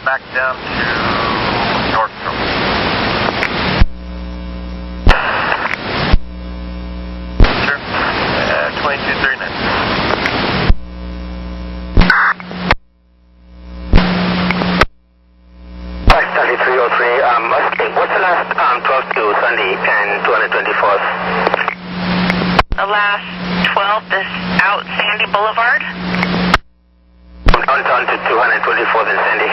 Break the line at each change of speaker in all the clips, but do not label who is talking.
back down to Northfield. Sure. 2239.
What's the last 12 to Sunday and 224th?
The last 12 is out Sandy Boulevard.
On to 224th and Sandy.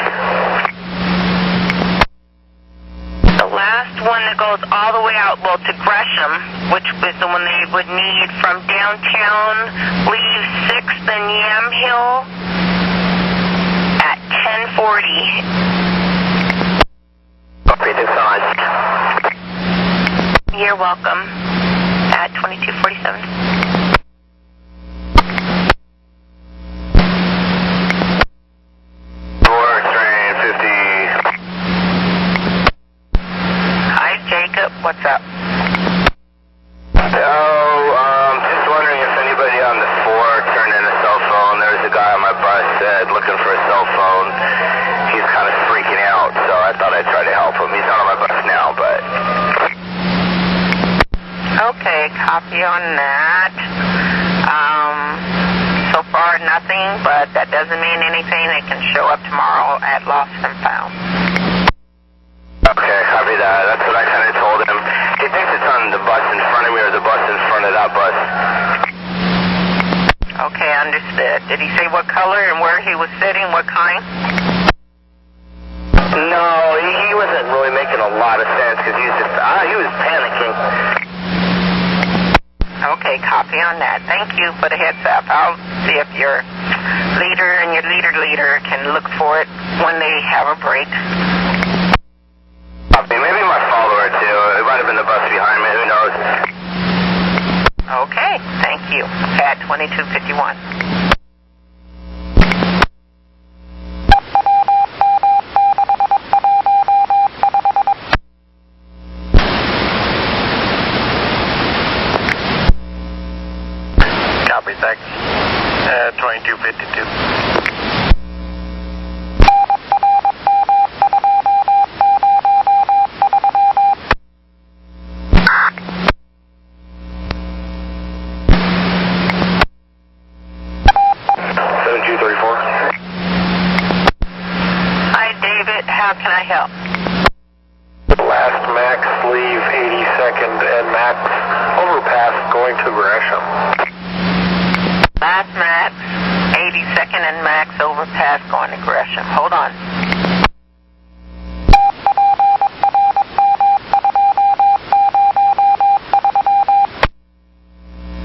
The last one that goes all the way out, well, to Gresham, which is the one they would need from downtown, leaves 6th and Yamhill at 10:40.
Copy, thanks so much.
You're welcome. At 2247. Hi, Jacob. What's up?
Just wondering if anybody on the 4 turned in a cell phone. There was a guy on my bus looking for a cell phone. He's kind of freaking out, so I thought I'd try to help him. He's not on my bus now, but...
Okay, copy on that. So far, nothing, but that doesn't mean anything. It can show up tomorrow at Lost and Found.
Okay, copy that. That's what I kind of told him. He thinks it's on the bus in front of me or the bus in front of that bus.
Okay, understood. Did he say what color and where he was sitting, what kind?
No, he wasn't really making a lot of sense because he was just, he was panicking.
Okay, copy on that. Thank you for the heads up. I'll see if your leader and your leader can look for it when they have a break.
Copy. Maybe my follower too. It might have been the bus behind me. Who knows?
Okay, thank you. At 2251.
Copy, thanks. 2252.
Hi, David. How can I help?
Last Max leave 82nd and Max overpass going to Gresham.
Last Max, 82nd and Max overpass going to Gresham. Hold on.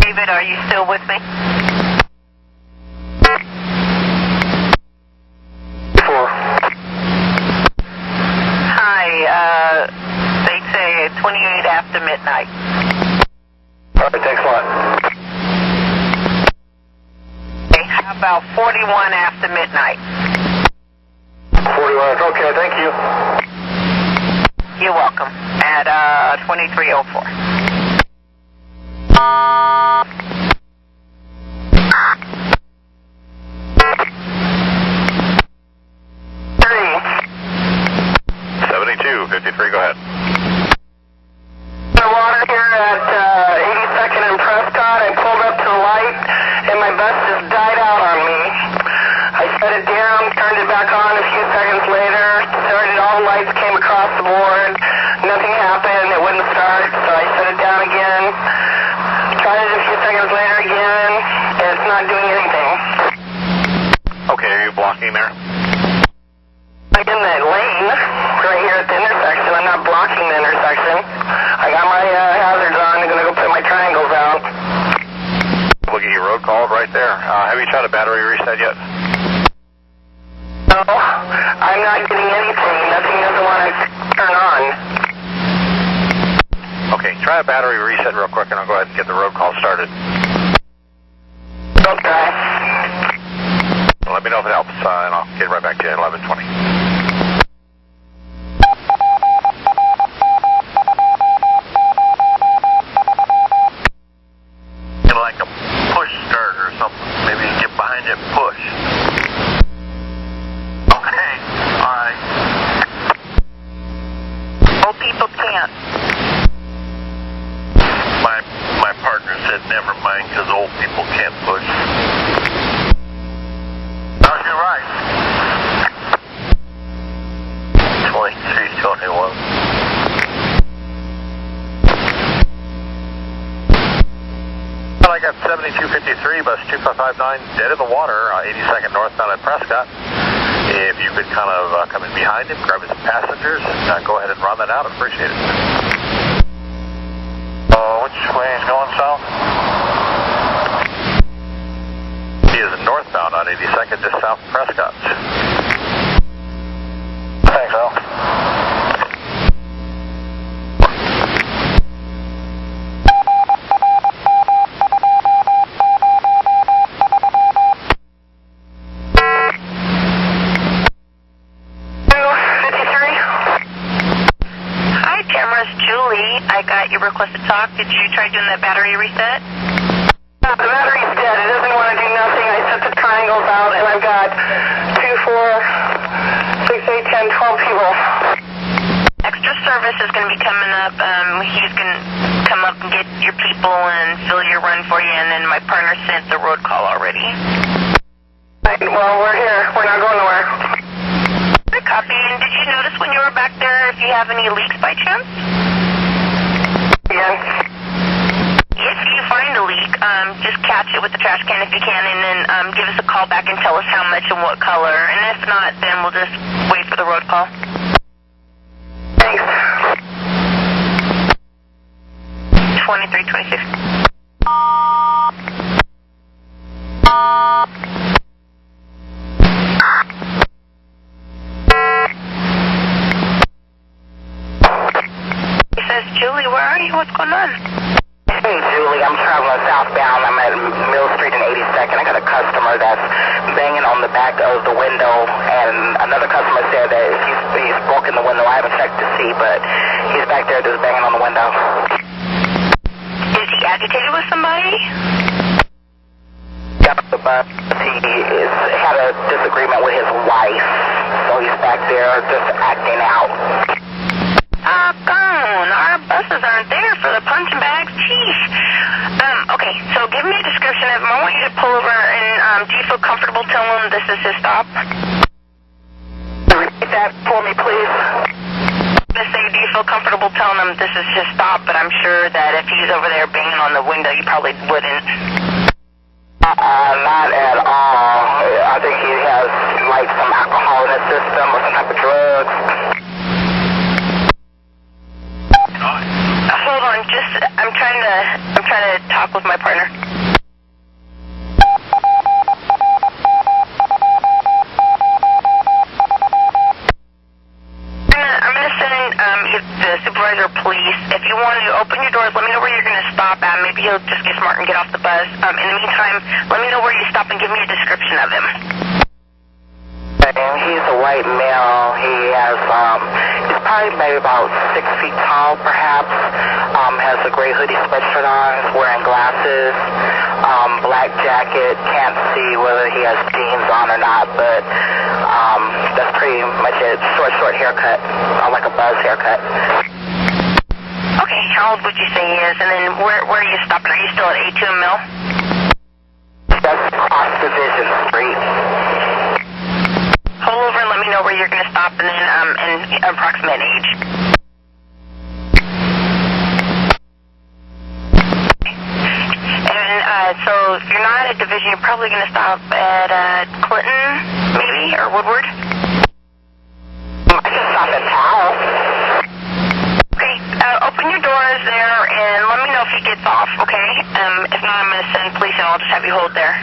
David, are you still with me? They say 28 after midnight.
All right, thanks a lot.
Okay, how about 41 after midnight?
41, okay, thank you.
You're welcome. At 2304.
Go ahead.
Water here at 82nd and Prescott. I pulled up to the light and my bus just died out on me. I shut it down, turned it back on a few seconds later, started, all the lights came across the board. Nothing happened, it wouldn't start, so I shut it down again. Tried it a few seconds later again, and it's not doing anything.
Okay, are you blocking there?
I'm in that lane right here at the intersection. I'm not blocking the intersection. I got my hazards on. I'm going to go put my triangles out.
Look at your road call right there. Have you tried a battery reset yet?
No, I'm not getting anything. Nothing doesn't want to turn on.
Okay, try a battery reset real quick and I'll go ahead and get the road call started.
Okay.
Let me know if it helps and I'll get right back to you at 11:20. Like a push start or something. Maybe you get behind it and push. Okay, alright. said, never mind, because old people can't push. How's your right? 2321. Well, I got 7253, bus 2559, dead in the water, 82nd northbound at Prescott. If you could kind of come in behind him, grab his passengers, and go ahead and run that out, I'd appreciate it. Which way is going south? He is northbound on 82nd, just south of Prescott.
Thanks, Al.
I got your request to talk. Did you try doing that battery reset?
The battery's dead. It doesn't want to do nothing. I set the triangles out, and I've got 2, 4, 6, 8, 10, 12 people.
Extra service is going to be coming up. He's going to come up and get your people and fill your run for you, and then my partner sent the road call already.
Right, well, we're here. We're not going nowhere.
Good copy. And did you notice when you were back there if you have any leaks by chance?
Yes.
If you find a leak, just catch it with the trash can if you can, and then give us a call back and tell us how much and what color. And if not, then we'll just wait for the road call.
Thanks.
2326. He says, Julie, where are you? What's going on?
Hey, Julie, I'm traveling southbound. I'm at Mill Street and 82nd. I got a customer that's banging on the back of the window, and another customer said that he's broken the window. I haven't checked to see, but he's back there just banging on the window.
Is he agitated with somebody?
Got the bus. He had a disagreement with his wife, so he's back there just acting out.
Gone. Our buses aren't there for the punch bags, chief. Okay, so give me a description of him. I want you to pull over and do you feel comfortable telling him this is his stop?
Repeat that for me, please.
Just say, do you feel comfortable telling him this is his stop? But I'm sure that if he's over there banging on the window, you probably wouldn't.
Not at all. I think he has, like, some alcohol in his system or some type of drugs.
Hold on, I'm trying to talk with my partner. I'm gonna send the supervisor of police. If you want to open your doors, let me know where you're gonna stop at. Maybe he'll just get smart and get off the bus. In the meantime, let me know where you stop and give me a description of him.
He's a white male. He has, he's probably maybe about 6 feet tall, perhaps. Has a gray hoodie sweatshirt on. He's wearing glasses. Black jacket. Can't see whether he has jeans on or not, but that's pretty much it. Short haircut, like a buzz haircut.
Okay, how old would you say he is? And then where are you stopping? Are you still at A2 Mill?
That's across Division Street.
Pull over and let me know where you're going to stop, and then and approximate age. And so if you're not at Division, you're probably going to stop at Clinton, maybe, or Woodward.
I can stop at Powell.
Okay, open your doors there, and let me know if he gets off, okay? If not, I'm going to send police, and I'll just have you hold there.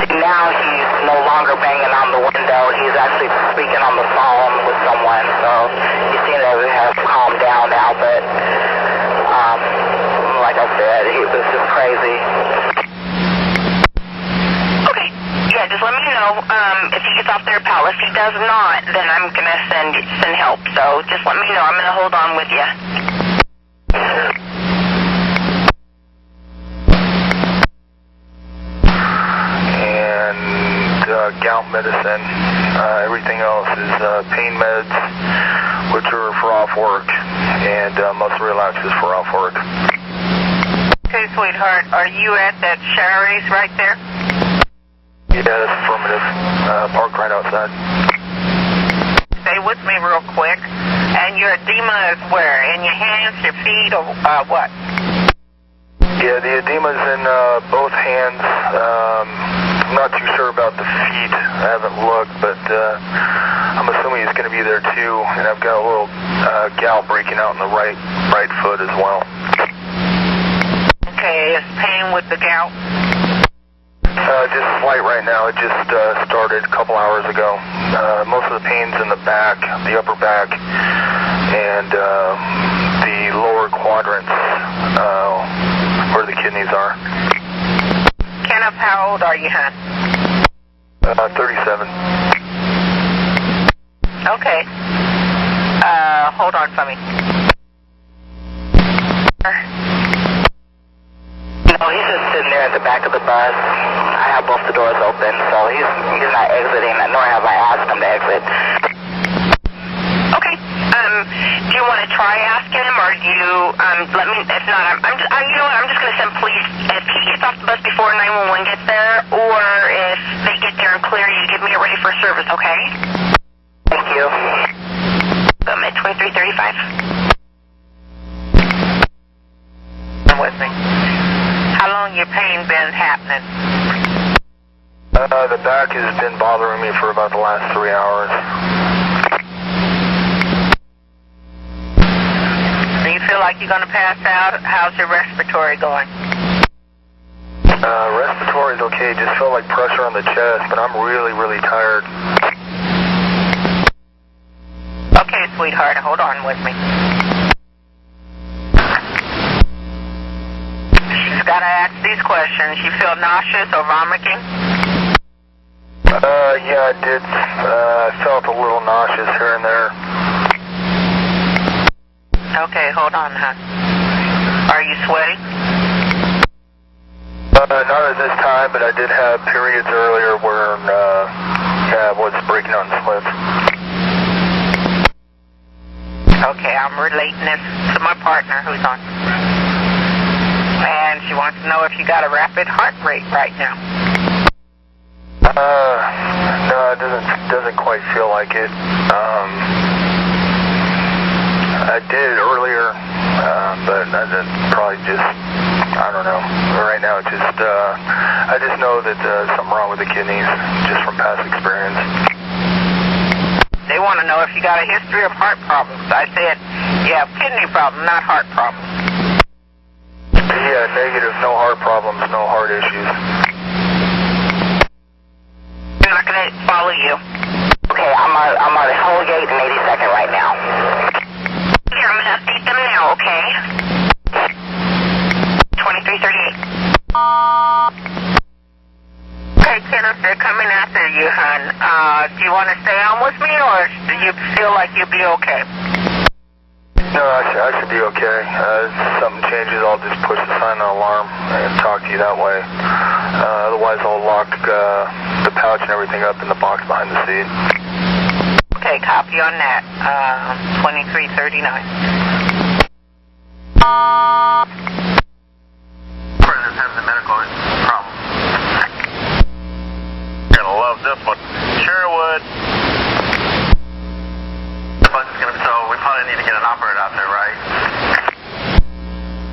Now he's no longer banging on the window. He's actually speaking on the phone with someone, so he seems to have calmed down now, but like I said, he was just crazy.
Okay, yeah, just let me know if he gets off there at Powell. If he does not, then I'm going to send help, so just let me know. I'm going to hold on with you.
Gout medicine. Everything else is pain meds, which are for off work, and muscle relaxers for off work.
Okay, Okay, sweetheart, are you at that Sherry's right there?
Yeah, that's affirmative. Parked right outside.
Stay with me real quick. And your edema is where? In your hands, your feet, or what?
Yeah, the edema's in both hands. I'm not too sure about the feet. I haven't looked, but I'm assuming he's going to be there too. And I've got a little gout breaking out in the right foot as well.
Okay, is pain with the gout?
Just slight right now. It just started a couple hours ago. Most of the pain's in the back, the upper back, and the lower quadrants where the kidneys are.
Kenneth, how old are you, hon?
37.
Okay. Hold on for me.
No, he's just sitting there at the back of the bus. I have both the doors open, so he's not exiting, nor have I asked him to exit.
Okay. Do you want to try asking him, or do you, let me, if not, you know what, I'm just going to send police. If he gets off the bus before 911 gets there, or if they get there and clear you, give me it ready for service, okay?
Thank you.
I'm at 2335. I'm with me. How long your pain been happening?
The back has been bothering me for about the last 3 hours.
Do you feel like you're going to pass out? How's your respiratory going?
Respiratory's okay, just feel like pressure on the chest, but I'm really, really tired.
Okay, sweetheart, hold on with me. She's got to ask these questions. You feel nauseous or vomiting?
Yeah, I did. I felt a little nauseous here and there.
Okay, hold on, hon. Are you sweating?
Not at this time, but I did have periods earlier where I was breaking out in sweats.
Okay, I'm relating this to my partner who's on. And she wants to know if you got a rapid heart rate right now.
No, it doesn't quite feel like it. I did earlier, but I did probably just, I don't know. Right now, it's just, I just know that something wrong with the kidneys, just from past experience.
They want to know if you got a history of heart problems. I said, you have kidney problem, not heart problems.
Yeah, negative, no heart problems, no heart issues.
I'm not going to follow you.
Okay, I'm on Holgate and 82nd right now.
Here, I'm going to update them now, okay? 2338. Okay, Kenneth, they're coming after you, hon. Do you want to stay on with me, or do you feel like you'll be okay?
No, I should be okay. If something changes, I'll just push the sign of alarm and talk to you that way. Otherwise, I'll lock the pouch and everything up in the box behind the seat.
Okay, copy on that. 2339.
President having a medical problem. You're gonna love this one. Sherwood. So we probably need to get an operator out there, right?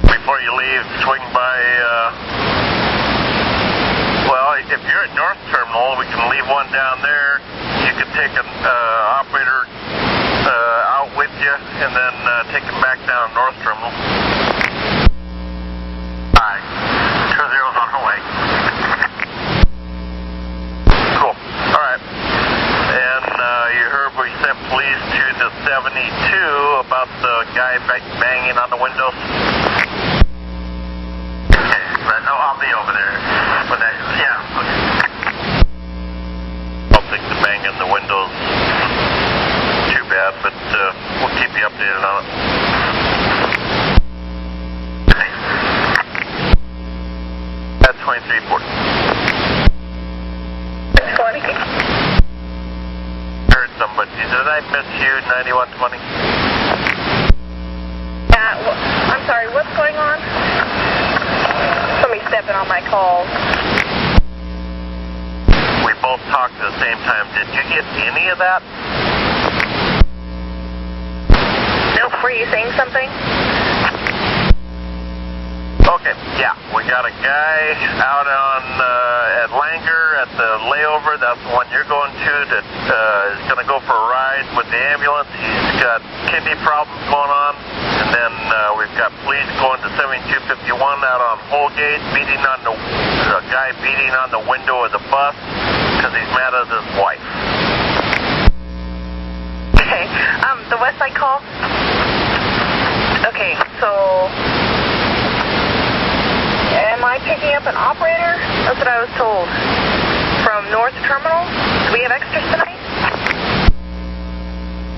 Before you leave, swing by, well, if you're at North Terminal, we can leave one down there. You can take an operator out with you and then take him back down North Terminal. Alright. 2-0's on her way. Cool. Alright. And you heard we sent police to the 72 about the guy banging on the windows. Okay, but no, I'll be over there. But that, yeah, okay. I don't think the bang in the windows too bad, but we'll keep you updated on it. Okay. That's 2340.
20.
Heard somebody. Did I miss you, 9120?
I'm sorry, what's going on? on my calls.
We both talked at the same time. Did you get any of that?
Nope, were you saying something?
Okay, yeah, we got a guy out on at Langer at the layover. That's the one you're going to that is going to go for a ride with the ambulance. He's got kidney problems going on. And then we've got police going to 7251 out on Holgate, beating on a guy beating on the window of the bus because he's mad at his wife.
Okay, the west side call? Okay, so... Am I picking up an operator? That's what I was told. From North Terminal? Do we have extras tonight?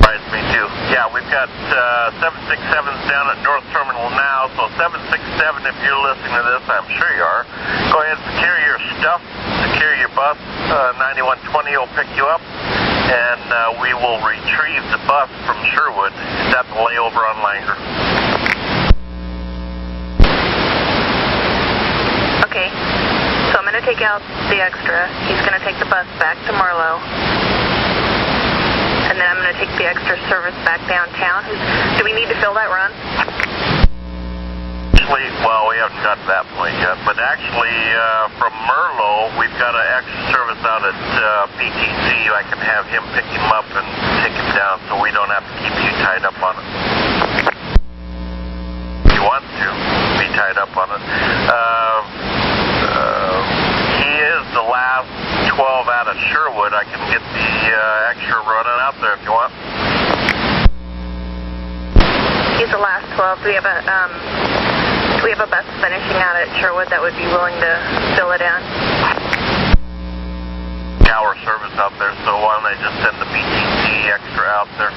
Right, me too. Yeah, we've got 767s down at North Terminal now, so 767, if you're listening to this, I'm sure you are, go ahead and secure your stuff, secure your bus. 9120 will pick you up, and we will retrieve the bus from Sherwood. That's the layover on Langer.
Okay, so I'm going to take out the extra. He's going to take the bus back to Marlow. And then I'm going to take the extra service back downtown. Do we need to fill that run?
Actually, well, we haven't got to that point yet, but actually from Merlo, we've got an extra service out at PTC. I can have him pick him up and take him down so we don't have to keep you tied up on it. If you want to be tied up on it. He is the last 12 out of Sherwood. I can get the extra running out there if you want.
He's the last 12. Do we have a bus finishing out at Sherwood that would be willing to fill it in?
Hour service out there, so why don't I just send the BTC extra out there?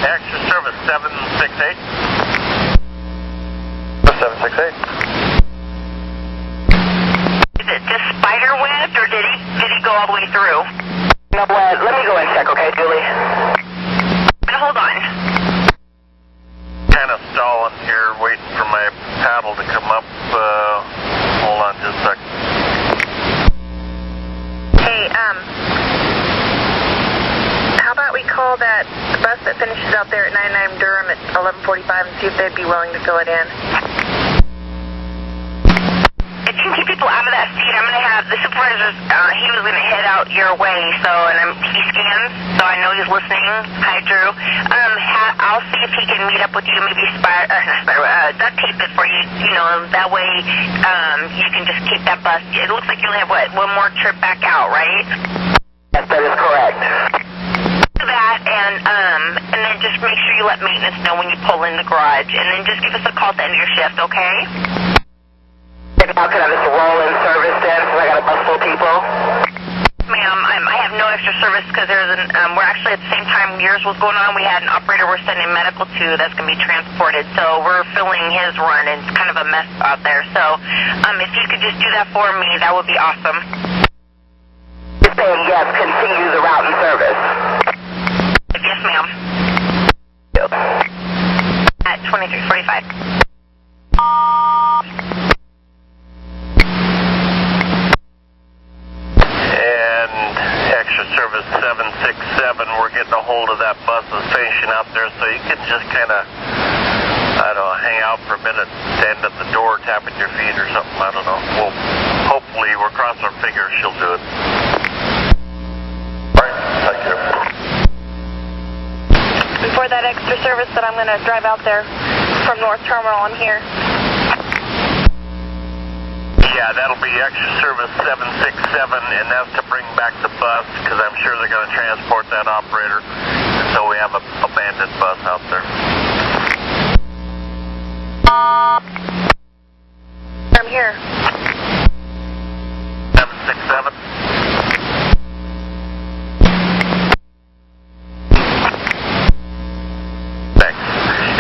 Extra service 768. 768.
Is it just spider web, or did he go all the way through?
You know what? Let me go and check, okay, Julie?
Hold on.
Kind of stalling here, waiting for my paddle to come up. Hold on just a second.
Hey, how about we call that bus that finishes out there at 99 Durham at 11:45 and see if they'd be willing to fill it in?
If you can keep people out of that seat, I'm going to have the supervisor, he was going to head out your way, so, and he scans, so I know he's listening. Hi, Drew. I'll see if he can meet up with you, maybe duct tape it for you, you know, that way you can just keep that bus. It looks like you only have, what, one more trip back out, right?
Yes, that is correct.
That, and then just make sure you let maintenance know when you pull in the garage, and then just give us a call at the end of your shift, okay?
Now can I just roll in service then, since I got a bus full of people?
Ma'am, I have no extra service because there's we're actually at the same time yours was going on, we had an operator we're sending medical to that's going to be transported, so we're filling his run, and it's kind of a mess out there, so if you could just do that for me, that would be awesome.
You're saying yes, continue the route and service.
Yes, ma'am. At 2345.
Service 767, we're getting a hold of that bus that's finishing out there, so you can just kind of, I don't know, hang out for a minute, stand at the door, tapping your feet or something, I don't know. Well, hopefully, we're crossing our fingers, she'll do it. All right, thank you.
Before that extra service that I'm going to drive out there from North Terminal, I'm here.
Yeah, that'll be extra service 767, and that's to bring back the bus, because I'm sure they're going to transport that operator, and so we have a abandoned bus out there.
I'm here.
767. Thanks.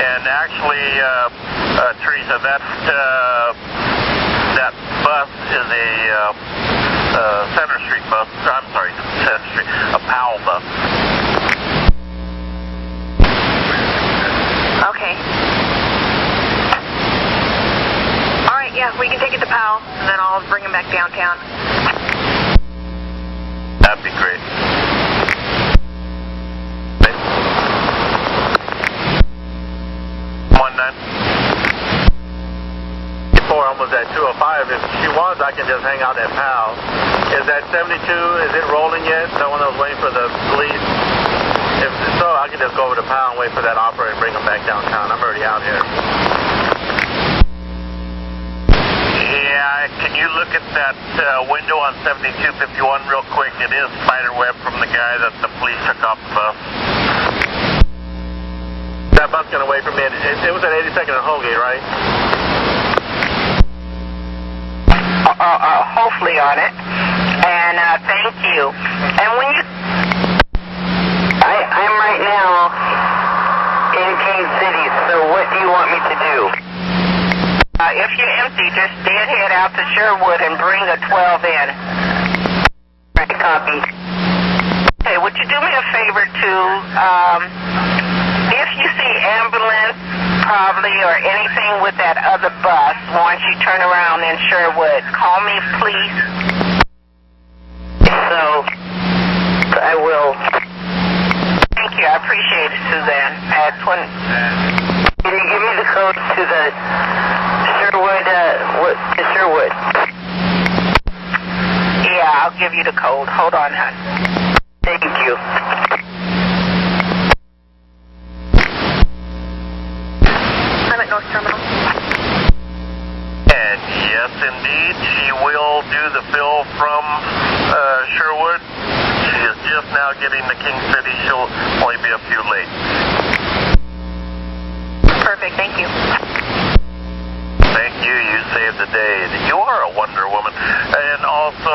And actually, Teresa, that bus is a Center Street bus. I'm sorry, Center Street, a Powell bus.
downtown.
That'd be great. 4 almost at 205. If she wants, I can just hang out at PAL. Is that 72, is it rolling yet? Someone was waiting for the police? If so, I can just go over to PAL and wait for that operator and bring them back downtown. I'm already out here. Yeah, can you look at that window on 7251 real quick? It is spiderweb from the guy that the police took off the bus. That bus going to wait for me. It was at 82nd and Holgate, right?
Hopefully on it. And thank you. And when you... I'm right now in King City, so what do you want me to do? If you're empty, just deadhead out to Sherwood and bring a 12 in. Right, copy. Hey, would you do me a favor too? If you see ambulance, probably, or anything with that other bus, once you turn around in Sherwood, call me, please. So, I will. Thank you. I appreciate it, Suzanne. At 20. Can you give me the code to the Sherwood, Sherwood? Yeah, I'll give you the code. Hold on, hon. Thank you.
I'm at North Terminal.
And yes, indeed, she will do the fill from Sherwood. She is just now getting to King City. She'll only be a few late.
Perfect, thank you.
Thank you. You saved the day. You are a Wonder Woman. And also,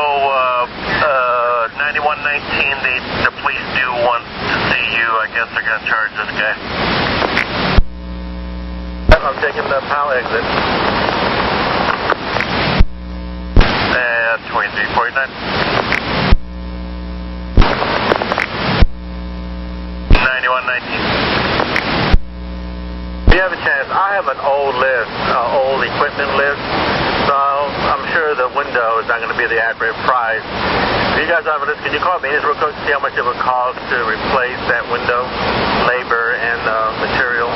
9119, the police do want to see you. I guess they're going to charge this guy. I'm taking the PAL exit. 2349. 9119. If you have a chance, I have an old list, old equipment list, so I'm sure the window is not going to be the accurate price. If you guys have a list, can you call me real quick to see how much it would cost to replace that window, labor and material?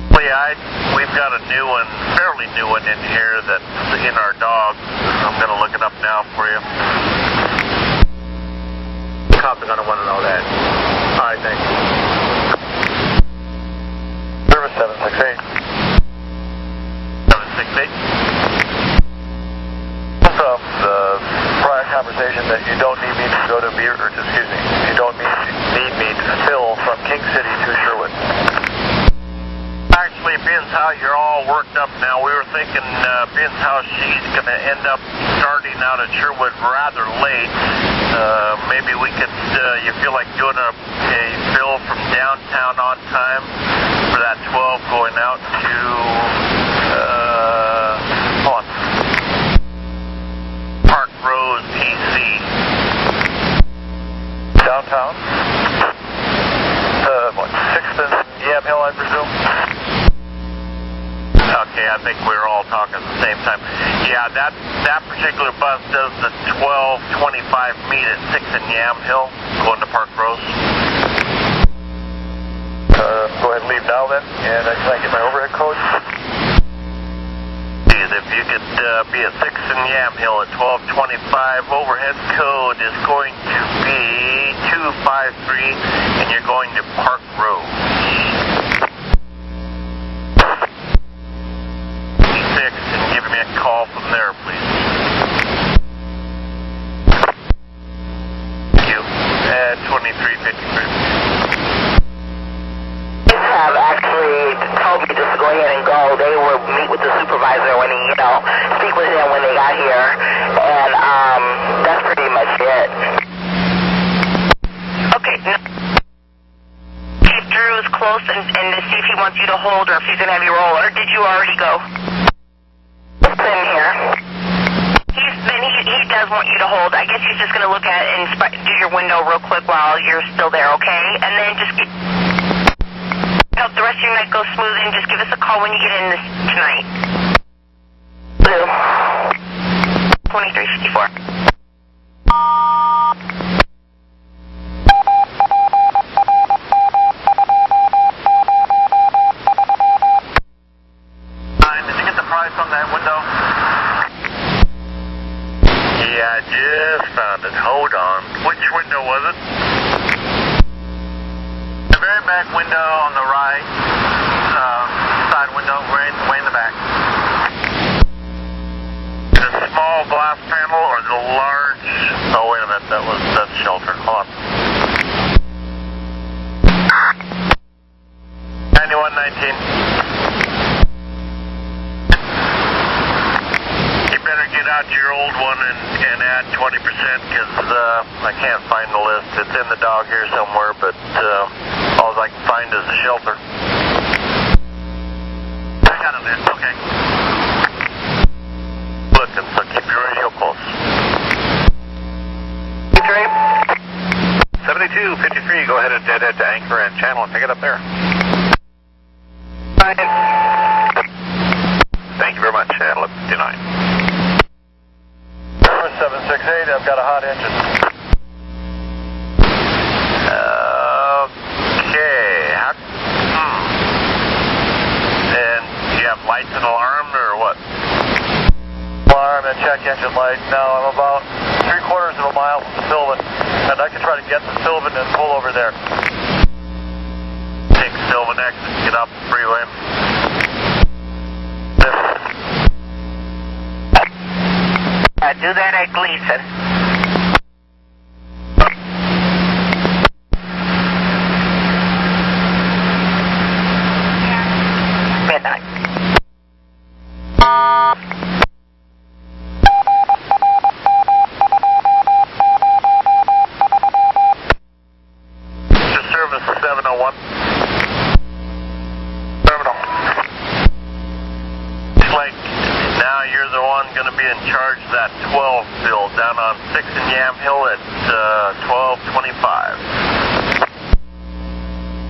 Well, yeah, we've got a new one, fairly new one in here that's in our dog. I'm going to look it up now for you. The cops are going to want to know that. All right, thanks. Service 768. 768.
From the prior conversation that you don't need me to go to you don't need me to fill from King City to Sherwood.
Actually, being how you're all worked up now, we were thinking, being how she's going to end up starting out at Sherwood rather late, maybe we could, you feel like doing a fill from downtown on time for that 12 going out to, hold on, Park Rose, PC.
Downtown? 6th and Yam Hill, I presume?
Okay, I think we were all talking at the same time. Yeah, that particular bus does the 12:25 meet at 6th and Yam Hill, going to Park Rose.
Go ahead and leave now then, and can I get my overhead code?
Please, if you could be at 6th and Yam Hill at 12:25, overhead code is going to be 253, and you're going to Park Rose. And give me a call from there, please. Thank you. At 2353.
Have actually told me just to go ahead and go. They will meet with the supervisor when he, speak with him when they got here. And that's pretty much it.
Okay. Chief Drew is close and to see if he wants you to hold or if he's going to have you roll. Or did you already go?
In here.
He does want you to hold. I guess he's just going to look at and do your window real quick while you're still there, okay? And then just help the rest of your night go smooth and just give us a call when you get in tonight.
Blue.
2354.
Did you get the price on that window? Yeah, I just found it. Hold on. Which window was it? The very back window on the right. Side window, way in the back. The small glass panel or the large... Oh, wait a minute. That's shelter. Hold on. 9119. Get out your old one and add 20% because I can't find the list. It's in the dog here somewhere, but all I can find is the shelter. I got a list, okay. Listen, so keep your radio close. 7253, go ahead and deadhead to anchor and channel and pick it up there. Thank you very much, 1159. 768, I've got a hot engine. Okay. And do you have lights and alarm or what? Alarm and check engine light. Now I'm about 3/4 of a mile from the Sylvan. I'd like to try to get the Sylvan and pull over there. Take Sylvan exit, get off the freeway.
Do that at Gleason. Midnight.
To service 701. Terminal. Looks like now you're the one going to be in charge of that 12 field down on 6 and Yam Hill at 1225.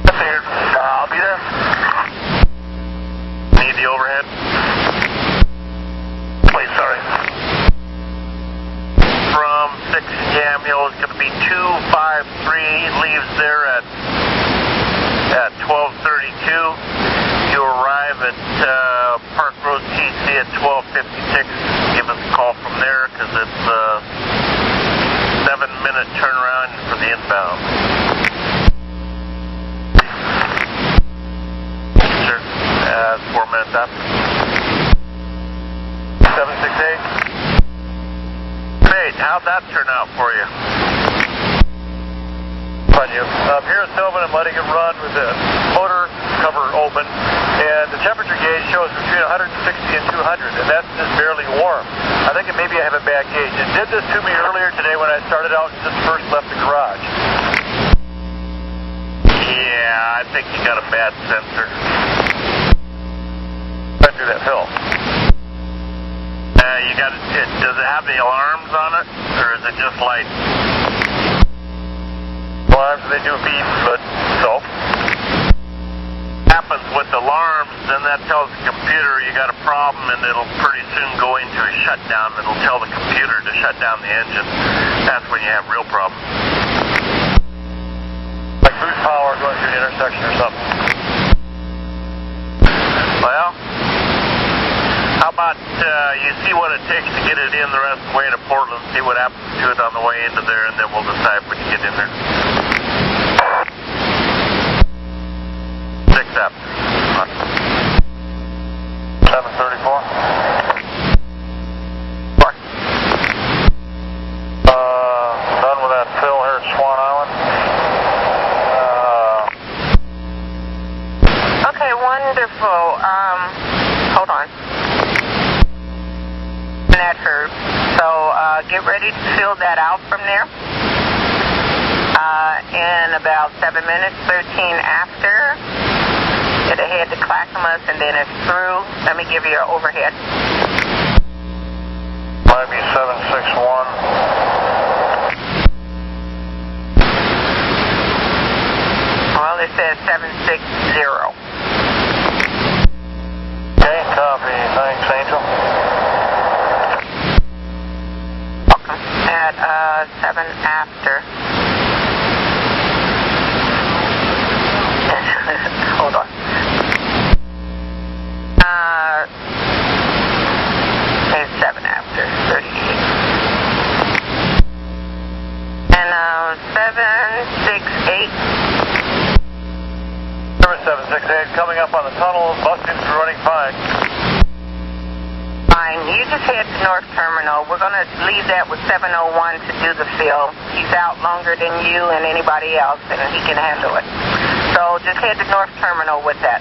There. I'll be there. Need the overhead? Wait, sorry. From 6 and Yam Hill is going to be 253. Leaves there at 1232. You arrive at Park Road TC at 1256. Give us a call from there because it's a 7-minute turnaround for the inbound. Sure. 4 minutes after. 768. Great. How'd that turn out for you? On you. Here at Sylvan, I'm letting it run with the motor cover open, and the temperature gauge shows between 160 and 200, and that's just barely warm. I think maybe I have a bad gauge. It did this to me earlier today when I started out and just first left the garage. Yeah, I think you got a bad sensor. Right through that hill. You got it. Does it have the alarms on it, or is it just light? Alarms, they do beep, but so. Happens with alarms, then that tells the computer you got a problem, and it'll pretty soon go into a shutdown. It'll tell the computer to shut down the engine. That's when you have real problems. Like boost power going through the intersection or something. Well, how about you see what it takes to get it in the rest of the way to Portland, see what happens to it on the way into there, and then we'll decide when you get in there. 6 after. 734. Mark. Done with that fill here at Swan Island.
Okay, wonderful. Hold on. That hurt. So get ready to fill that out from there. In about 7 minutes, 13 after. It'll head to Clackamas and then it's through. Let me give you your overhead.
Might be 761.
Well, it says 760.
Okay, copy. Thanks, Angel.
after. Hold on. It's 7 after 38. And 768.
Service 768 coming up on the tunnel. Bus seems to be running fine.
Fine. You just head to North Terminal. We're going to leave that with 701 to do the fill. He's out longer than you and anybody else, and he can handle it. So just head to North Terminal with that.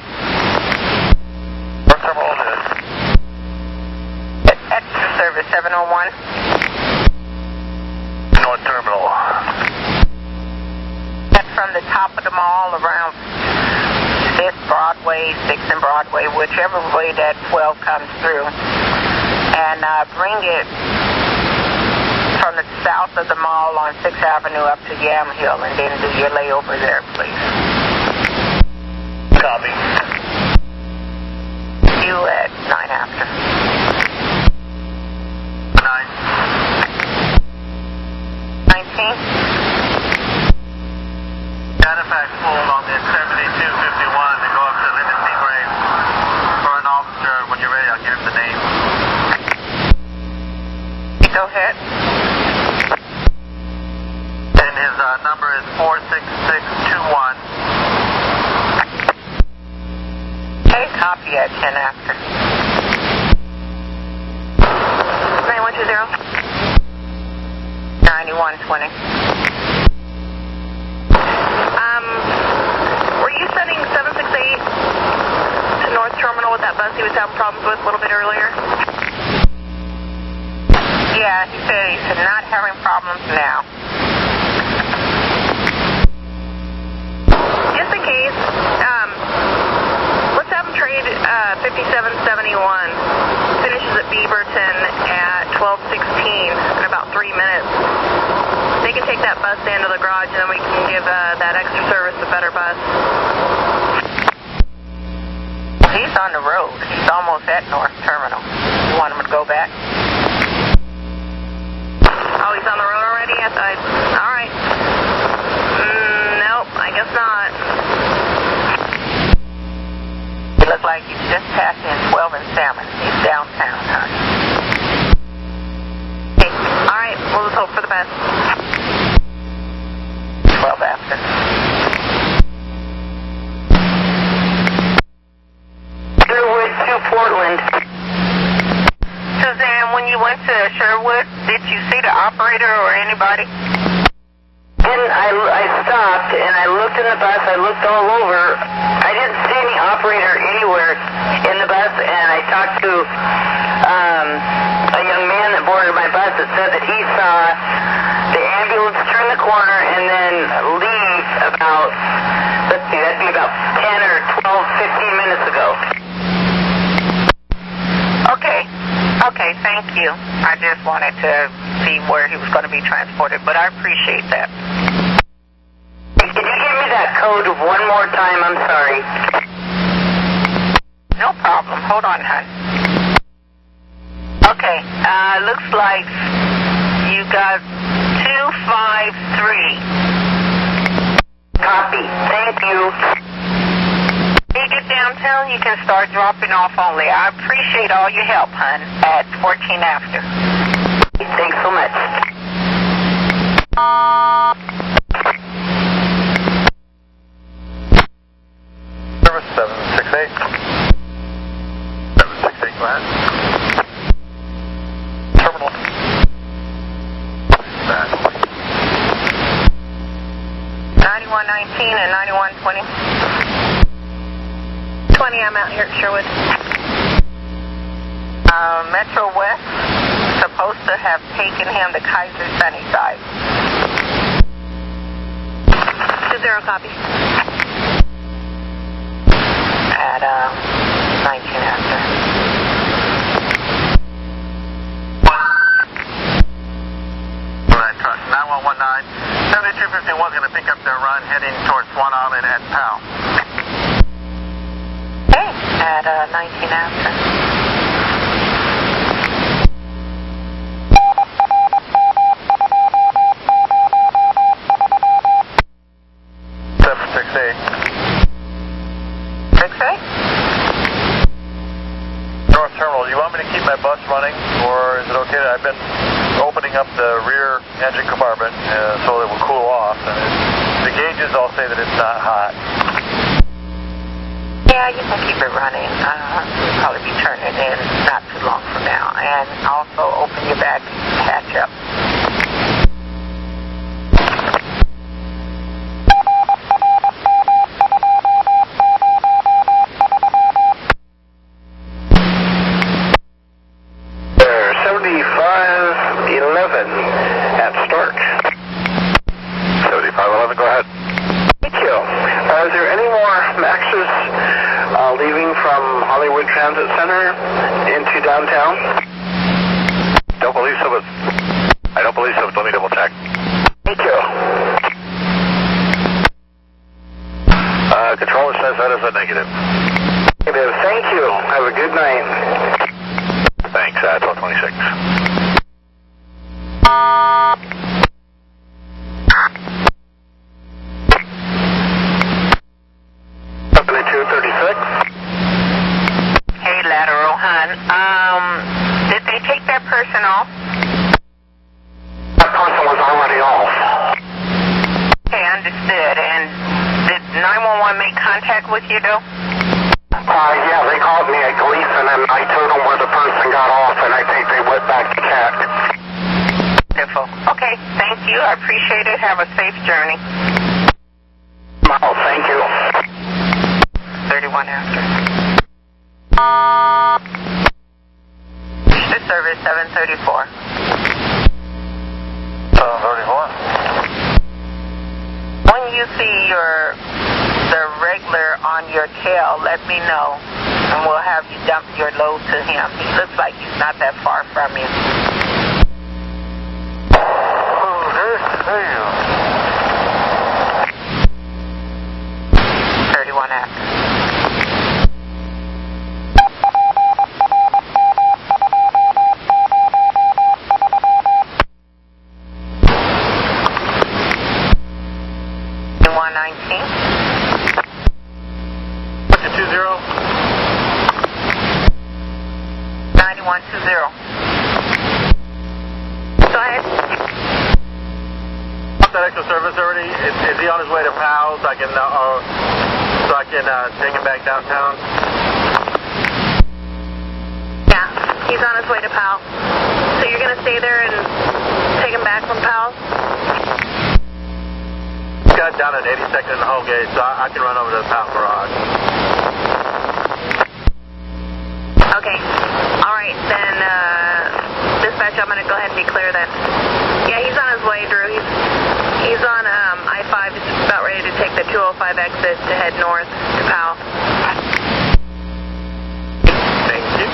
North Terminal it is.
Extra service 701.
North Terminal.
That's from the top of the mall around 5th Broadway, 6th and Broadway, whichever way that 12 comes through. And bring it from the south of the mall on 6th Avenue up to Yam Hill, and then do your layover there, please.
Copy.
You at 9 after.
9.
19.
Halifax pulled on the 7251 to go up to Linden Seagrave for an officer. When you're ready, I'll give him the name.
Go ahead.
And his number is 46621.
Okay, copy at 10 after.
9120.
9120.
Were you sending 768 to North Terminal with that bus he was having problems with a little bit earlier?
Yeah, he said he's not having problems now.
Just in case, let's have him trade 5771. Finishes at Beaverton at 12:16 in about 3 minutes. They can take that bus into the garage, and then we can give that extra service a better bus.
He's on the road. He's almost at North Terminal. You want him to go back?
Oh, he's on the road already? All right. Nope, I guess not.
He looks like he's just passing 12 and Salmon. He's downtown, huh?
Okay, all right, we'll just hope for the best.
12 after.
Sherwood to Portland.
Suzanne, when you went to Sherwood, did you see the operator or anybody?
Then I stopped and I looked in the bus. I looked all over. I didn't see any operator anywhere in the bus, and I talked to a young man that boarded my bus that said that he saw the ambulance turn the corner and then leave about, let's see, that'd be about 10 or 12, 15 minutes ago.
Okay, thank you. I just wanted to see where he was going to be transported, but I appreciate that.
Can you give me that code one more time? I'm sorry.
No problem. Hold on, hon. Okay, looks like you got 253.
Copy. Thank you.
When you get downtown, you can start dropping off only. I appreciate all your help, hon, at 14 after.
Thanks so much.
Service 768. 768, go ahead. Terminal.
9119 and 9120.
20, I'm out here at Sherwood.
Metro West supposed to have taken him to Kaiser Sunnyside.
20 copy.
At 19 after.
9119. 7251 is going to pick up their run heading towards Swan Island at Powell.
Okay, at 19 after.
6A.
6A?
North Terminal, do you want me to keep my bus running, or is it okay that I've been opening up the rear engine compartment so it will cool off? And the gauges all say that it's not hot.
Yeah, you can keep it running. You'll probably be turning it in not too long from now. And also open your back hatch up.
There, 7511 at start.
7511, go ahead.
Thank you. Is there any more Maxes leaving from Hollywood Transit Center into downtown?
Don't believe so, but I don't believe so, but let me double check.
Thank you.
Controller says that is a negative.
Negative. Thank you. Have a good night.
Thanks, 1226.
Hey, Lateral, hon. Did they take that person off?
That person was already off.
Okay, understood. And did 911 make contact with you, though?
Yeah, they called me at Gleason, and I told them where the person got off, and I think they went back to check.
Wonderful. Okay, thank you. I appreciate it. Have a safe journey.
Oh, thank you.
31 after. The service 734.
734.
When you see the regular on your tail, let me know, and we'll have you dump your load to him. He looks like he's not that far from you. 31 after.
What's your 20?
9120. Go ahead.
Off that extra service already. Is he on his way to Powell's? So I can take him back downtown.
Yeah, he's on his way to Powell. So you're going to stay there and take him back from Powell?
Got down at 82nd and Holgate, so I can run over to the Powell garage.
Okay. All right, then, dispatch, I'm going to go ahead and declare that. Yeah, he's on his way, Drew. He's on I-5, just about ready to take the 205 exit to head north to Powell.
Thank you.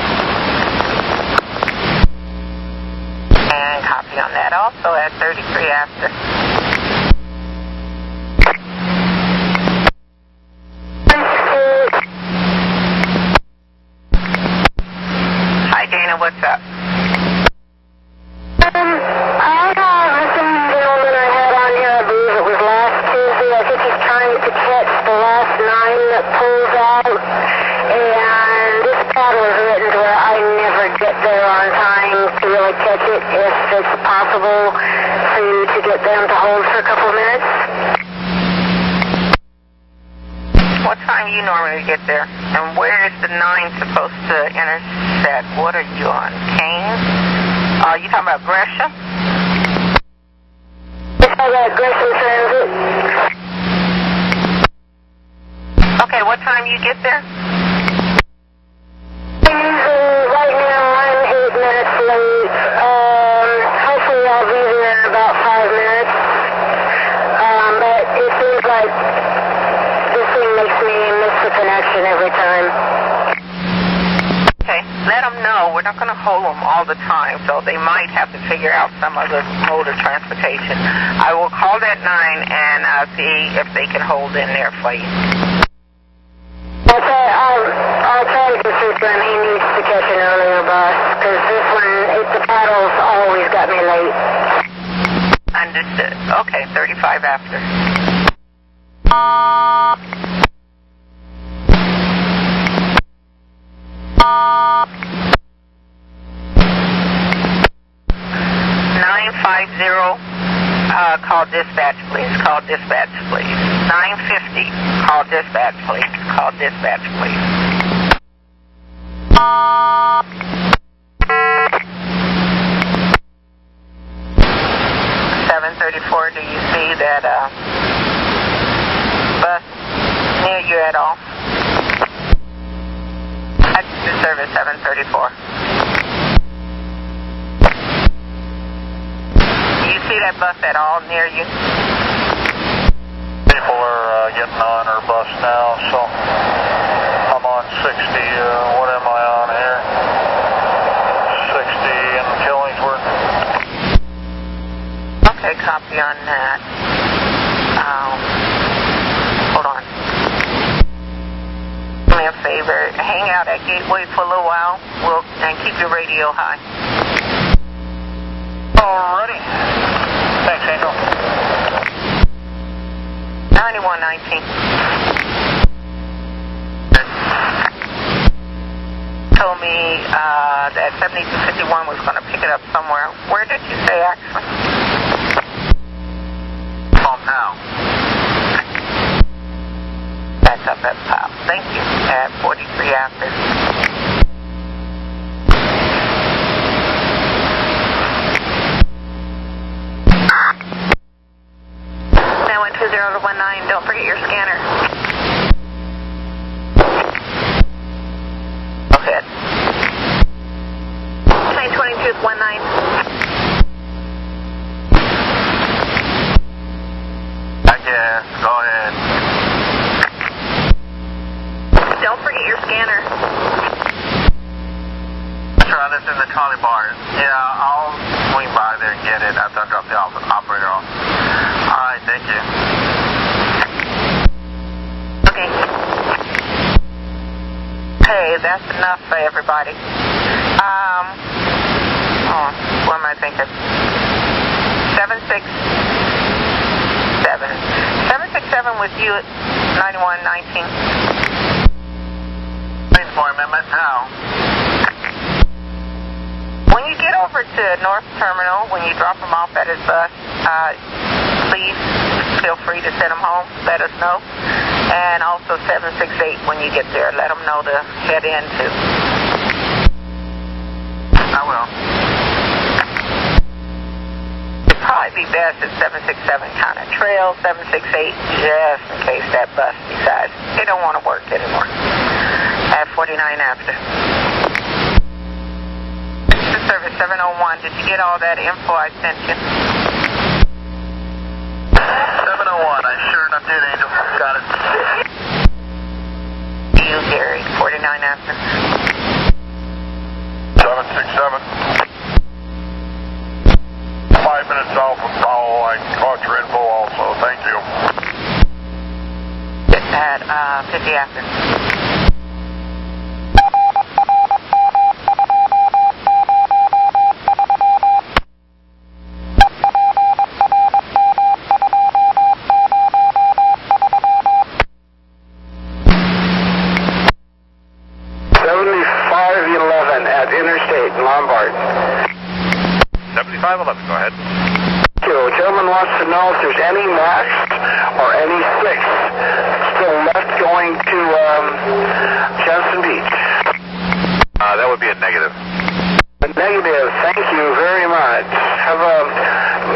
And copy on that also at 33 after. Hi, Dana, what's up?
I got some gentleman I had on here, I believe it was last Tuesday. I think he's trying to catch the last 9 that pulls out. And this paddle is written to where I never get there on time to really catch it. If it's possible for you to get them to hold for a couple of minutes.
What time you normally get there? And where is the 9 supposed to intersect? What are you on? Kane? You talking about Gresham?
It's about Gresham Transit.
Okay, what time you get there?
Right now I'm 8 minutes late. Hopefully I'll be there in about 5 minutes. But it seems like this thing makes me miss the connection every time.
Okay, let them know. We're not going to hold them all the time, so they might have to figure out some other mode of transportation. I will call that 9 and see if they can hold in there for you.
Okay, I'll try to get through to him. He needs to catch an earlier bus, because this one, the paddles always got me late.
Understood. Okay, 35 after. Call dispatch, please. Call dispatch, please. 950. Call dispatch, please. Call dispatch, please. 734, do you see that bus near you at all? That's the service 734. Do you see that bus at all near you?
People are getting on our bus now, so I'm on 60. What am I on here? 60 in Killingsworth.
Okay, copy on that. Hold on. Do me a favor. Hang out at Gateway for a little while. And keep your radio high.
Alrighty. Thanks, Angel.
9119. Told me that 7251 was going to pick it up somewhere. Where did you say, actually?
Now.
That's up at Pop. Thank you. At 43 after.
9120-19. Don't forget your scanner.
Go ahead.
922-19.
Yes, go ahead.
Don't forget your scanner.
Sure, this is the trolley bar. Yeah, I'll swing by there and get it after I drop the operator off. Alright, thank you.
Okay. Hey, that's enough for everybody. What am I thinking? 767 with you at 9119.
Thanks for amendment now.
When you get over to North Terminal, when you drop him off at his bus, please feel free to send him home. Let us know. And also 768 when you get there. Let them know to head in too.
I will.
Probably be best at 767 kind of trail, 768 just in case that bus decides they don't want to work anymore. At 49 after. This is service 701. Did you get all that info I sent you?
701, I sure enough did, Angel. Got it.
You, Gary, 49 after.
767. 5 minutes off of Powell. I caught your info also. Thank you.
At 50 after.
At Interstate in Lombard.
7511, go ahead.
So, a gentleman wants to know if there's any maxed or any 6 still left going to Johnson Beach.
That would be a negative.
A negative. Thank you very much.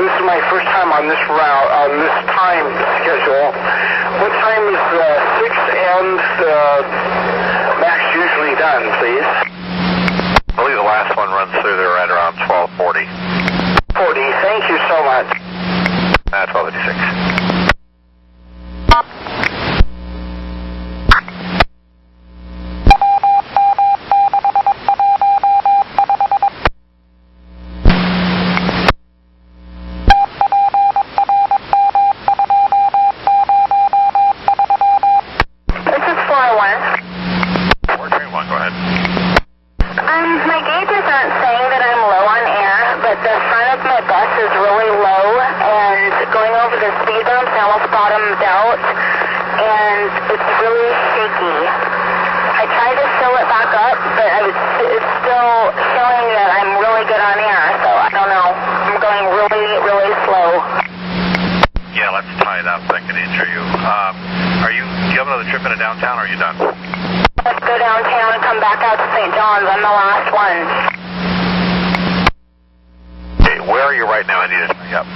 This is my first time on this route, on this time schedule. What time is 6 and max usually done, please?
I believe the last one runs through there right around 1240.
40. Thank you so much.
1256.
This is 401.
431, go ahead.
My gauges aren't saying that I'm low on air, but the front of my bus is really low, and going over the speed bumps, I almost bottomed out, and it's really shaky. I tried to fill it back up, but it's still showing that I'm really good on air, so I don't know. I'm going really, really slow.
tied up that can injure you. Do you have another trip into downtown, or are you done?
Let's go downtown and come back out to St. John's. I'm the last one.
Okay, where are you right now? I need to tie up.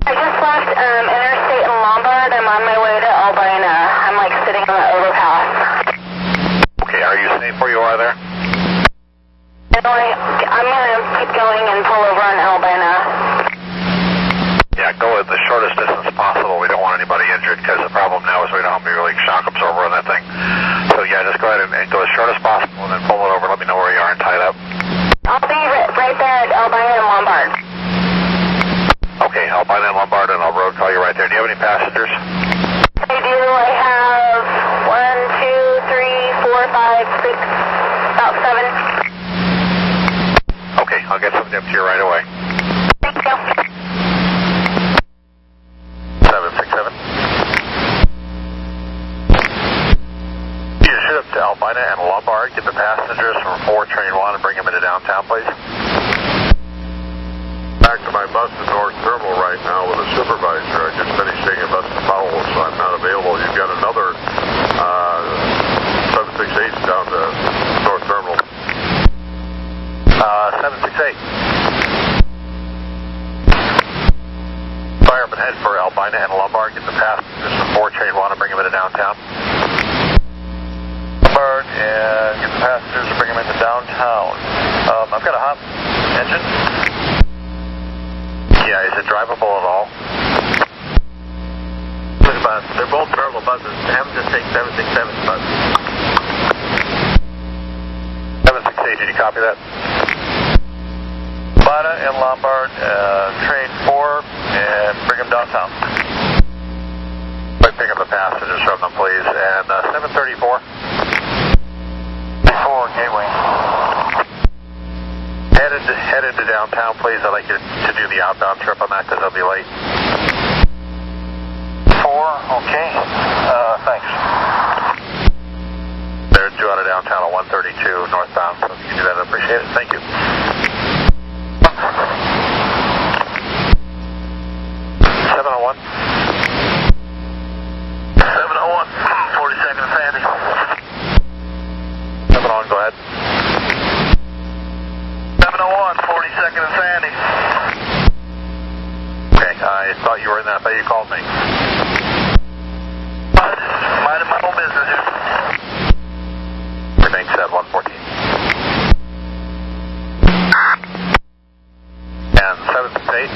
I just left Interstate in Lombard. I'm on my way to Albina. I'm like sitting on the overpass.
Okay, are you safe where you are there?
I'm going to keep going and pull over on Albina.
Yeah, go at the shortest distance possible. We don't want anybody injured because the problem now is we don't have any really shock absorber on that thing. So yeah, just go ahead and go as short as possible and then pull it over. Let me know where you are and tie it up.
I'll be right there at Albina and Lombard.
Okay, I'll buy that Lombard and I'll road call you right there. Do you have any passengers?
I do. I have 1, 2, 3, 4, 5, 6, about 7.
Okay, I'll get something up to you right away.
Thank you.
767. You just shoot up to Albina and Lombard, get the passengers from 4 train 1 and bring them into downtown, please.
Back to my bus to North Terminal right now with a supervisor. I just finished taking a bus to Powell, so I'm not available. You've got another 768 down to North Terminal.
768. Fireman head for Albina and Lombard, get the passengers from 4 train 1 and bring them into downtown.
Lombard and get the passengers and bring them into downtown. I've got a hot engine.
Yeah, is it drivable at all?
Look about, they're both terminal buses. Have them just take 767's bus.
768, did you copy that?
Albina and Lombard, train 4, and bring them downtown.
Pick up the passengers from them, please. And 734.
4 Gateway.
Head into downtown, please. I'd like you to do the outbound trip on that because I'll be late.
4, okay. Thanks.
They're due out of downtown at 132 northbound, so if you can do that, I'd appreciate it. Thank you. 701.
701, 42nd and Sandy.
701, go ahead.
701, 42nd and Sandy.
Okay, I thought you were in that. I thought you called me.
Minding my own business here.
Remain set, 114. And 768.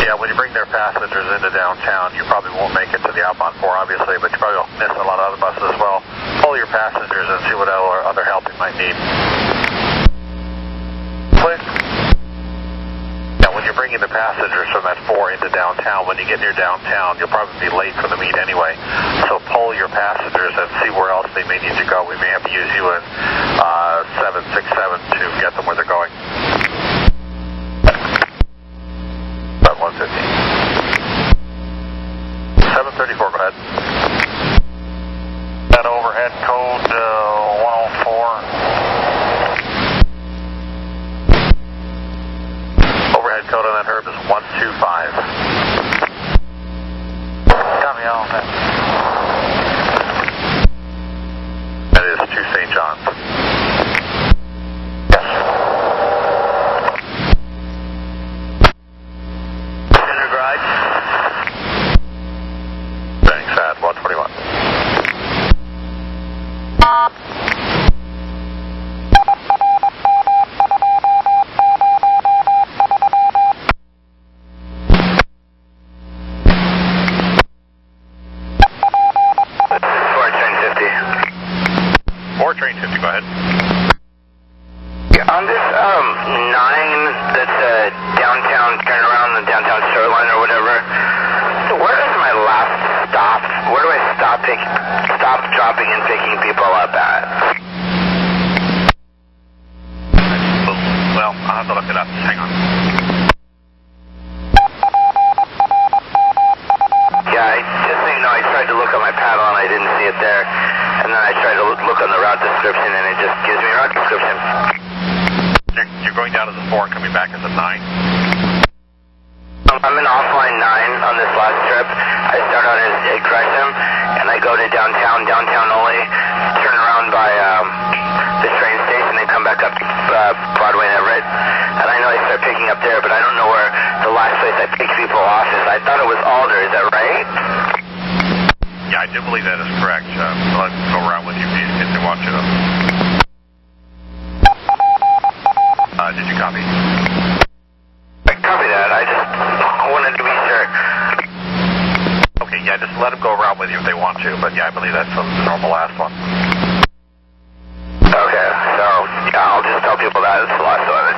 Yeah, when you bring their passengers into downtown, you probably won't make it to the outbound 4, obviously, but you probably will miss a lot of other buses as well. Pull your passengers and see what other help you might need.
Please.
Yeah, when you're bringing the passengers from that 4 into downtown, when you get near downtown, you'll probably be late for the meet anyway. So pull your passengers and see where else they may need to go. We may have to use you in 767 to get them where they're going. About 115. 734, go ahead.
That overhead code 104.
Overhead code on that Herb is 125.
Got me on that.
That is to St. John's.
Yes. Integride.
Thanks, at 121. Train 50, go ahead.
On this 9 that's downtown turnaround, the downtown shoreline or whatever, where is my last stop? Where do I stop dropping and picking people up at?
Well, I'll have to look it up. Hang on.
Yeah, just so you know, I tried to look on my paddle and I didn't see it there. And then I tried to look on the route description and it just gives me a route description.
You're going down as a 4 and coming back as a 9?
I'm in offline 9 on this last trip. I start out at Gresham, and I go to downtown only, turn around by the train station, and come back up to Broadway and Everett. And I know I start picking up there, but I don't know where the last place I picked people off is. I thought it was Alder. Is that right?
Yeah, I do believe that is correct. I'll go around with you if you want to. Did you copy?
I copy that. I just wanted to be sure.
Okay, yeah, just let them go around with you if they want to, but yeah, I believe that's the normal last one.
Okay, so yeah, I'll just tell people that it's the last one.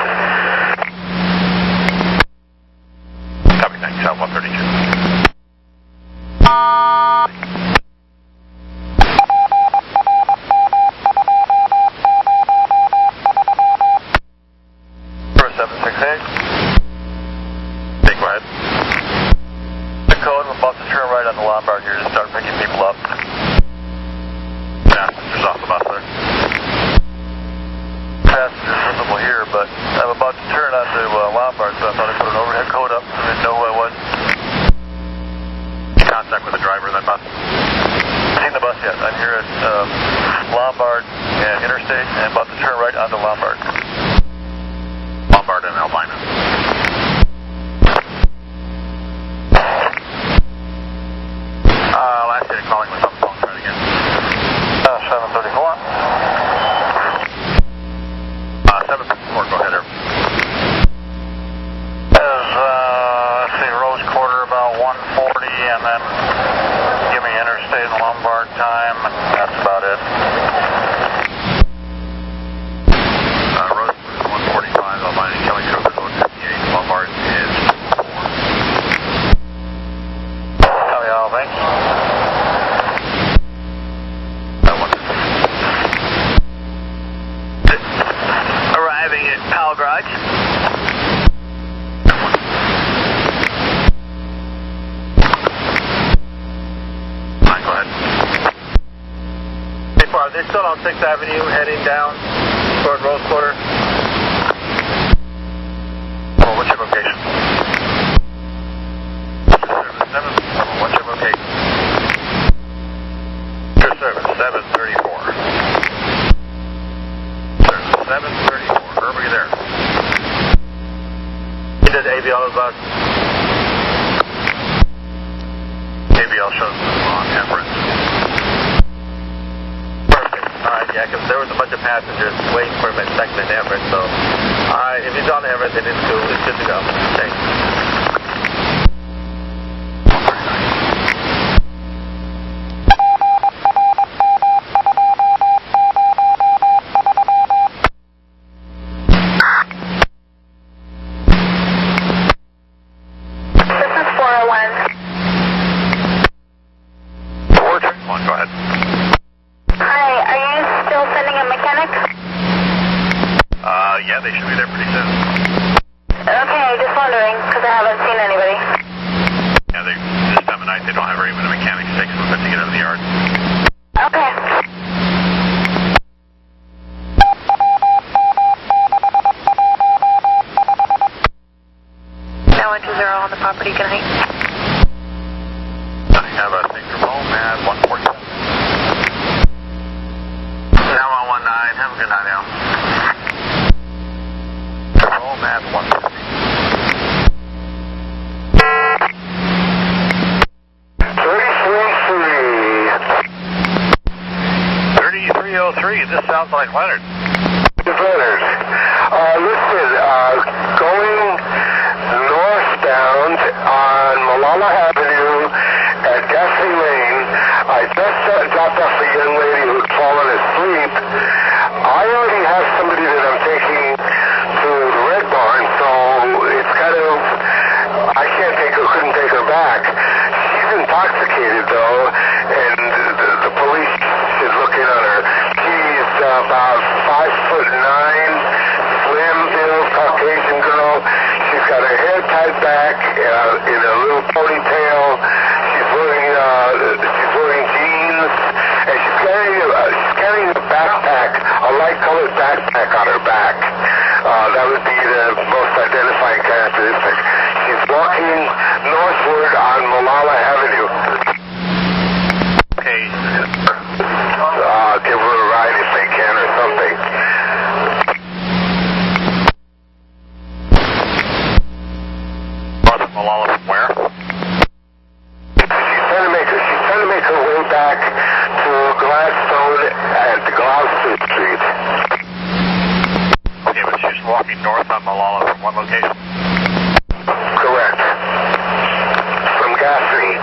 Copy, thanks, 132.
They're still on 6th Avenue, heading down toward Rose Quarter.
Oh, what's your location? Service 7, what's your location? Your service 734. Service 734, wherever you're there.
He did ABL as well.
ABL shows on Everett.
Yeah, because there was a bunch of passengers waiting for him at 2nd and Everett, so if he's on Everett, then it's cool. It's good to go. Thanks.
This is 401.
431, go ahead. Yeah, they should be there pretty soon.
Okay, just wondering, because I haven't seen anybody.
Yeah, this time of night they don't have very many mechanics. Takes them a bit to get out of the yard.
Okay. Now 120 on the property, good night.
I have a thing from home at 147.
Now on 19, have a good night now.
At 150. 3303, this sounds like Leonard.
Leonard. Listen, going northbound on Malala Avenue at Gassing Lane, I just dropped off a young lady who had fallen asleep. I already have somebody that I'm taking to the Red Barn, so it's kind of, I couldn't take her back. She's intoxicated though, and the police is looking at her. She's about 5'9", slim-built Caucasian girl. She's got her hair tied back in a little ponytail. She's wearing jeans, and she's carrying a backpack, a light-colored backpack on her back. That would be the most identifying characteristic. She's walking northward on Malala Avenue.
Okay.
Give her a ride if they can or something.
North of Malala from where?
She's trying to make her way back to Gladstone and Gloucester Street.
Okay, but she's walking north on Malala from what location?
Correct. From Gaffney.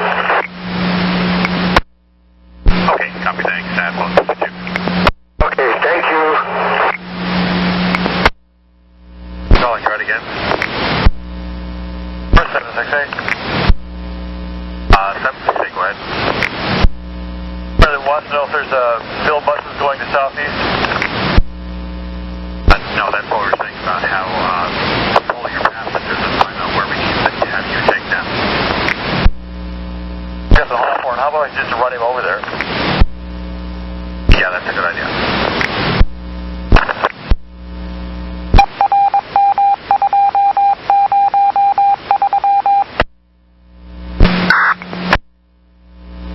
Okay, copy, thanks. That's 152.
Okay, thank you.
Calling, you right again? 768. 768, go ahead.
President wants to know if there's still buses going to Southeast.
No, that's what we were saying about how pull your passengers and find out where we need to have you take them.
Yes, a Hawthorne. How about just run him over there?
Yeah, that's a good idea.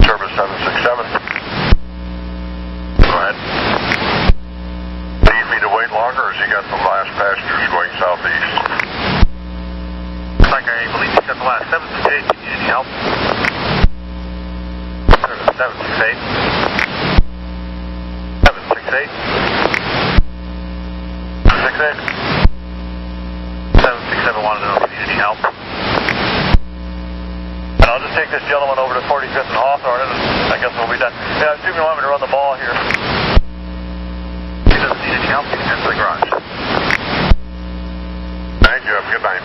Service 767.
Go ahead.
Need me to wait longer, or has he got the last passengers going southeast?
Looks like I believe he's got the last 768. Do you need any help? Service 768. 768. 767 wanted to know if you need any help.
And I'll just take this gentleman over to 45th and Hawthorne, and I guess we'll be done. Yeah, I assume you want me to run the ball here.
If he doesn't need any help, you can head to the garage.
Thank you. Have a good night.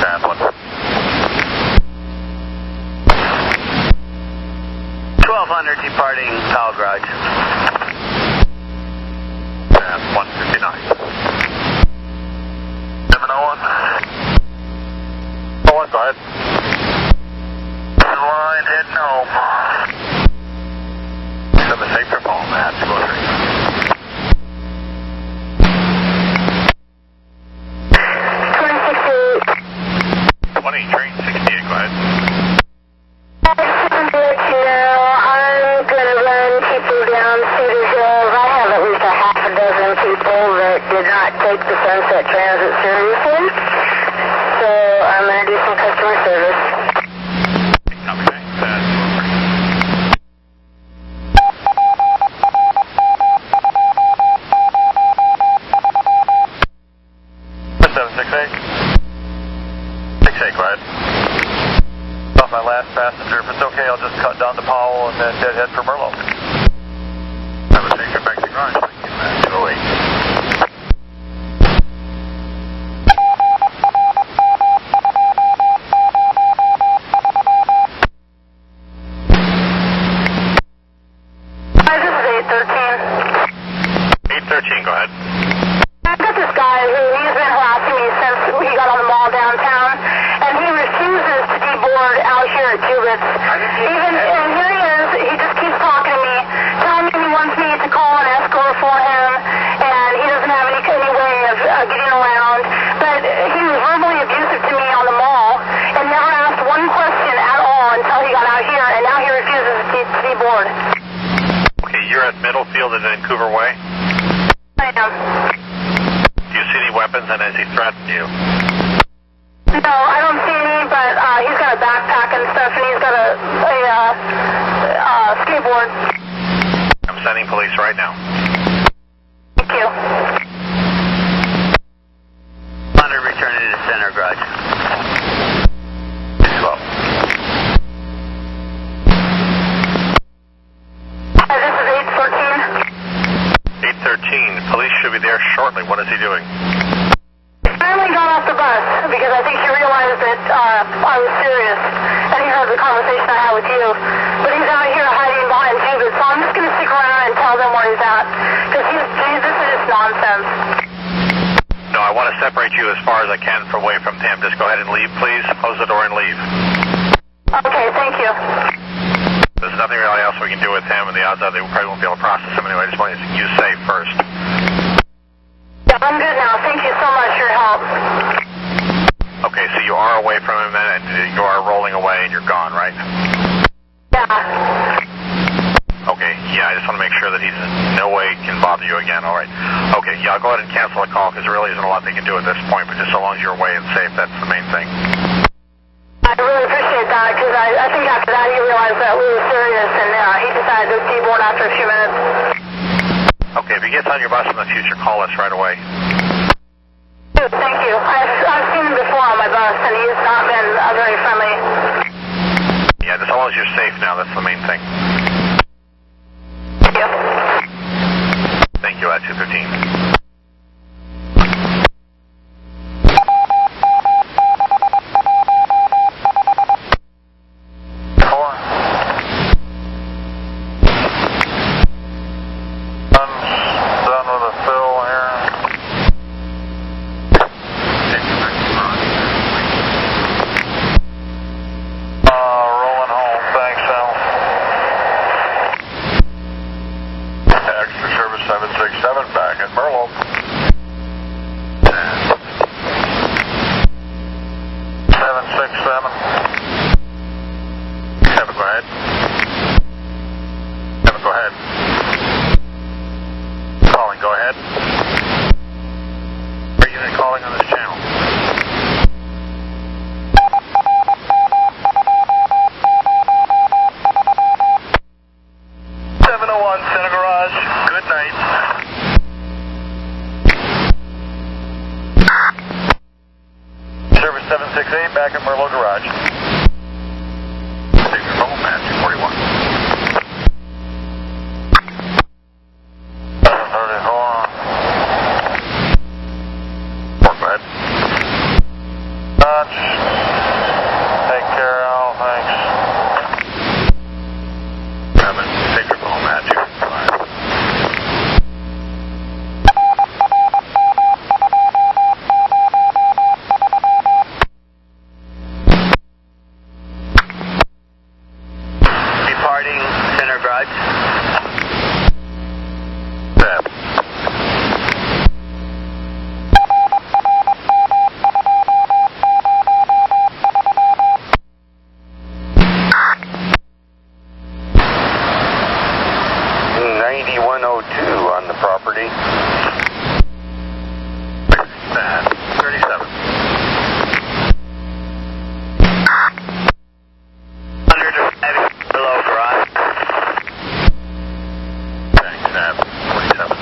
Bad one.
1200 departing Powell Garage.
Bad 159.
701.
Oh, one, go ahead.
Line heading home.
7 safe trip home. That's 203. 20, train 68, go ahead.
I'm gonna run people down Cedar Hills. I have at least a half a dozen people that did not take the Sunset Transit seriously. So I'm gonna do some customer service.
Copy, thanks. That's
768.
68, go ahead.
Off my last passenger. If it's okay, I'll just cut down to Powell and then head for Merlot.
Have a safe trip back to the garage. Thank you, man. 208.
Hi, this is 813.
813, go ahead.
I've got this guy who he's been harassing me since he got on the mall downtown, and he refuses to deboard out here at Jubit's. And here he is, he just keeps talking to me, telling me he wants me to call an escort for him, and he doesn't have any way of getting around. But he was verbally abusive to me on the mall, and never asked one question at all until he got out here, and now he refuses to deboard.
Okay, you're at Middlefield and Vancouver Way.
I am.
Do you see any weapons, and has he threatened you?
No, I don't see any, but he's got a backpack and stuff, and he's got a skateboard.
I'm sending police right now.
Thank you.
100 returning to the center garage.
12.
Hi, this is 814.
813. Police should be there shortly. What is he doing?
Finally got off the bus because I think he realized that I was serious, and he heard the conversation I had with you. But he's out here hiding behind Jubit's, so I'm just going to stick around and tell them where he's at, because this is just nonsense.
No, I want to separate you as far as I can away from him. Just go ahead and leave, please. Close the door and leave.
Okay, thank you.
There's nothing really else we can do with him, and the odds are they probably won't be able to process him anyway. I just want you safe first.
Yeah, I'm good now. Thank you so much for your help.
Okay. are away from him and you are rolling away and you're gone, right?
Yeah.
Okay, yeah, I just want to make sure that he's in no way can bother you again. All right. Okay, yeah, I'll go ahead and cancel the call because there really isn't a lot they can do at this point, but just so long as you're away and safe, that's the main thing.
I really appreciate that because I think after that he realized that we were serious and he decided to keyboard after a few minutes.
Okay, if he gets on your bus in the future, call us right away.
Thank you. I've seen him before on my bus and he's not been very friendly.
Yeah, just so long as you're safe now, that's the main thing. Thank you, at 215.
Back at Merlo Garage.
Take your phone, man, 241.
734.
Go ahead.
Take care, Al, thanks.
Take your phone, man, 245.
On the property.
37.
100 below garage.
Thanks, 47.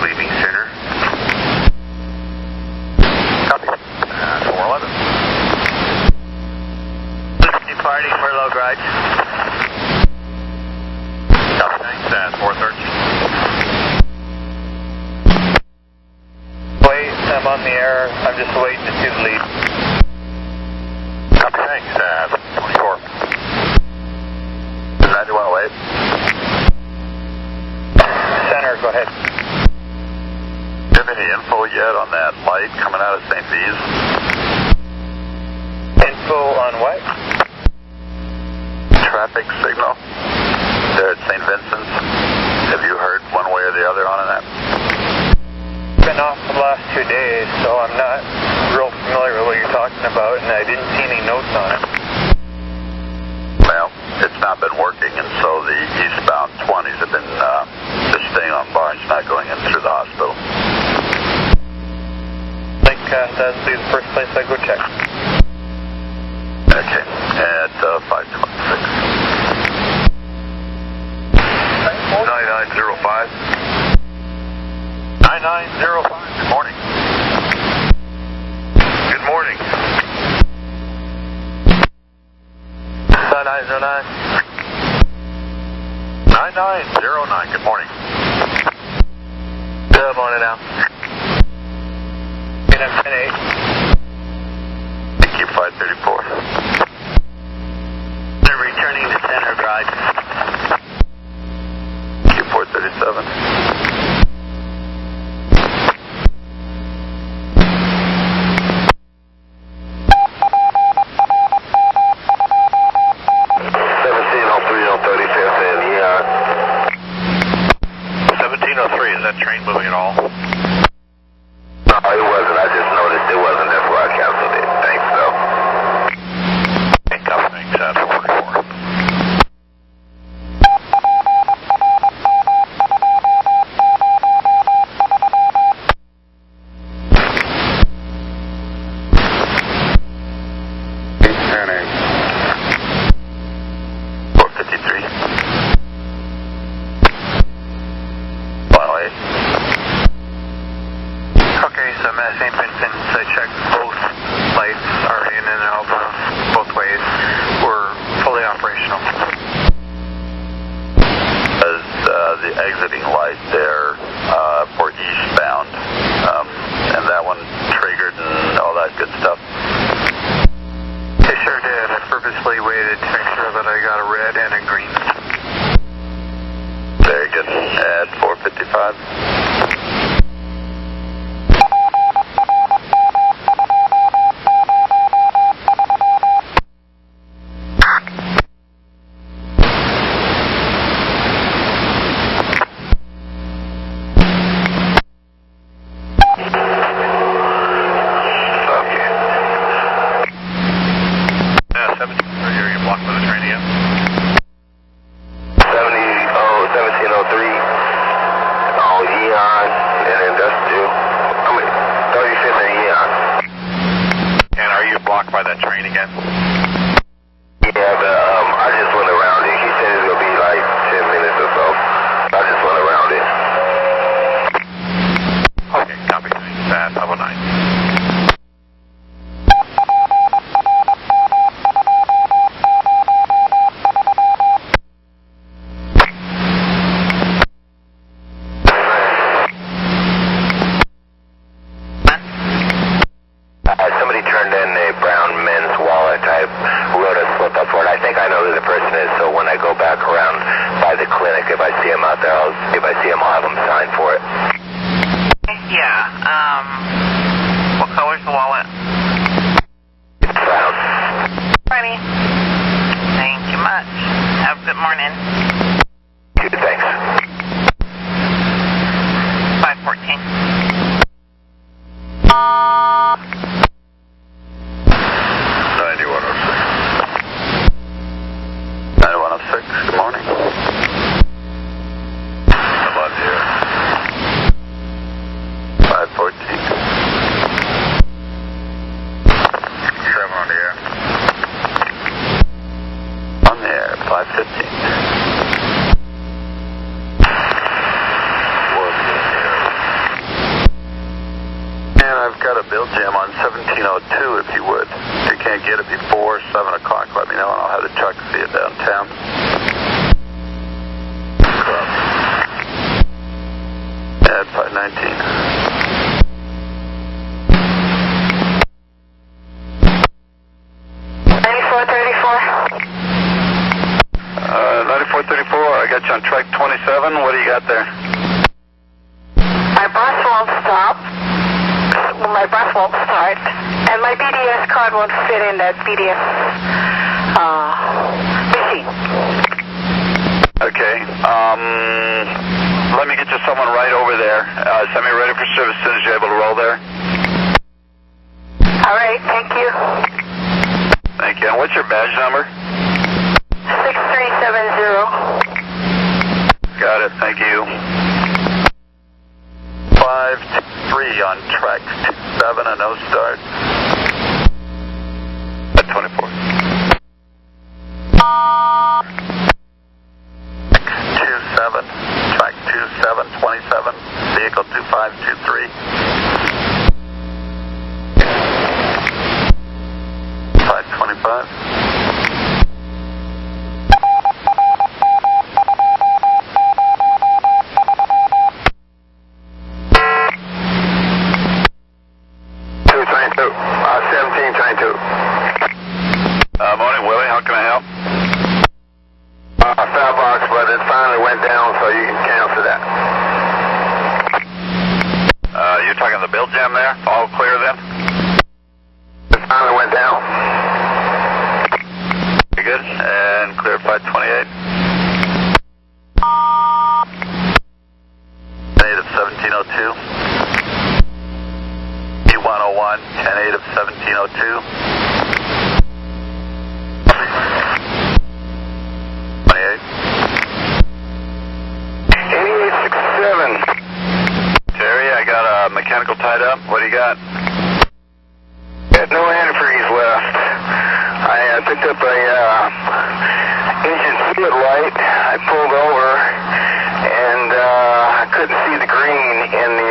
Leaving center.
Copy. 411.
Departing Merlo Garage.
Copy, thanks, 413.
Wait, I'm on the air. I'm just waiting to see the lead.
Copy, thanks, 24. 9108.
Center, go ahead.
Do you have any info yet on that light coming out of St. V's?
Info on what?
Traffic signal there at St. Vincent's. Have you heard one way or the other on that?
Been off the last 2 days, so I'm not real familiar with what you're talking about, and I didn't see any notes on it.
Well, it's not been working, and so the eastbound 20s have been just staying on Barnes, not going in through the hospital.
I think that'd be the first place I go check.
Okay, at 526. 9905. 9905, good morning. Good morning.
9909.
9909, good morning.
Good morning now. And I'm 10-8.
Thank you, 534.
They're returning to center garage.
Thank you, 437.
methane pins. I checked both lights are in and out both ways. We're fully operational.
As the exiting light there for eastbound, and that one triggered and all that good stuff.
They sure did. I purposely waited to make sure that I got a red and a green.
Very good. At 455.
By that train again?
Yeah, but I just went around it. He said it's going to be like 10 minutes or so. I just went around it.
Okay, copy. Fast, level 9.
Somebody turned in a brown men's wallet. I wrote a slip up for it. I think I know who the person is, so when I go back around by the clinic, if I see him out there, I'll have him sign for it.
Yeah, what color's the wallet?
It's brown.
Ready. Thank you much. Have a good morning.
Good, thanks.
514.
9106, good morning. How about here? 514.
7 on the air.
On the air, 515. And I've got a bill jam on 1702 if you would. If you can't get it before 7 o'clock, let me know and I'll have the truck see it downtown. At 519. 9434, I got you on track 27. What do you got there?
My bus won't stop. My bus won't start. And my BDS card won't fit in that BDS machine.
Okay. Let me get you someone right over there. Send me ready for service as soon as you're able to roll there.
All right, thank you.
Thank you. And what's your badge number?
6370.
Got it. Thank you. 5-3 on track 27, a no start. At 24. 27, track 27, 27, vehicle 2523. 525.
Morning, Willie. How can I help? Foul box, but it finally went down, so you can cancel that.
You're talking the bill jam there? All clear then?
It finally went down.
Very good. And clear 528. Native 1702. E101, 10-8 of 1702.
8867.
Terry, I got a mechanical tied up. What do you got?
Got no antifreeze left. I picked up a engine fluid light. I pulled over and I couldn't see the green in the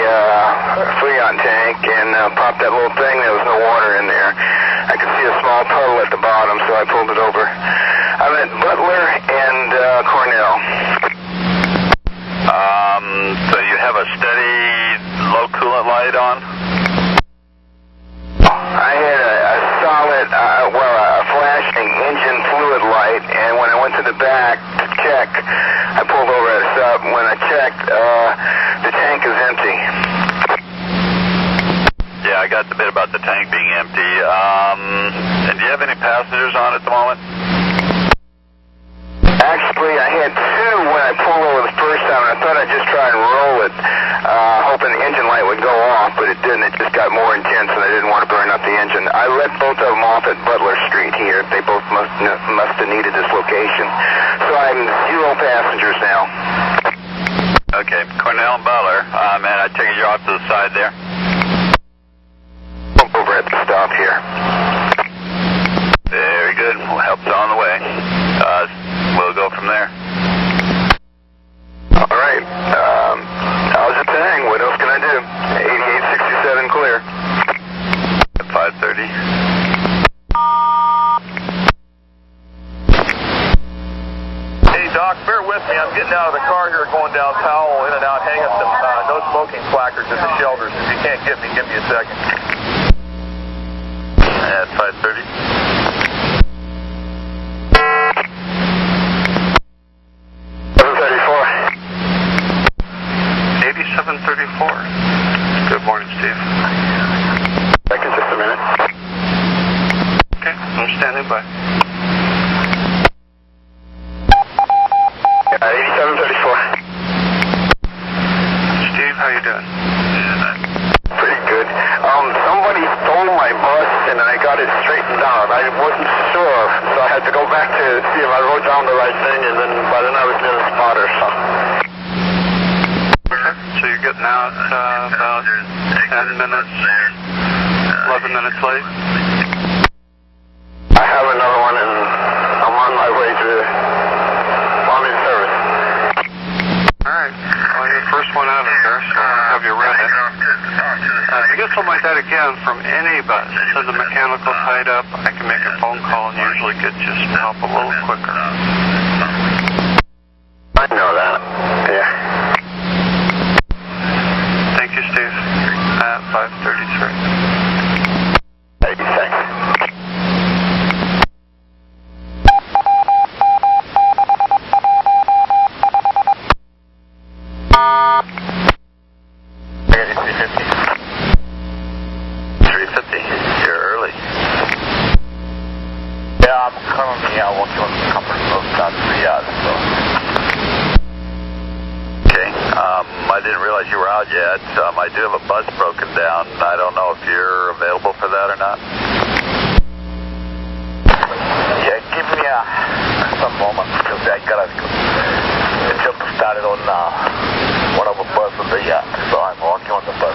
Freon tank, and popped that little thing. There was no water in there. I could see a small puddle at the bottom, so I pulled it over. I'm at Butler and Cornell.
So you have a steady low coolant light on?
I had a solid, a flashing engine fluid light, and when I went to the back to check, I pulled over at a sub. When I checked, the tank is empty.
Yeah, I got the bit about the tank being empty. And do you have any passengers on at the moment?
Actually, I had two when I pulled over the first time, and I thought I'd just try and roll it, hoping the engine light would go off, but it didn't. It just got more intense, and I didn't want to burn up the engine. I let both of them off at Butler Street here. They both must have needed this location. So I'm 0 passengers now.
Okay, Cornell and Butler. Man, I take it you're off to the side there.
Over at the stop here.
Very good. Well, help's on the way. We'll go from there.
All right. How's your thing? What else can I do? 8867 clear.
At 5:30.
Hey, Doc, bear with me. I'm getting out of the car here going down Powell, in and out, hanging some no smoking placards in the shelters. If you can't get me, give me a second.
At 5:30.
8734. Good morning, Steve.
Back in just a minute.
Okay, I'm standing by.
8734.
Steve, how you doing?
Pretty good. Somebody stole my bus and I got it straightened out. I wasn't sure, so I had to go back to see if I wrote down the right thing, and then by then I was near the spotter, so.
So you're getting out about 10 minutes, 11 minutes late?
I have another one, and I'm on my way to Army service.
All right. Well, you're the first one out of there, so I'll have you ready. If you get something like that again from any bus, says a mechanical tied up, I can make a phone call and usually get you some help a little quicker.
I know that. Yeah.
Thank you, Steve. At 5:33.
Hey, thanks.
I didn't realize you were out yet. I do have a bus broken down. I don't know if you're available for that or not.
Yeah, give me some moments because I got to jump started on one of the buses there, so I'm walking on the bus.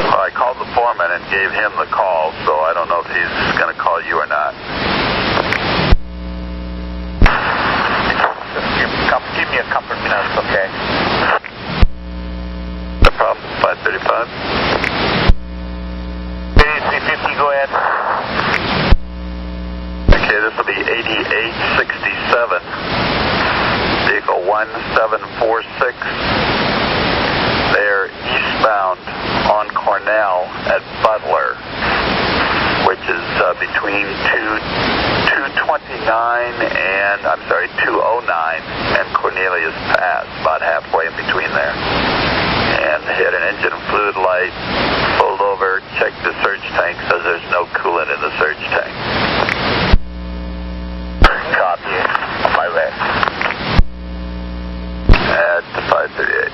Well, I called the foreman and gave him the call, so I don't know if he's going to call you or not.
Give me a couple of minutes, okay?
No problem. 5:35.
350, go ahead.
Okay, this will be 8867. Vehicle 1746. They're eastbound on Cornell at Butler, which is between 209 and Cornelius Pass, about halfway in between there. And hit an engine fluid light, pulled over, checked the surge tank, says there's no coolant in the surge tank.
Copy. On my way.
At 5:38.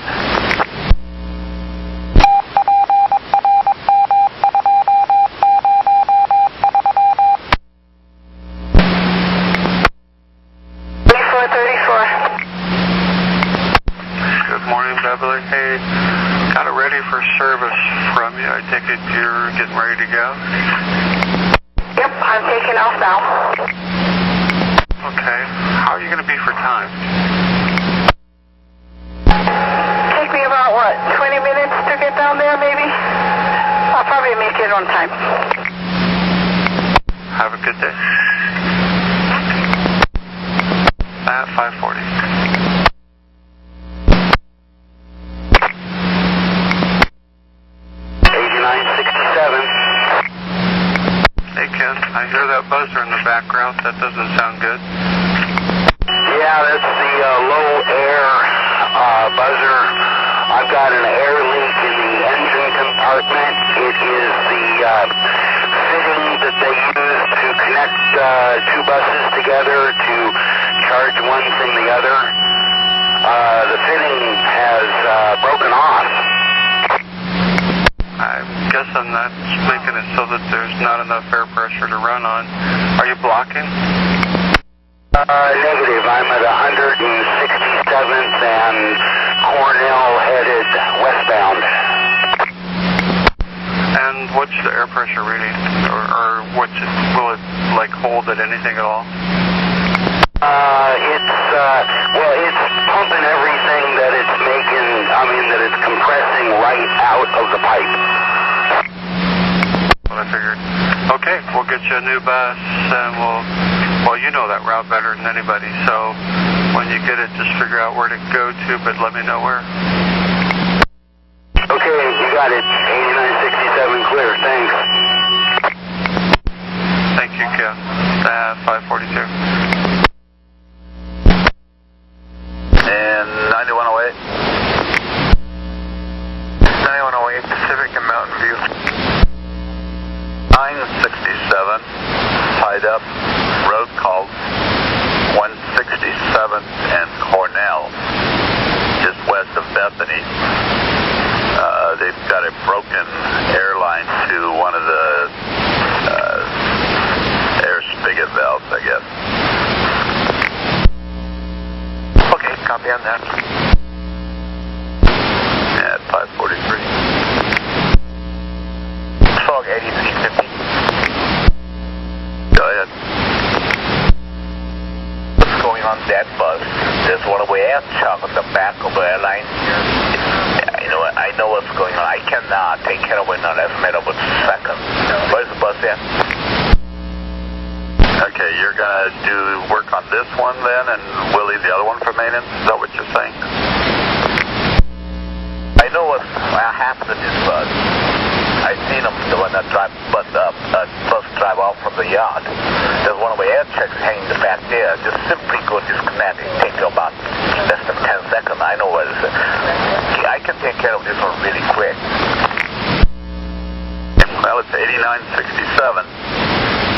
Beverly, hey, got it ready for service from you. I take it you're getting ready to go?
Yep, I'm taking off now.
Okay. How are you going to be for time?
Take me about, what, 20 minutes to get done? bye.
Have a good day. At 540. Hey Ken, I hear that buzzer in the background. That doesn't sound good.
Yeah, that's the low air buzzer. I've got an air leak in the engine compartment. It is the fitting that they use to connect two buses together to charge one from the other. The fitting has broken off.
I'm guessing that's making it so that there's not enough air pressure to run on. Are you blocking?
Negative. I'm at 167th and Cornell headed westbound.
And what's the air pressure reading? Or will it like hold at anything at all?
It's pumping everything that it's making, that it's compressing right out of the pipe.
Well, I figured. Okay, we'll get you a new bus and well, you know that route better than anybody, so when you get it, just figure out where to go to, but let me know where.
Okay, you got it. 8967 clear, thanks.
Thank you, Ken. 542.
And 9108.
9108 Pacific and Mountain View.
967, tied up, road called 167th and Cornell, just west of Bethany. They've got a broken airline to one of the air spigot valves, I guess.
Okay, copy on that.
At 543.
Fog 8350.
Go ahead.
What's going on that bus? There's one of the air chuck on the back of the airline. I know what's going on. I can take care of it now. That's a matter of a second. Where's the bus at?
Okay, you're going to do work on this one then, and we'll leave the other one for maintenance? Is that what you're saying?
I know what happened to this bus. I seen them when I bus drive off from the yard. There's one of the air checks hanging back there. Just simply go disconnect it. Take you about less than 10 seconds. I know what it is. I can take care of this one really quick.
Well, it's 8967,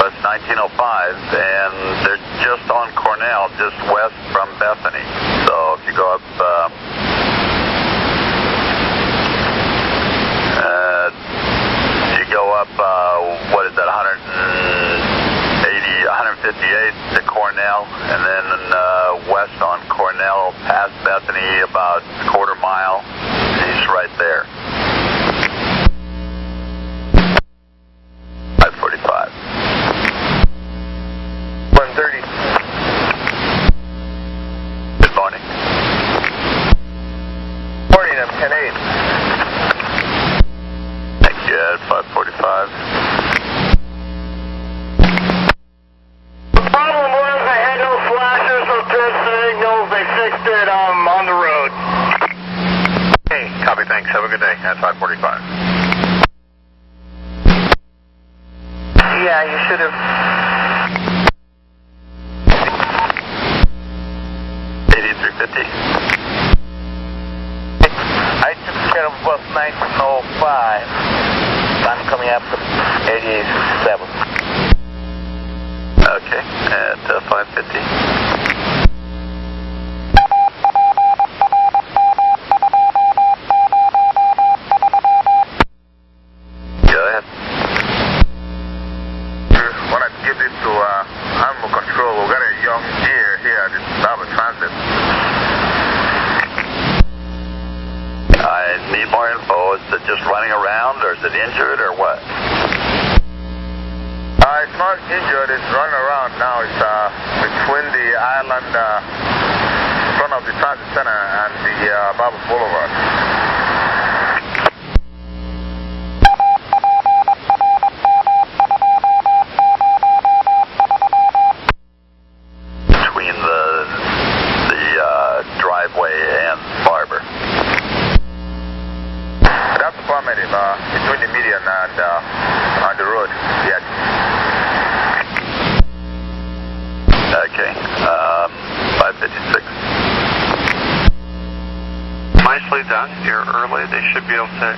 bus 1905, and they're just on Cornell, just west from Bethany. So if you go up, what is that, 158 to Cornell, and then west on Cornell, past Bethany, about a quarter mile. He's right there. 545.
130.
Good morning.
Morning, I'm 10-8.
Thank you, Ed. 545.
The problem was I had no flashers, no turn signals. They fixed it on the road.
Hey, copy, thanks. Have a good day. At 545.
Yeah, you should have.
8350.
I took care of bus 1905. I'm coming up to 8867.
Okay, at 550. Go ahead.
When I give this to animal control, we got a young deer here at this Starboard Transit.
I need more info. Is it just running around, or is it injured, or what?
It's not injured, it's running around now. It's between the island in front of the transit center and the Bible Boulevard. negative. Between the median and on the road. Yes.
Okay. 556.
Nicely done. You're early. They should be able to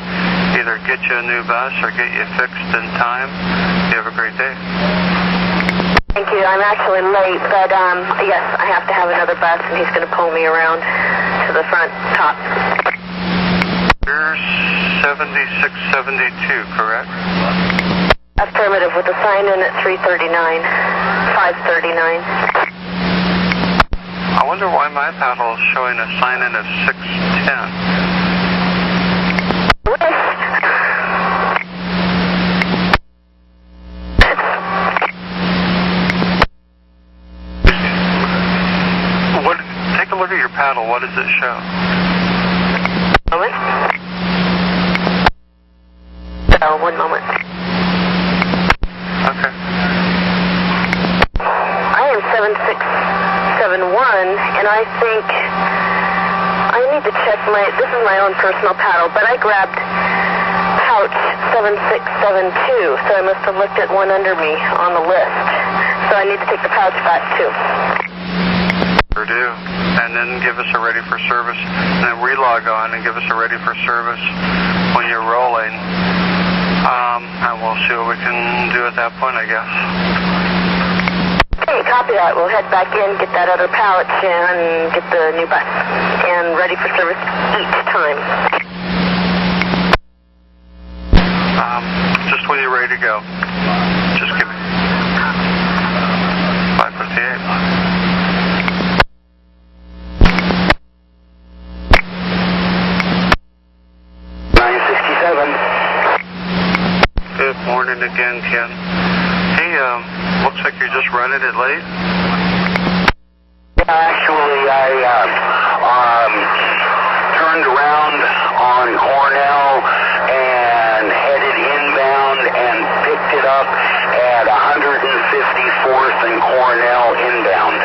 either get you a new bus or get you fixed in time. You have a great day.
Thank you. I'm actually late, but yes, I have to have another bus, and he's going to pull me around to the front top.
You're 7672, correct?
Affirmative, with a sign in at 339, 539.
I wonder why my paddle is showing a sign in of 610. Take a look at your paddle. What does it show?
Moment. Oh, 1 moment.
Okay.
I am 7671, and I think I need to check this is my own personal paddle, but I grabbed pouch 7672, so I must have looked at one under me on the list. So I need to take the pouch back too.
Sure do. And then give us a ready for service, and then relog on and give us a ready for service when you're rolling. And we'll see what we can do at that point, I guess.
Okay, copy that. We'll head back in, get that other pouch, and get the new bus. And ready for service each time.
Just when you're ready to go. Just give me 558. Good morning again, Ken. Hey, looks like you're just running it late.
Actually, I turned around on Cornell and headed inbound and picked it up at 154th and Cornell inbound.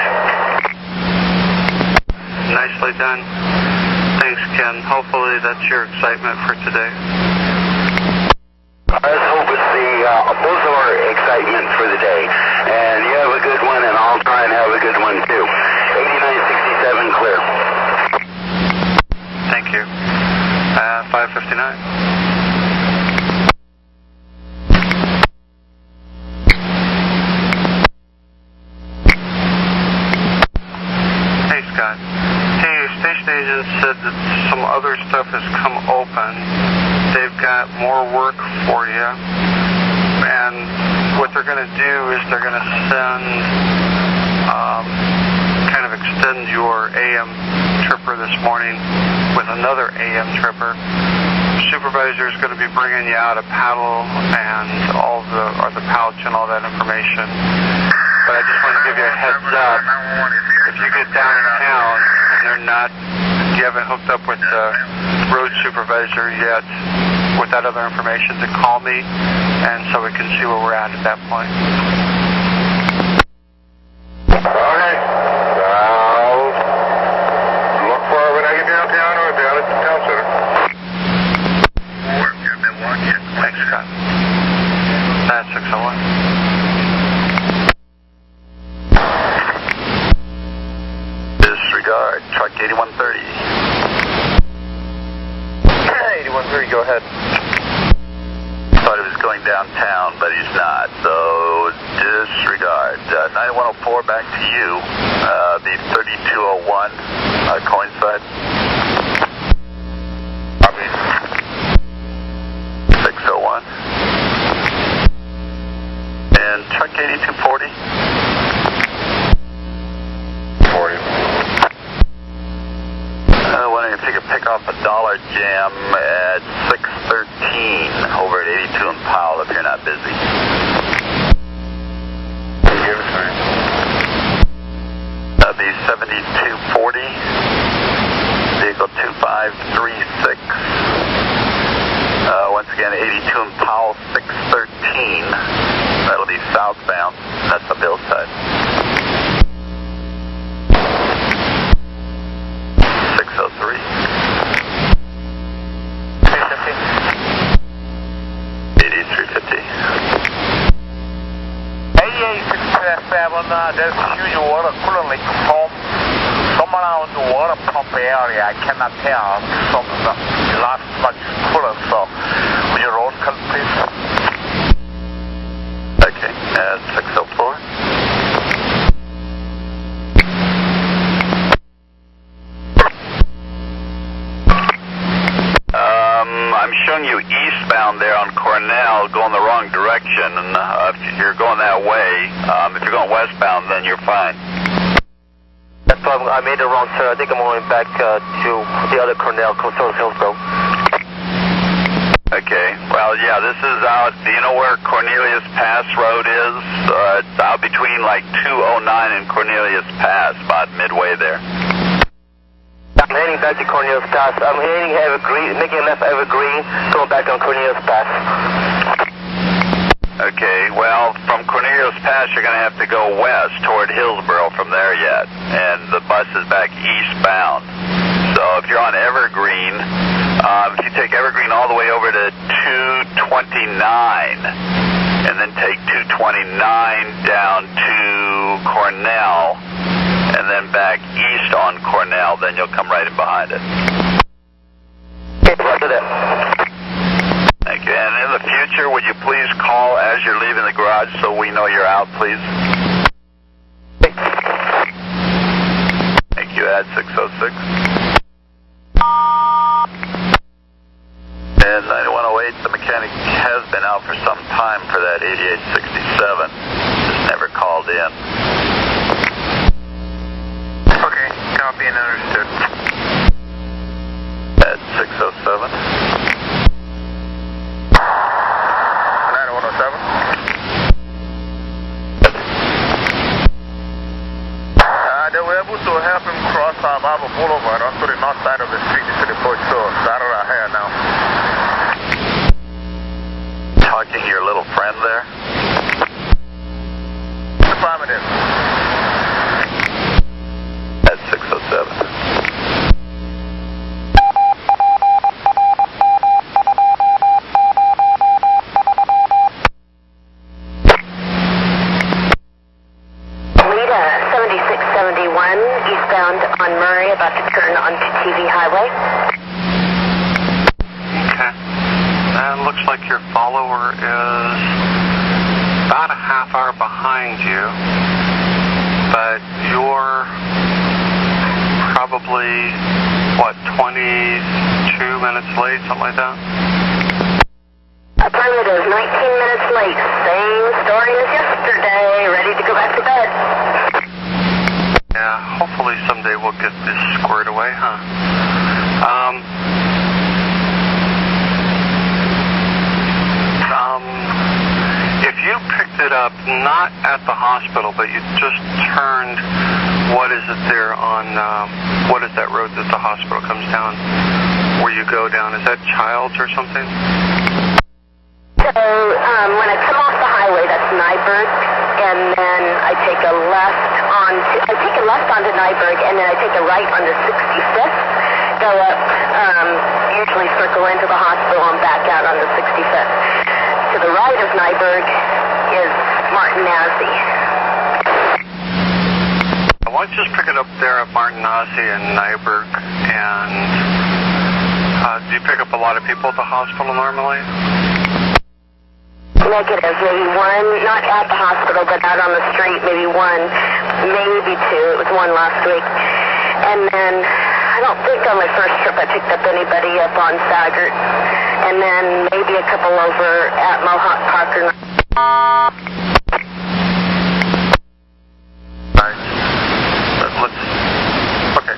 Nicely done. Thanks, Ken. Hopefully that's your excitement for today.
Let's hope it's both of our excitement for the day. And you have a good one, and I'll try and have a good one too. 8967 clear.
Thank you. 559. Hey, Scott. Hey, station agent said that some other stuff has come open. They've got more work for you, and what they're going to do is they're going to kind of extend your AM tripper this morning with another AM tripper. Supervisor is going to be bringing you out a paddle and all the pouch and all that information. But I just want to give you a heads up. If you get downtown and you haven't hooked up with the road supervisor yet with that other information, to call me, and so we can see where we're at that point.
Okay. I'll look for it when I get downtown or down at the town center.
Thanks, Scott. That's 601.
Disregard. Truck 8130.
8130, go ahead.
Thought he was going downtown, but he's not, so disregard. 9104, back to you. The 3201, coincide.
Copy.
601. And truck 8240.
40.
Wondering if you could pick off a dollar jam at 613 over at 82 and Powell if you're not busy.
Give it to me.
The 7240, vehicle 2536. Once again, 82 and Powell 613. That'll be southbound. That's the Bill side. 603.
350.
there's a huge water coolant leak from somewhere around the water pump area. I cannot tell. Some lost much coolant. So, would you roll cut, please?
Okay, 604. I'm showing you eastbound there on Cornell, going the wrong direction, and if you're going that way, if you're going westbound, then you're fine.
That's why I made a wrong turn. I think I'm going back to the other Cornell, towards Hillsborough.
Okay, well, yeah, this is out, do you know where Cornelius Pass Road is? It's out between like 209 and Cornelius Pass, about midway there.
I'm heading back to Cornelius Pass. I'm heading Evergreen, making a left Evergreen, going back on Cornelius Pass.
Okay, well, from Cornelius Pass, you're going to have to go west toward Hillsborough from there yet, and the bus is back eastbound. So if you're on Evergreen, if you take Evergreen all the way over to 229, and then take 229 down to Cornell, and then back east on Cornell, then you'll come right in behind it.
Okay, roger that.
Thank you. And in the future, would you please call as you're leaving the garage so we know you're out, please? Thank you. Add 606. And 9108, the mechanic has been out for some time for that 8867. Just never called in.
Okay, copy and understood.
At 607.
9107.
They were able to help him cross Arbor Boulevard onto the north side of the street to the boat show. Out of our hair now.
Talking to your little friend there?
Affirmative.
At 607.
Eastbound on Murray, about to turn onto TV Highway.
Okay. And looks like your follower is about a half hour behind you, but you're probably, what, 22 minutes late, something like that?
Affirmative, 19 minutes late. Same story as yesterday. Ready to go back to bed.
Yeah, hopefully someday we'll get this squared away, huh? If you picked it up not at the hospital, but you just turned, what is it there on, what is that road that the hospital comes down, where you go down? Is that Childs or something?
So, when I come off the highway, that's Nyberg, and then I take a left onto Nyberg, and then I take a right onto 65th, go up, usually circle into the hospital and back out onto 65th. To the right of Nyberg is Martinazzi.
Why don't you just pick it up there at Martinazzi and Nyberg, and do you pick up a lot of people at the hospital normally?
Negative, maybe one, not at the hospital, but out on the street, maybe one, maybe two. It was one last week. And then, I don't think on my first trip I picked up anybody up on Saggart. And then maybe a couple over at Mohawk Park or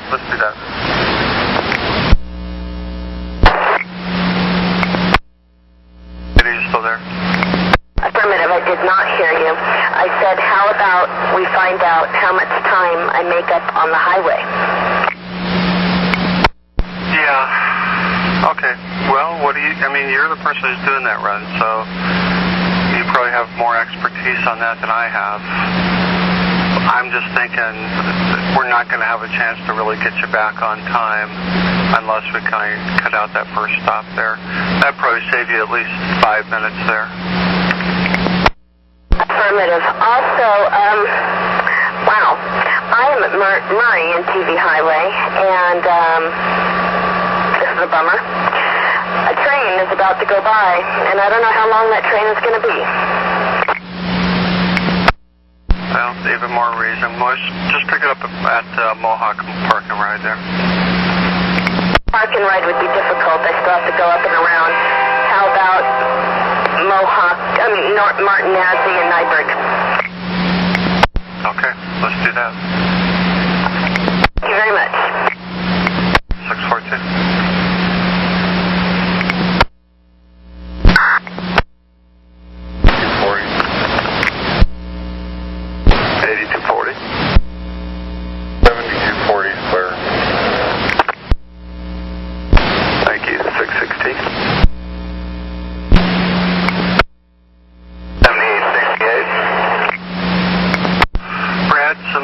Let's do that. Are you still there?
Affirmative, I did not hear you. I said, how about we find out how much time I make up on the highway?
Yeah. Okay. Well, you're the person who's doing that run, so you probably have more expertise on that than I have. I'm just thinking we're not going to have a chance to really get you back on time unless we kind of cut out that first stop there. That'd probably save you at least 5 minutes there.
Affirmative. Also,
Wow. I am at Murray in TV Highway, and this is a bummer. A train is about to go by, and I don't know how long that train is going to be.
Well, even more reason. Just pick it up at Mohawk Park and Ride there.
Park and Ride would be difficult. I still have to go up and around. How about Martin Nazi and Nyberg?
Okay, let's do that.
Thank you very much.
642.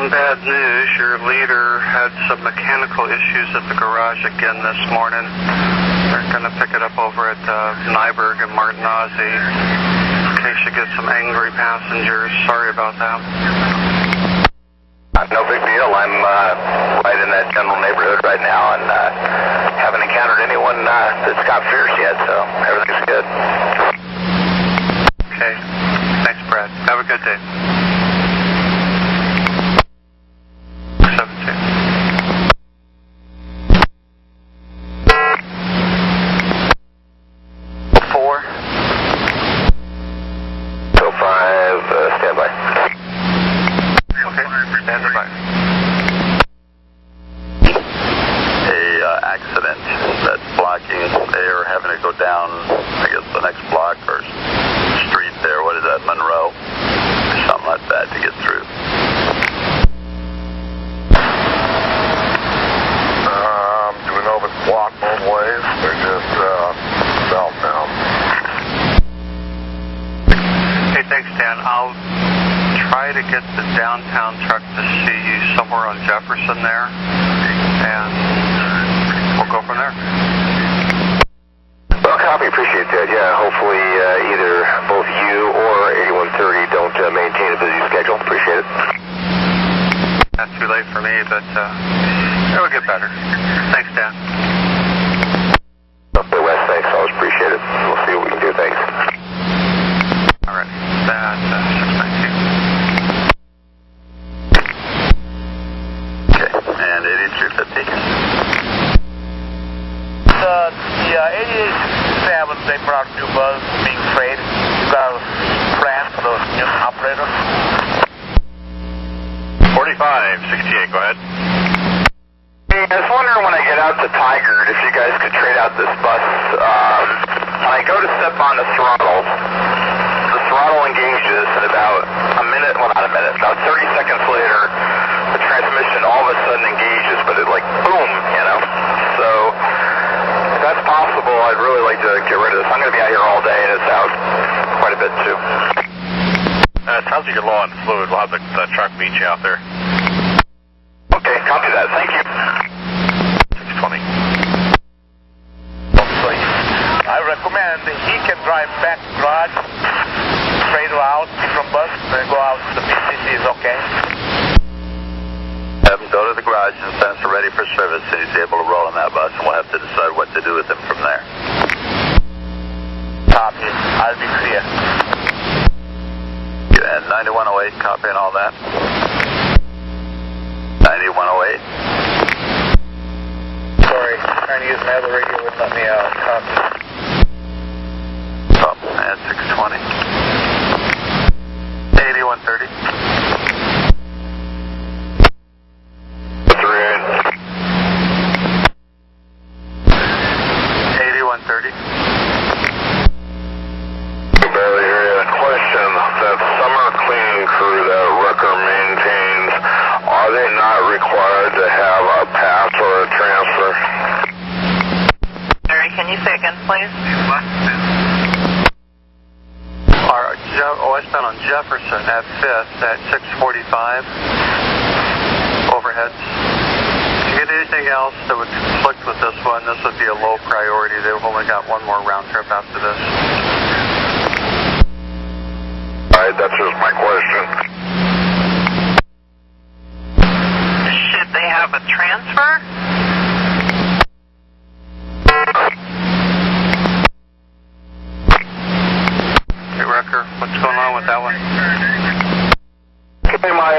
Bad news, your leader had some mechanical issues at the garage again this morning. They're going to pick it up over at Nyberg and Martin Nazi in case you get some angry passengers. Sorry about that.
No big deal. I'm right in that general neighborhood right now and haven't encountered anyone that's got fierce yet, so everything's good.
Okay. Thanks, Brad. Have a good day.
4568, go ahead.
Hey, I was wondering when I get out to Tigard if you guys could trade out this bus. When I go to step on the throttle engages in about a minute, well not a minute, about 30 seconds later, the transmission all of a sudden engages, but it like boom, you know. So if that's possible, I'd really like to get rid of this. I'm going to be out here all day and it's out quite a bit too.
It sounds like you're low on fluid. We'll have the truck meet you out there.
Okay, copy that. Thank you.
620.
I recommend he can drive back to garage, straight out from bus, and go out to the PCC is okay.
Have him go to the garage and sensor ready for service, and he's able to roll on that bus, and we'll have to decide what to do with him from there.
Copy. I'll be clear.
And 9108, copy and all that. 9108.
Sorry, trying to use my other radio wouldn't let me out. Copy.
Oh, and 620. 8130. 8130.
Barely hear you. Question, that summer cleaning crew that Rucker maintains, are they not required to have a pass or a transfer?
Jerry, can you say again, please?
Westbound on Jefferson at 5th at 645 overheads. If you get anything else that would conflict with this one, this would be a low priority. They've only got one more round trip after this.
Alright, that's just my question.
have a transfer? Hey, Wrecker, what's going on with that one?
My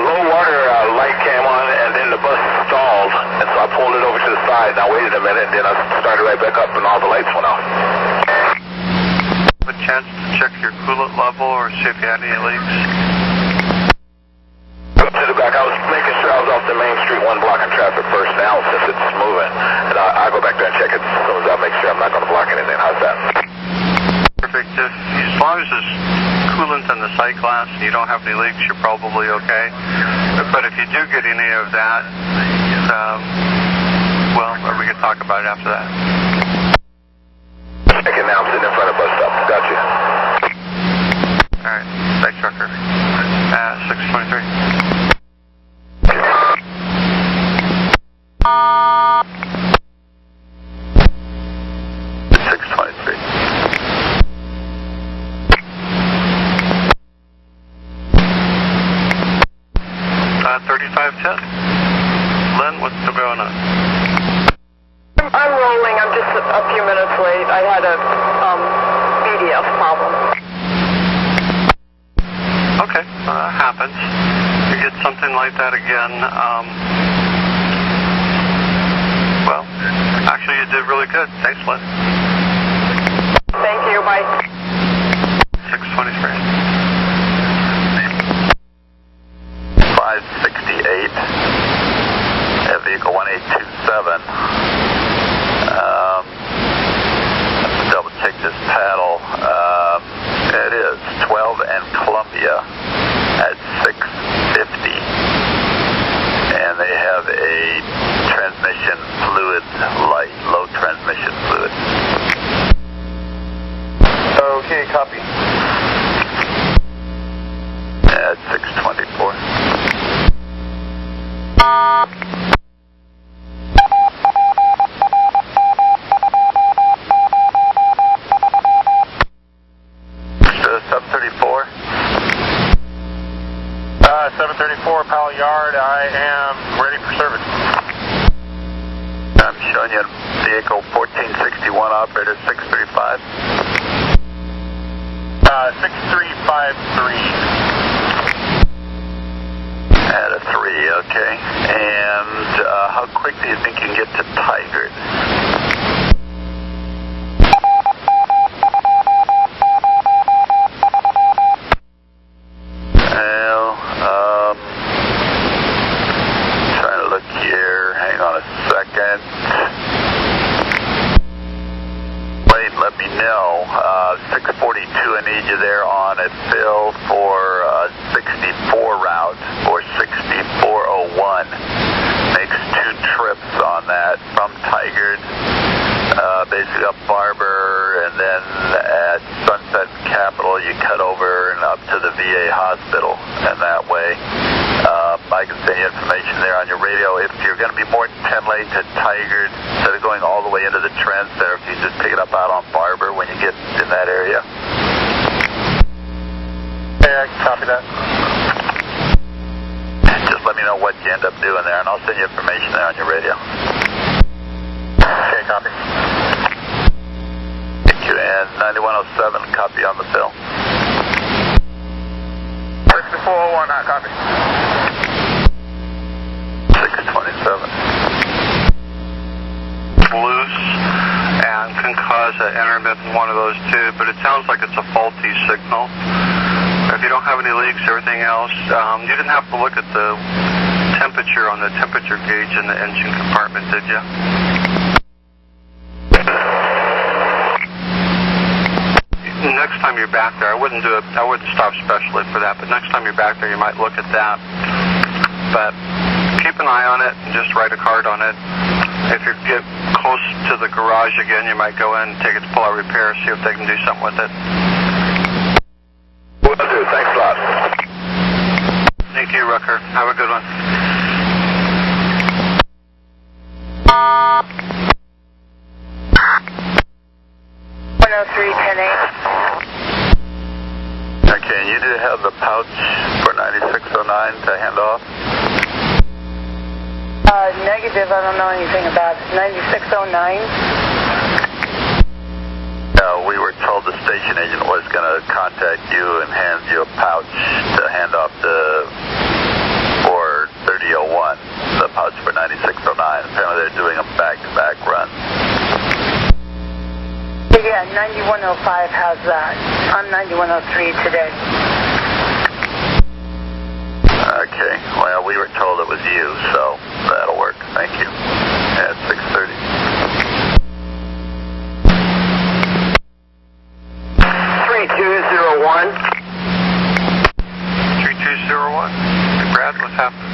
low water light came on, and then the bus stalled, and so I pulled it over to the side. I waited a minute, and then I started right back up, and all the lights went off.
Have a chance to check your coolant level or see if you had any leaks?
Up to the back. I was making sure I was off the main street, one blocking traffic first now since it's moving, and I'll go back there and check it as soon as I make sure I'm not going to block anything. How's that?
Perfect. As long as there's coolant in the sight glass and you don't have any leaks, you're probably okay. But if you do get any of that, well, we can talk about it after that.
Checking now. I'm sitting in front of bus stop. Gotcha.
All right. Thanks, Rucker. 623. Lynn, what's going on?
I'm rolling. I'm just a few minutes late. I had a BDF problem.
Okay, happens. You get something like that again. Well, actually you did really good. Thanks, Lynn.
Thank you. Bye.
623.
568, vehicle 1827. Let's double check this paddle. It is 12 and Columbia at 650. And they have a transmission fluid light, low transmission fluid.
Okay, copy.
At 624. So 734.
734 Powell Yard. I am ready for service.
I'm showing you vehicle 1461, operator 635.
6353.
At a 3, okay. And how quick do you think you can get to Tigard? Well, trying to look here. Hang on a second. Wait, let me know. 642, I need you there on a fill for 64 route or 6401. Makes 2 trips on that from Tigard, basically up Barber, and then at Sunset Capitol you cut over and up to the VA hospital, and that way I can send you information there on your radio. If you're going to be more than 10 late to Tigard, instead of going all the way into the trend center, if you just pick it up out on Barber when you get in that area.
Yeah, I can copy that.
Just let me know what you end up doing there, and I'll send you information there on your radio.
Okay, copy.
Thank you, and 9107, copy on the fill.
6401, not copy.
627.
Loose and can cause an intermittent one of those too, but it sounds like it's a faulty signal. If you don't have any leaks, everything else, you didn't have to look at the temperature on the temperature gauge in the engine compartment, did you? Next time you're back there, I wouldn't stop specially for that, but next time you're back there, you might look at that. But keep an eye on it and just write a card on it. If you get close to the garage again, you might go in and take it to pull out repair, see if they can do something with it.
Will do. Thanks a lot.
Thank you, Rucker. Have a good one.
Okay, and you do have the pouch for 9609 to hand off?
Negative, I don't know anything about it. 9609.
We were told the station agent was going to contact you and hand you a pouch to hand off for 3001, the pouch for 9609. Apparently they're doing a back-to-back run.
Yeah, 9105 has that. I'm 9103 today.
Okay, well, we were told it was you, so that'll work. Thank you. At 6:30.
3201.
3201. Hey, Brad, what's happening?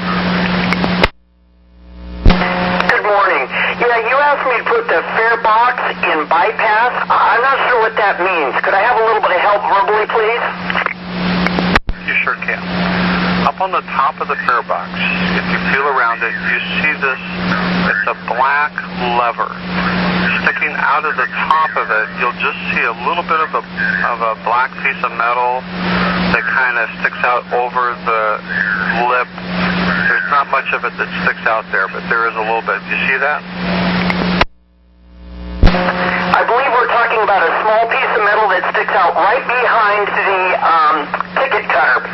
Good morning. Yeah, you asked me to put the fare box in bypass. I'm not sure what that means. Could I have a little bit of help verbally, please?
You sure can. Up on the top of the fare box, if you feel around it, you see this, it's a black lever. Sticking out of the top of it, you'll just see a little bit of a black piece of metal that kind of sticks out over the lip. There's not much of it that sticks out there, but there is a little bit. Do you see that?
I believe we're talking about a small piece of metal that sticks out right behind the ticket cutter.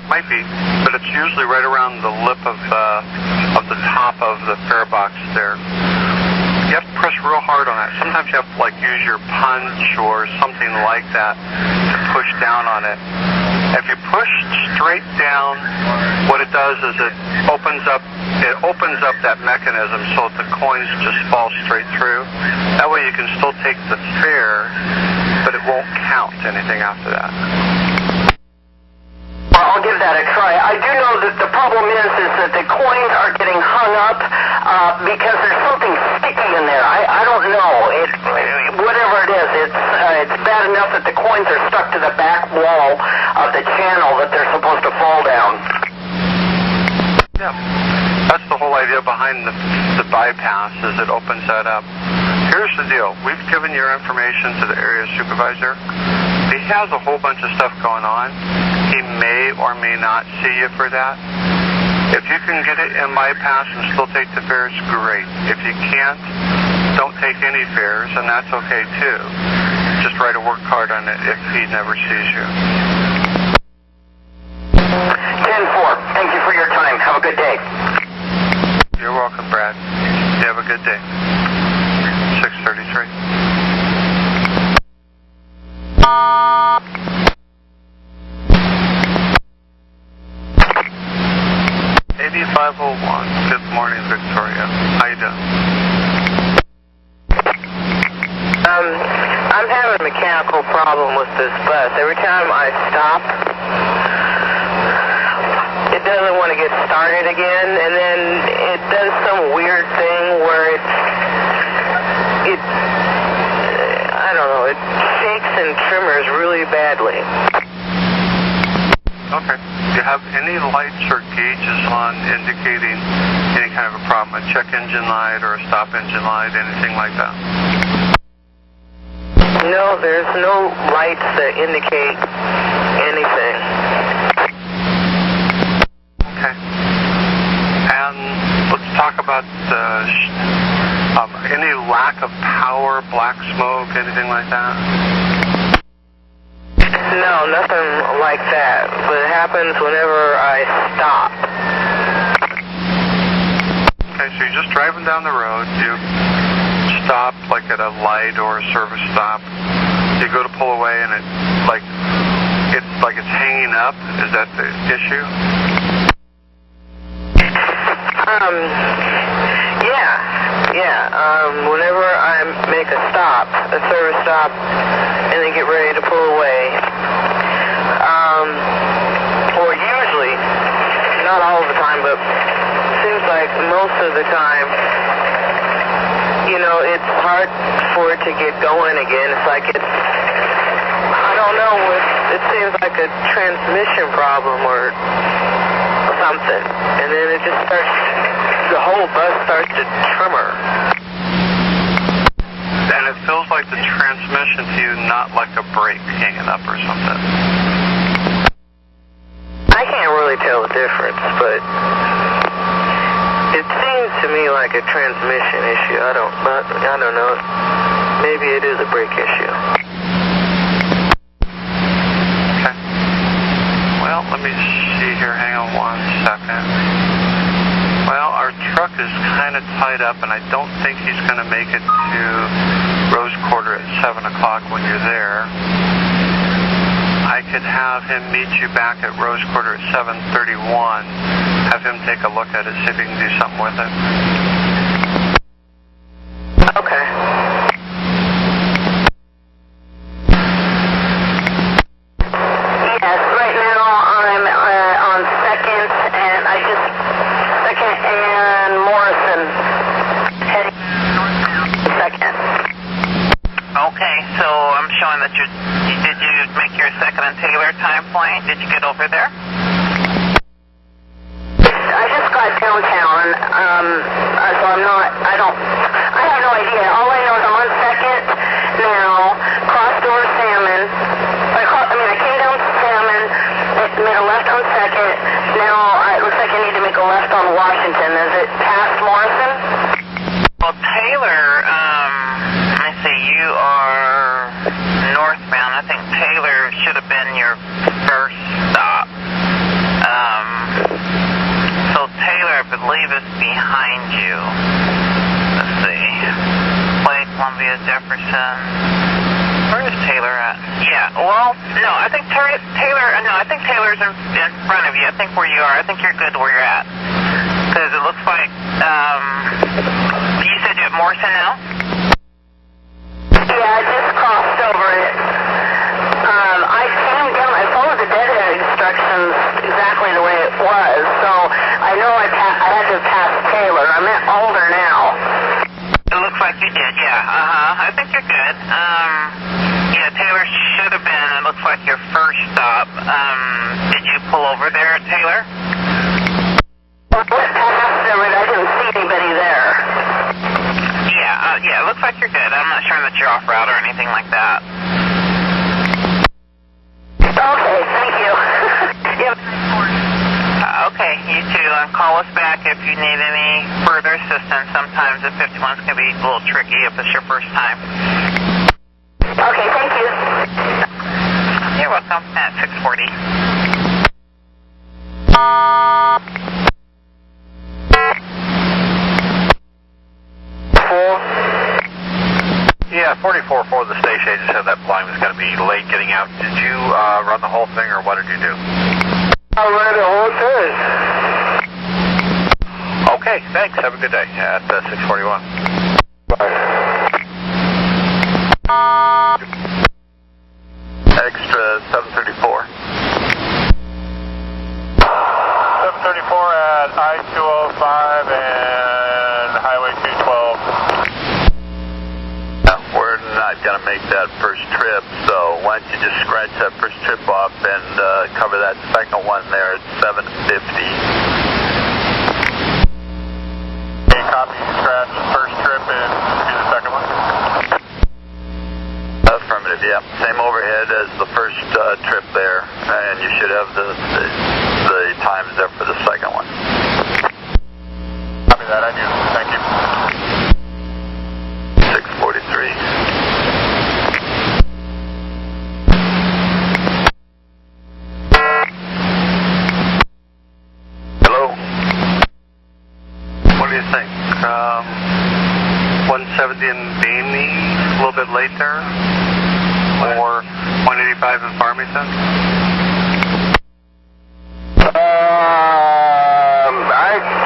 Might be, but it's usually right around the lip of the top of the fare box there. You have to press real hard on that. Sometimes you have to use your punch or something like that to push down on it. If you push straight down, what it does is it opens up that mechanism so that the coins just fall straight through. That way you can still take the fare, but it won't count anything after that.
I'll give that a try. I do know that the problem is that the coins are getting hung up because there's something sticky in there. I don't know. Whatever it is, it's bad enough that the coins are stuck to the back wall of the channel that they're supposed to fall down.
Yeah, that's the whole idea behind the bypass, is it opens that up. Here's the deal. We've given your information to the area supervisor. He has a whole bunch of stuff going on. He may or may not see you for that. If you can get it in bypass and still take the fares, great. If you can't, don't take any fares, and that's okay too. Just try to work hard on it if he never sees you.
10-4. Thank you for your time. Have a good day.
You're welcome, Brad. You have a good day. 6:33. 8501. Good morning, Victoria. How you doing?
I'm having a mechanical problem with this bus. Every time I stop, it doesn't want to get started again, and then it does some weird thing where I don't know, it shakes and tremors really badly.
Okay. Do you have any lights or gauges on indicating any kind of a problem? A check engine light or a stop engine light, anything like that?
No, there's no lights that indicate anything.
Okay. And let's talk about any lack of power, black smoke, anything like that?
No, nothing like that. But it happens whenever I stop.
Okay, so you're just driving down the road. You stop at a light or a service stop. You go to pull away and it's hanging up. Is that the issue?
Whenever I make a stop, a service stop, and then get ready to pull away, or usually, not all the time, but seems like most of the time, it's hard for it to get going again. It's like I don't know, it seems like a transmission problem or something, and then it just the whole bus starts to tremor.
And it feels like the transmission to you, not like a brake hanging up or something.
I can't really tell the difference, but me like a transmission issue. I don't know. Maybe it is a brake issue.
Okay. Well, let me see here. Hang on 1 second. Well, our truck is kind of tied up, and I don't think he's going to make it to Rose Quarter at 7 o'clock when you're there. I could have him meet you back at Rose Quarter at 7:31. Have him take a look at it, see if he can do something with it.
Okay.
Yes, right now I'm on 2nd and Second and Morrison, heading northbound 2nd.
Okay, so I'm showing that did you make your 2nd and Taylor time point? Did you get over there?
I just got downtown, so I have no idea. All I know is I'm on 2nd now, crossed over Salmon. I came down Salmon, made a left on 2nd. Now it looks like I need to make a left on Washington. Is it past Morrison?
Well, Taylor, let me see, you are northbound. I think Taylor should have been your first stop. So Taylor, I believe, is behind you. Let's see. Play Columbia Jefferson. Where is Taylor at? Yeah, well, no, I think Taylor's in front of you. I think where you are. I think you're good where you're at. Because it looks like, you said you're at Morrison now?
Yeah, I just crossed over it. I came down, I followed the deadhead instructions exactly the way it was, so I know I had to pass Taylor. I'm at Alder now.
It looks like you did, yeah. I think you're good. Yeah, Taylor should have been, it looks like your first stop. Did you pull over there at Taylor?
I went past there, but I didn't see anybody there.
Yeah, it looks like you're good. I'm not sure that you're off route or anything like that.
Okay, thank you. Yep.
Okay, you two, call us back if you need any further assistance. Sometimes the 51s can be a little tricky if it's your first time.
Okay, thank you.
You're welcome. At 640.
Yeah, 44 for the station agent said that plane was going to be late getting out. Did you run the whole thing, or what did you do?
I ran the whole thing.
Okay, thanks. Have a good day at 641.
Bye.
Extra 734.
734 at I-205 and Highway 212.
We're not going to make that first trip, so why don't you just scratch that first trip off and cover that second one there at 750.
Okay, copy, scratch first trip and do the second one.
Affirmative, yeah. Same overhead as the first trip there, and you should have the times there for the second one.
Copy that, I do. Thank you.
643. Hello?
What do you think? 170 in Bainey, a little bit late there? Or 185 in Farmington?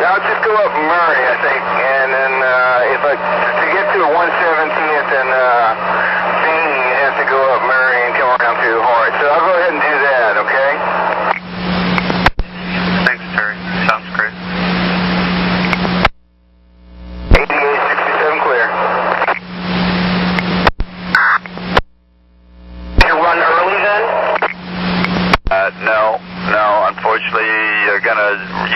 I'll just go up Murray, I think, and then to get to 117th and Bainey, you have to go up Murray and come around through Hart. So I'll go ahead and do that, okay?
Thanks, Terry. Sounds great.
8867 clear.
You run early then?
No, unfortunately, you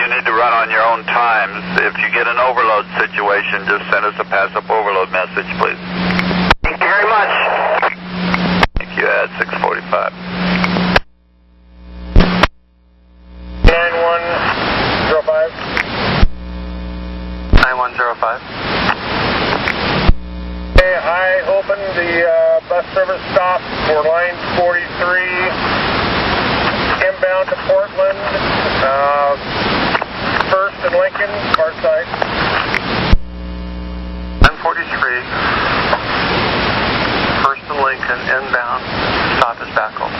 need to run on your own times. If you get an overload situation, just send us a pass-up overload message, please.
Thank you very much.
Thank you, at 645.
9105.
9105,
9105.
Okay, I opened the bus service stop for line 43, inbound to Portland, First and Lincoln, far side.
Line 43, First and Lincoln, inbound, stop is back open.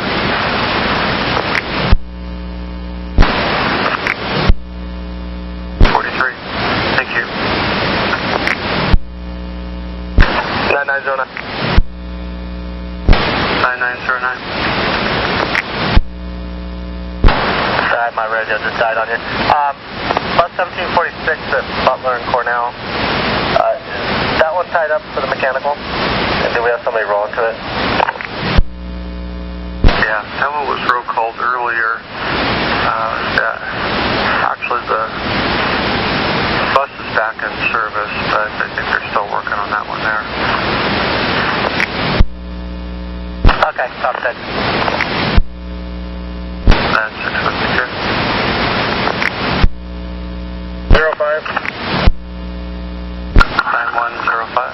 Thank you.
9909.
9909.
Sorry, my radio just died on you. Bus 1746 at Butler and Cornell. Is that one tied up for the mechanical? And do we have somebody rolling to it?
Yeah, that one was real cold earlier. Actually, the bus is back in service, but I think they're still working on that one there.
Okay, stop that.
That's 652.
05.
9105.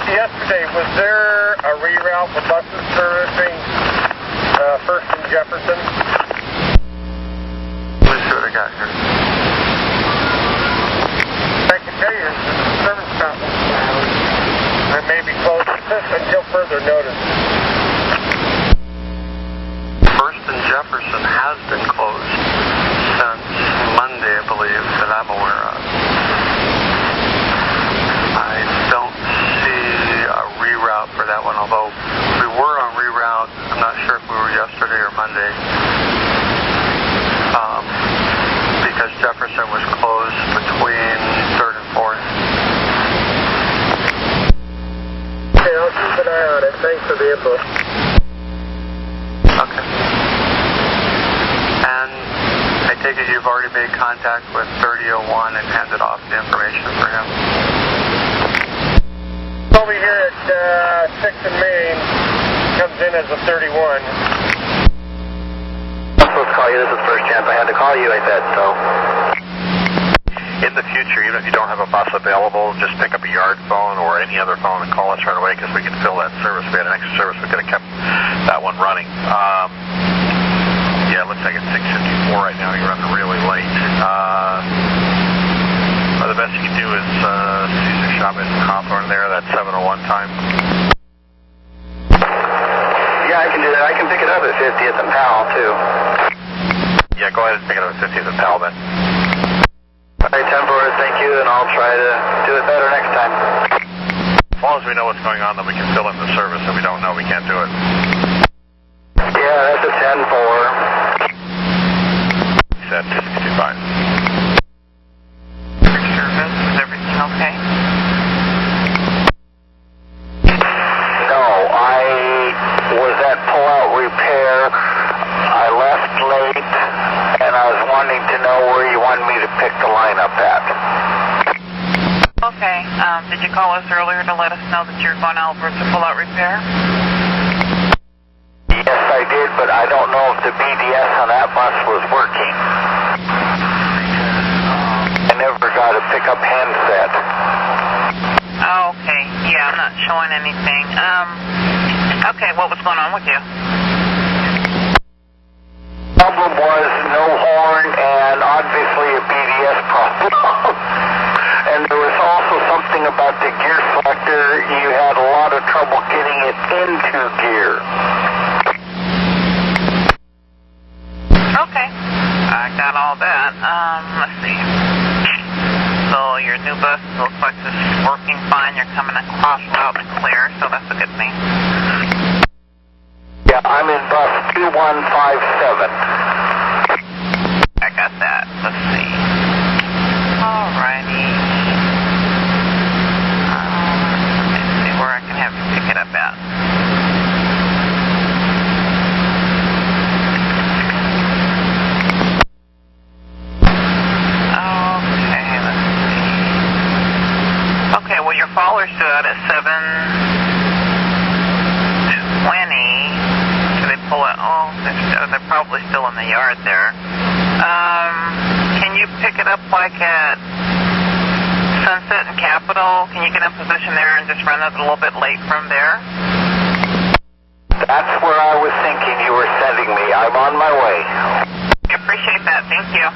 Yesterday, was there a reroute for buses servicing First and Jefferson?
Let me see what I got here.
I can tell you, it's a service stop. It may be closed until further notice.
First and Jefferson has been closed since Monday, I believe, that I'm aware of. I don't see a reroute for that one, although we were on reroute. I'm not sure if we were yesterday or Monday, because Jefferson was closed between 3rd and 4th.
Okay, I'll keep an eye on it. Thanks for the info.
Okay. And I take it you've already made contact with 3001 and handed off the information for him.
Over here at 6th and Main comes in as a 31.
I'm supposed to call you. This is the first chance I had to call you, I said, so.
In the future, even if you don't have a bus available, just pick up a yard phone or any other phone and call us right away because we can fill that service. If we had an extra service, we could have kept that one running. Yeah, it looks like it's 6:54 right now. You're running really late. The best you can do is Caesar Shop in Hawthorne there. That's 7:01 time.
Yeah, I can do that. I can pick it up at 50th and Powell, too.
Yeah, go ahead and pick it up at 50th and Powell then.
All right, 10-4, thank you, and I'll try to do it better next time.
As long as we know what's going on, then we can fill in the service. If we don't know, we can't do it.
Yeah, that's a 10-4.
He said 65.
Service, is everything okay?
No, I was at pull-out repair. I left late, and I was wanting to know where you wanted me to pick the line up at.
Okay. Did you call us earlier to let us know that you're going over to pull out repair?
Yes, I did, but I don't know if the BDS on that bus was working. I never got a pickup handset.
Oh, okay. Yeah, I'm not showing anything. Okay, what was going on with you?
Problem was no horn and obviously a BDS problem. And there was also something about the gear selector. You had a lot of trouble getting it into gear.
Okay. I got all that. Let's see. So your new bus looks like it's working fine. You're coming across loud and clear, so that's a good thing.
Yeah, I'm in bus 2157.
I got that. Let's see. Alrighty. Let's see where I can have you pick it up at. Okay, let's see. Okay, well your faller's stood at 7:20. Should they pull it? Oh, they're probably still in the yard there. Can you pick it up like at
Sunset and Capitol. Can you get in position there and just run us a little bit late from there?
That's where I was thinking you were sending me. I'm on my way.
I appreciate that. Thank you.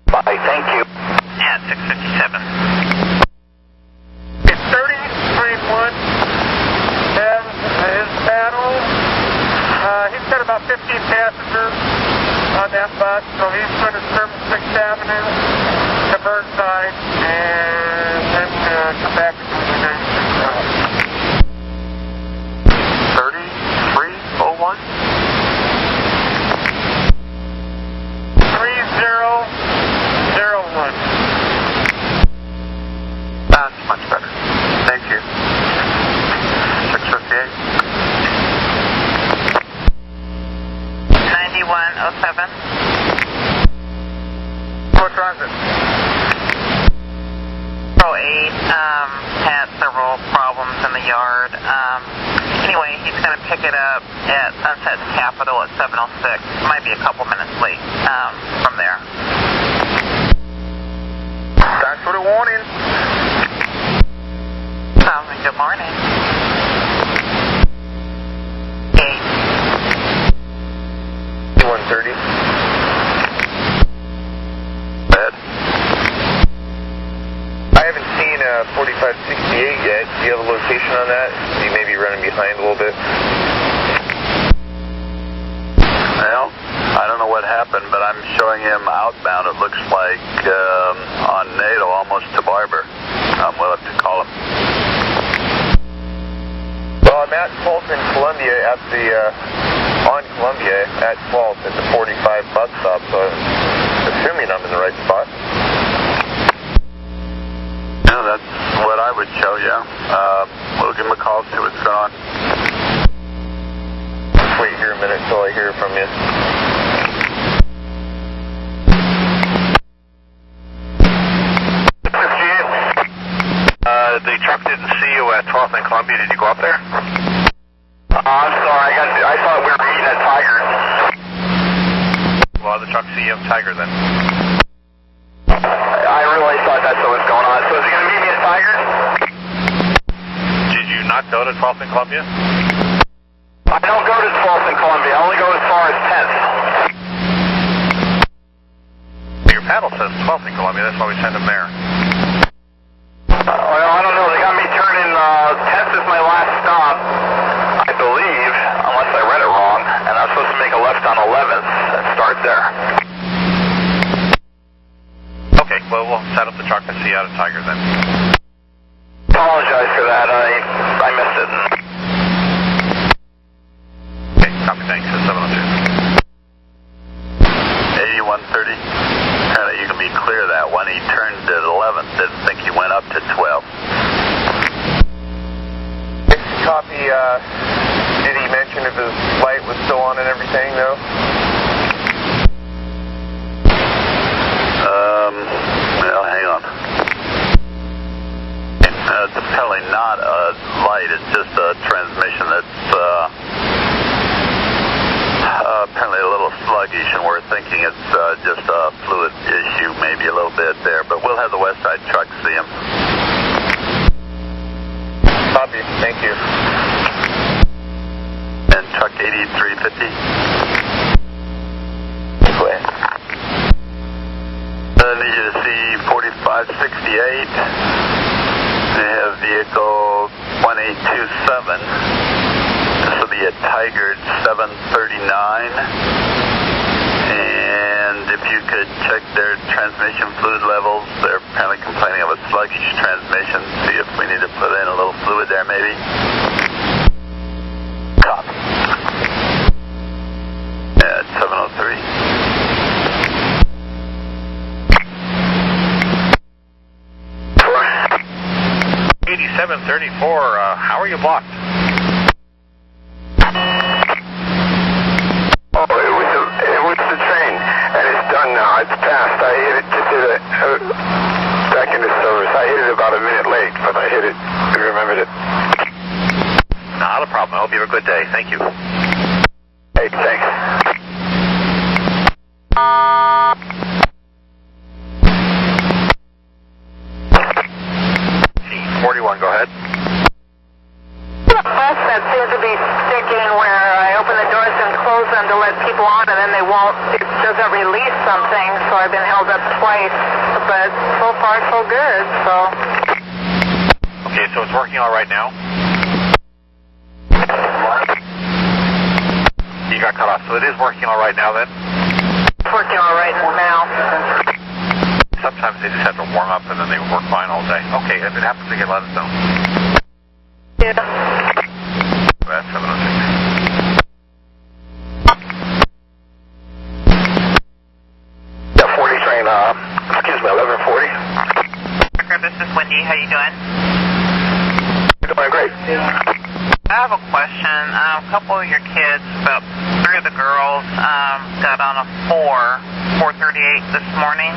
Bye. Thank you.
Yeah, 657.
It's 30.1. His battle. He's got about 15 passengers on that bus, so he's going to service 6th Avenue to Burnside and then come back to the
3301?
3001.
That's much better. Thank you. 658.
9107.
What transit?
08 had several problems in the yard. Anyway, he's going to pick it up at Sunset Capitol at 7:06. Might be a couple minutes late from there.
Thanks for the warning.
Sounds like good morning.
130.
Bad.
I haven't seen 4568 yet. Do you have a location on that? You may be running behind a little bit.
Well, I don't know what happened, but I'm showing him outbound. It looks like on NATO, almost to Barber. We'll have to call him.
Well, I'm at 12th in Columbia at the, on Columbia at 12th at the 45 bus stop, so assuming I'm in the right spot.
Yeah, that's what I would show you. We'll give him a call, see what's going on.
Just wait here a minute until I hear from you.
The truck didn't see you at 12th and Columbia. Did you go up there?
I'm sorry. I thought we were meeting at Tiger.
Well, the truck see you at Tiger then.
I really thought that's what was going on. So is he going to meet me at Tiger?
Did you not go to 12th and Columbia?
I don't go to 12th and Columbia. I only go as far as 10th.
Your paddle says 12th and Columbia. That's why we send him there.
Well, I don't know. They got me turning 10th is my last stop, I believe, unless I read it wrong. And I'm supposed to make a left on 11th and start there.
Okay, well, we'll set up the truck and see you out at Tiger then.
Apologize for that. I missed it.
Okay, copy, thanks. It's 702.
8130. Apparently you can be clear that one. He turned at 11th. Didn't think he went up to 12th.
Copy, did he mention if his light was still on and everything, though?
Well, hang on. It's apparently not a light. It's just a transmission that's apparently a little sluggish, and we're thinking it's just a fluid issue, maybe a little bit there. But we'll have the West Side truck see him.
Copy. Thank you.
And truck 8350.
Go ahead.
I need you to see 4568. They have vehicle 1827. This will be a Tiger 739. And if you could check their transmission fluid levels, they're apparently complaining of a sluggish transmission. See if we need to put in a little fluid there, maybe.
Copy.
Yeah, it's 703.
8734, how are you blocked?
Oh, it was the train, and it's done now. It's passed. I hit it, just did it back into service. I hit it about a minute late, but I hit it. I remembered it.
Not a problem. I hope you have a good day. Thank you.
Hey, thanks.
people on and then they won't, it doesn't release something, so I've been held up twice, but so far so good, so.
Okay, so it's working all right now? You got cut off, so it is working all right now then?
It's working all right now.
Sometimes they just have to warm up and then they work fine all day. Okay, if it happens again, let us know.
Yeah.
That's 706.
Yeah, 40 train, excuse me, 1140.
This is Wendy. How you doing?
You're doing great.
I have a question. A couple of your kids, about 3 of the girls, got on a 438 this morning.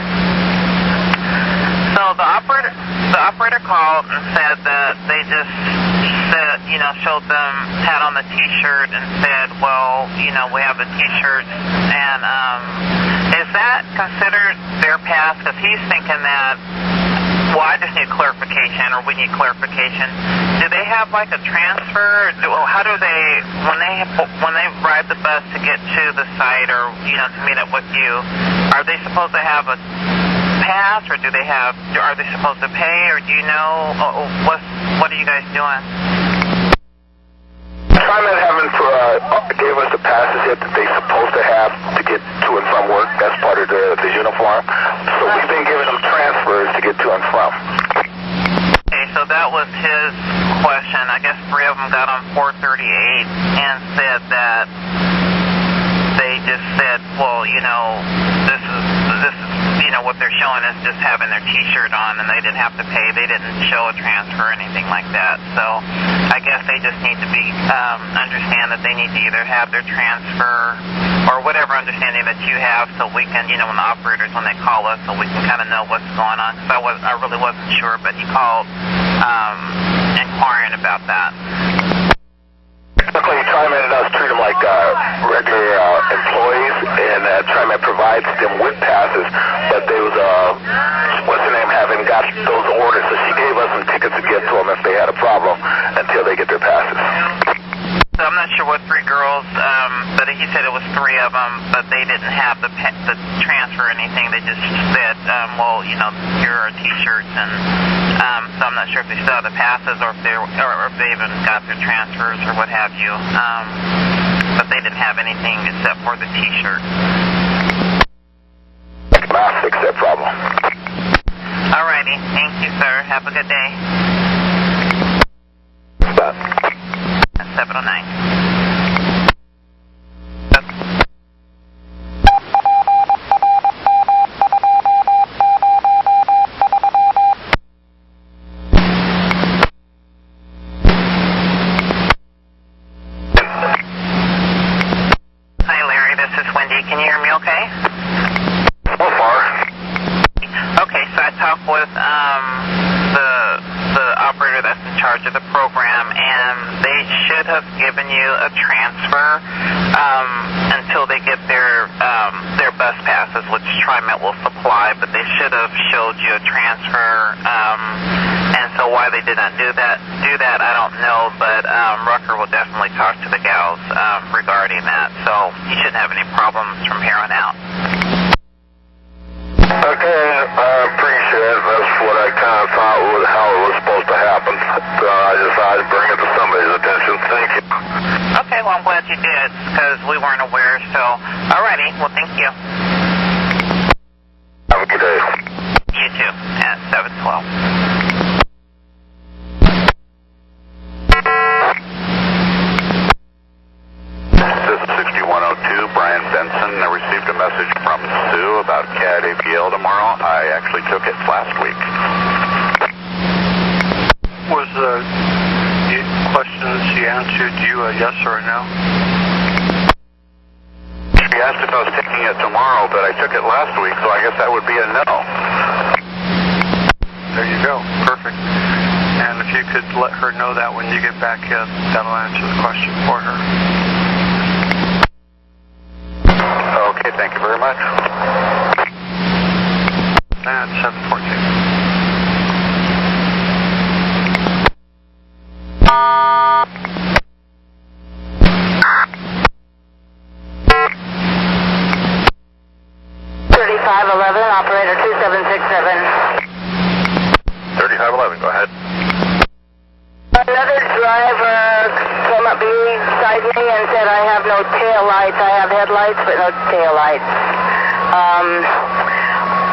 So the operator called and said that they just said, showed them, had on the T-shirt and said, well, we have the T-shirts, and is that considered their pass? Because he's thinking that, well, I just need clarification, or we need clarification. Do they have like a transfer? How do they, when they ride the bus to get to the site, or to meet up with you, are they supposed to have a pass, or are they supposed to pay, or do you know, what are you guys doing?
TriMet gave us the passes yet that they're supposed to have to get to and from work. That's part of the uniform. So we've been giving them transfers to get to and from.
Okay, so that was his question. I guess 3 of them got on 438 and said that they just said, well, this is what they're showing is just having their T-shirt on, and they didn't have to pay. They didn't show a transfer or anything like that. So I guess they just need to be understand that they need to either have their transfer or whatever understanding that you have, so we can, when the operators, when they call us, so we can kind of know what's going on. Because I really wasn't sure, but he called inquiring about that.
Typically, TriMet does treat them like regular employees, and TriMet provides them with passes, but there was haven't got those orders, so she gave us some tickets to get to them if they had a problem until they get their passes.
So I'm not sure what 3 girls, but he said it was 3 of them, but they didn't have the transfer or anything. They just said, well, here are T-shirts, and so I'm not sure if they still have the passes or if they even got their transfers or what have you. But they didn't have anything except for the T-shirt.
I'll fix that problem.
Alrighty, thank you, sir. Have a good day.
Stop.
709. Hi, Larry. This is Wendy. Can you hear me okay?
So far.
Okay, so I talked with the operator that's in charge of the program, and they should have given you a transfer until they get their bus passes, which TriMet will supply, but they should have showed you a transfer, and so why they did not do that, I don't know, but Rucker will definitely talk to the gals regarding that, so you shouldn't have any problems from here on out.
Okay, I appreciate it. That's what I kind of thought how it was supposed to happen. So I decided to bring it to somebody's attention. Thank you.
Okay, well, I'm glad you did, because we weren't aware, so, alrighty, well, thank you.
Have a good day.
You too, at 712.
This is 6102, Brian Benson. I received a message from Sue about CAD APL tomorrow. I actually took it last week.
Was the question she answered you a yes or a no?
She asked if I was taking it tomorrow, but I took it last week, so I guess that would be a no.
There you go. Perfect. And if you could let her know that when you get back in, that'll answer the question for her.
Okay, thank you very much.
At 714.
3511, go ahead.
Another driver came up beside me and said I have no tail lights. I have headlights but no tail lights.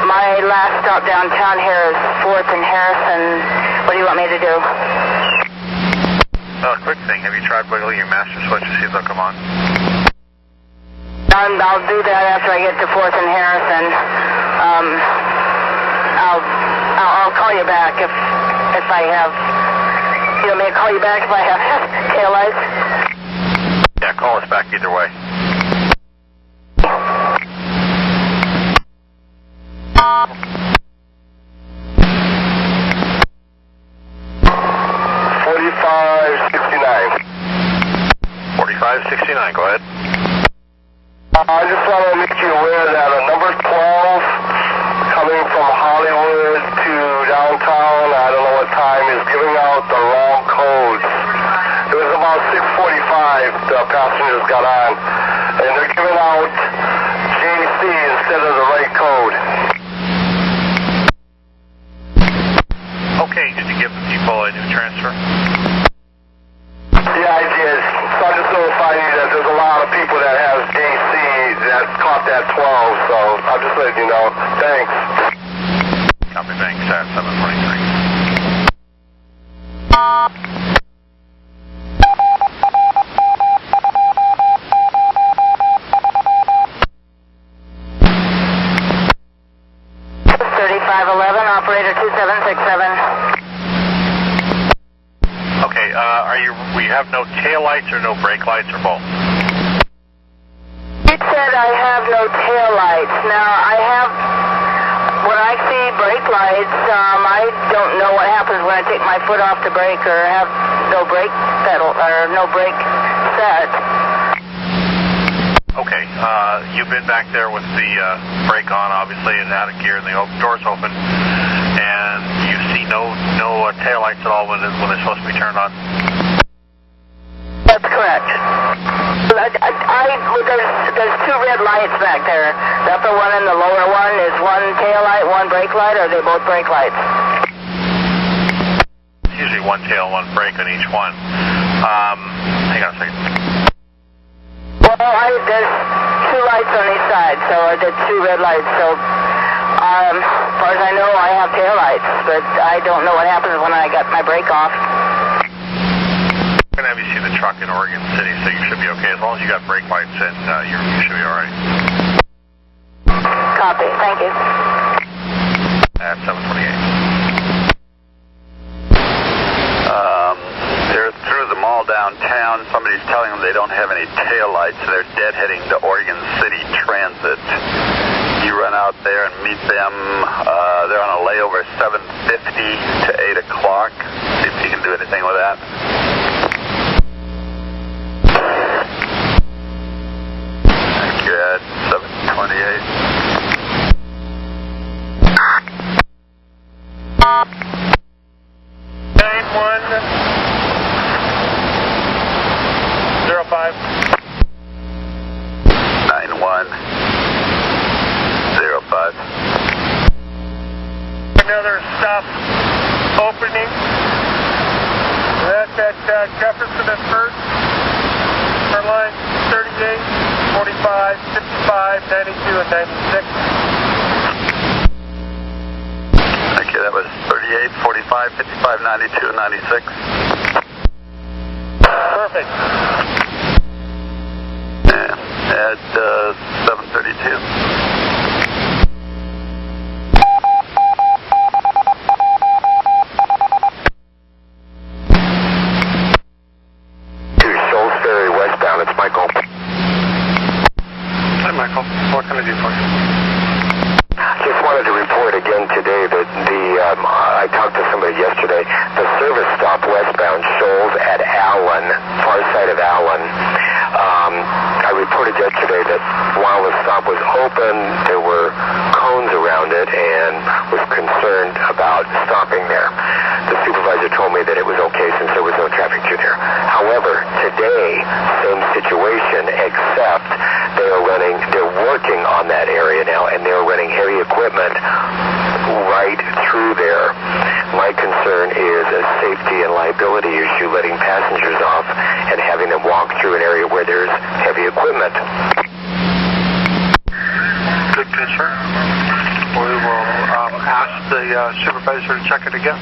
My last stop downtown here is 4th and Harrison. What do you want me to do?
Quick thing, have you tried wiggling your master switch to see if they'll come on?
I'll do that after I get to 4th and Harrison. I'll call you back if I have. You want me to call you back if I have tail lights?
Yeah, call us back either way. $45.69, go ahead.
I just want to make you aware that a number 12 coming from Hollywood to downtown, I don't know what time, is giving out the wrong codes. It was about 6:45 the passengers got on, and they're giving out JC instead of the right code.
Okay, did you give the people a new transfer?
Yeah, I did. So I'm just notifying you that there's a lot of people that have JC that caught that 12, so I'm just letting you know. Thanks.
Copy, thanks, at 723.
Operator 2767.
Okay, we have no tail lights or no brake lights or both?
It said I have no tail lights. Now, when I see brake lights, I don't know what happens when I take my foot off the brake or have no brake pedal or no brake set.
Okay, you've been back there with the brake on, obviously, and out of gear, and the doors open, and you see no tail lights at all when they're supposed to be turned on?
That's correct. There's two red lights back there. The upper one and the lower one is one tail light, one brake light, or are they both brake lights?
Usually one tail, one brake on each one. Hang on a second.
Well, there's two lights on each side, so there's two red lights. So, as far as I know, I have tail lights, but I don't know what happens when I got my brake off.
I'm going to have you see the truck in Oregon City, so you should be okay. As long as you got brake lights in, you should be all right.
Copy. Thank you.
At 728.
They're through the mall downtown. Somebody's telling them they don't have any taillights. They're deadheading to Oregon City Transit. You run out there and meet them. They're on a layover 7:50 to 8 o'clock. See if you can do anything with that. Good. 728.
Another stop opening. That's at Jefferson and First. For line 38, 45, 55, 92, and 96.
Okay, that was 38, 45, 55, 92, and 96.
Perfect.
At 732.
It's Michael.
Hi, Michael. What can I do for you?
Just wanted to report again today that I talked to somebody yesterday. The service stop westbound Shoals at Allen, far side of Allen. I reported yesterday that while the stop was open, there were cones around it and was concerned about stopping there. The supervisor told me that it was okay since there was no traffic junior. However, today, same situation, except they're working on that area now, and they're running heavy equipment right through there. My concern is a safety and liability issue, letting passengers off and having them walk through an area where there's heavy equipment.
Good concern. We will ask the supervisor to check it again.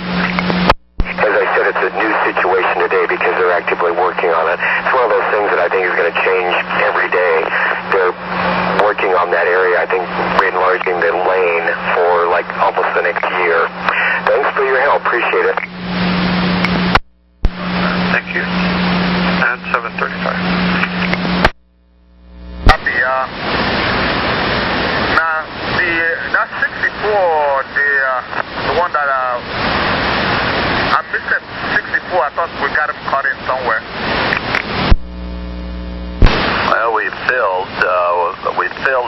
As I said, it's a new situation today because they're actively working on it. It's one of those things that I think is going to change every day. They're working on that area, I think, enlarging the lane for like almost the next year. Thanks for your help. Appreciate it.
Thank you. And 735.
Copy. Now, that 64, the one that I missed at 64. I thought we got him caught in somewhere.
Well, we filled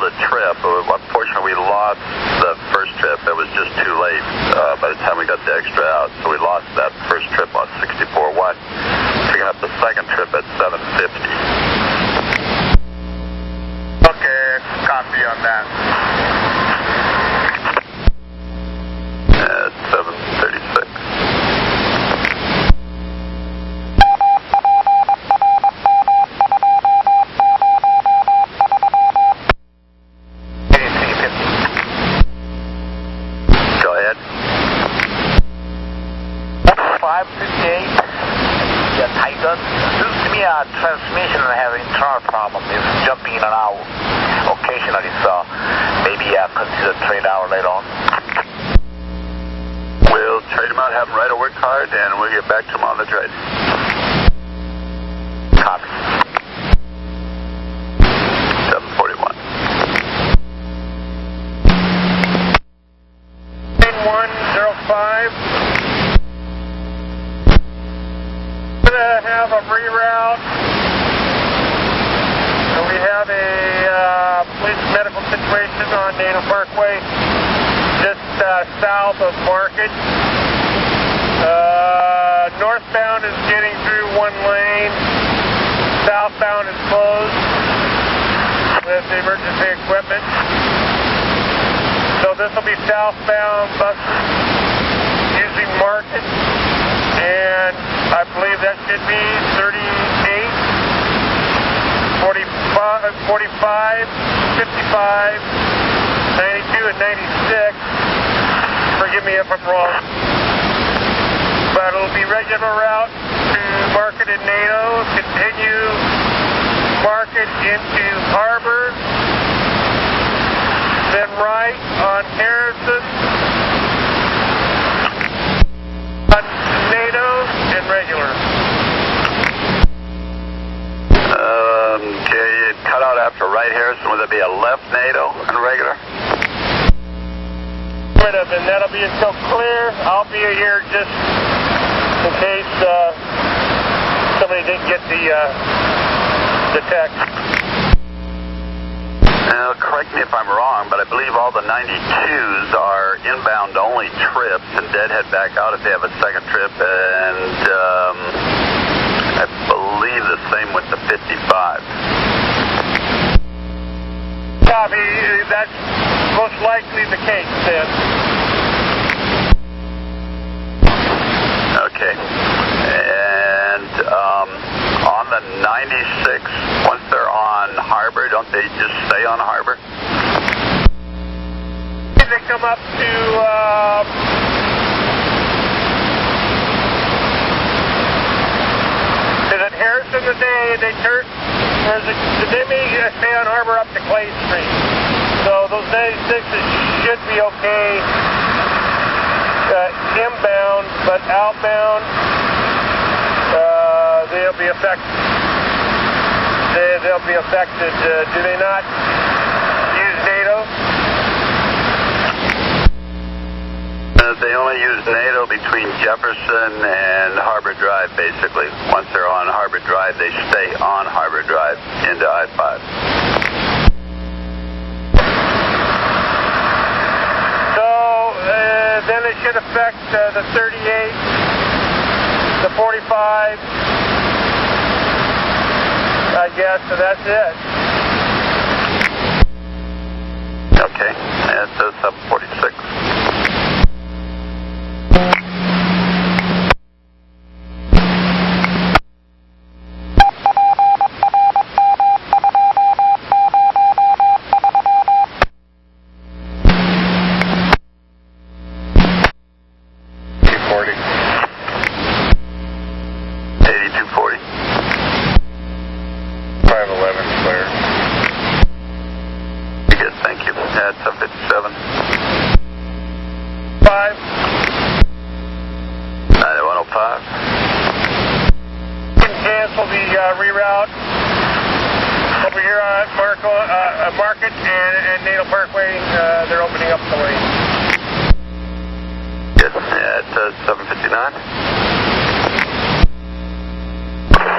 a trip. Unfortunately, we lost the first trip. It was just too late by the time we got the extra out. So we lost that first trip on 64-1. Picking up the second trip at 750.
Okay, copy on that.
At 736. Go ahead.
558. Yeah, Titan. Seems to me our transmission having internal problem. It's jumping in and out occasionally, so maybe consider trade out later on.
We'll trade him out, have him write a work card, and we'll get back to him on the trade.
Copy.
741.
9105. We're going to have a reroute. And we have a police medical situation on Nato Parkway, just south of Market. Northbound is getting through one lane. Southbound is closed with the emergency equipment. So this will be southbound buses using Market. And I believe that should be 38, 45, 55, 92, and 96. Forgive me if I'm wrong. But it'll be regular route to Market and NATO, continue Market into Harbor, then right on Harrison, on NATO, and regular.
Okay, you cut out after right Harrison. Would there be a left NATO and regular?
And that'll be until clear. I'll be here just in case somebody didn't get the text.
Now, correct me if I'm wrong, but I believe all the 92s are inbound only trips and deadhead back out if they have a second trip, and I believe the same with the 55.
Copy. That's most likely the case, then.
Okay. And on the 96, once they're on Harbor, don't they just stay on Harbor?
They come up to is it Harrison today? They turn, or is it, they may stay on Harbor up to Clay Street. So those 96s should be okay inbound, but outbound they'll be affected. They'll be affected. Do they not use NATO?
They only use NATO between Jefferson and Harbor Drive, basically. Once they're on Harbor Drive, they stay on Harbor Drive into I-5.
So then it should affect the 38, the 45, I guess, so that's it.
Okay, and it says 746.
Can cancel the reroute over here at Market and Natal Parkway. They're opening up the lane.
Yes, at 7:59.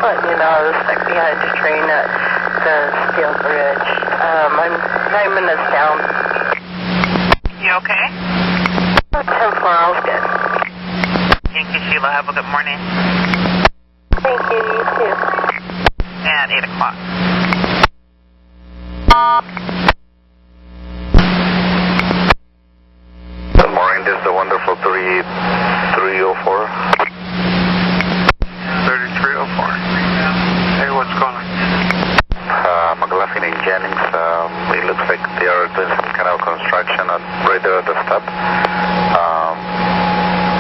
Letting you know, the second behind the train at the Steel Bridge. I'm 9 minutes down.
You okay?
10-4, all's good.
Thank you, Sheila. Have a good morning.
Thank you, you too.
At 8 o'clock.
Good morning, this is the wonderful 3304.
3304. Hey, what's going on?
McLaughlin and Jennings, it looks like they are doing some kind of construction right there at the stop.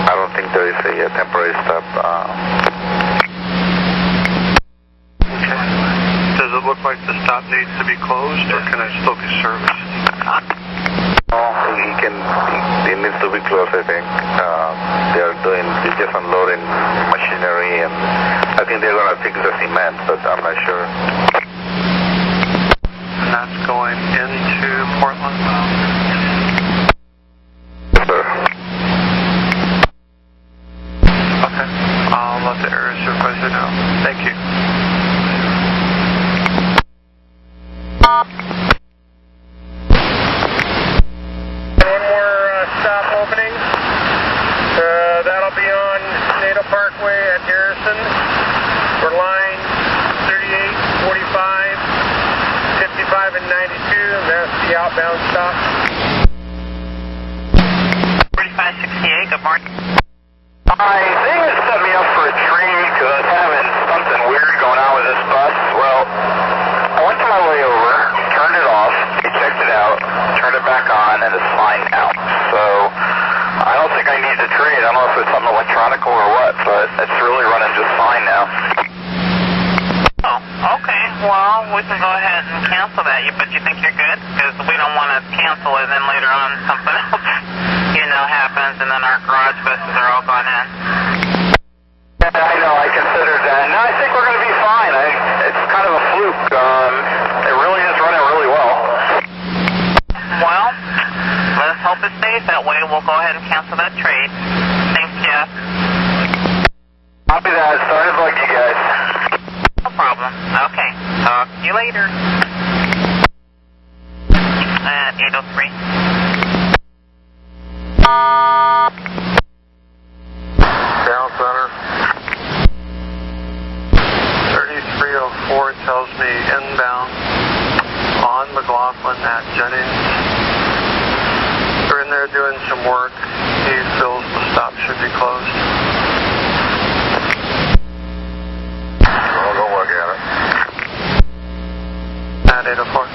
I don't think there is a temporary stop.
Okay. Does it look like the stop needs to be closed, or can it still be serviced?
It needs to be closed, I think. They are just unloading machinery, and I think they're going to fix the cement, but I'm not sure.
And that's going into Portland?
Sir.
Okay. I'll let the area supervisor know. Thank you.
One more stop opening. That'll be on Natal Parkway at Garrison for line 38, 45, 55, and 92. That's the outbound stop.
4568, good morning.
Hi, they had set me up for a tree because I was having something weird going on with this bus. Well, I went to my layover, turned it off, they checked it out, turned it back on, and it's fine now. So, I don't think I need to trade. I don't know if it's something electronic or what, but it's really running just fine now.
Oh, okay. Well, we can go ahead and cancel that. But you think you're good? Because we don't want to cancel it and then later on something else, happens and then our garage buses are all gone in.
Yeah, I know. I considered that. No, I think we're going to be fine. It's kind of a fluke. It really is running really well.
Well, let's hope it stays that way. We'll go ahead and cancel that trade. Thanks, Jeff.
Copy that. Sorry to bug you guys.
No problem. Okay. Talk to you later. At 8:03.
Down center. 3304 tells me inbound on McLaughlin at Jennings. They're in there doing some work. He feels the stop should be closed.
I'll go look at it.
At 804.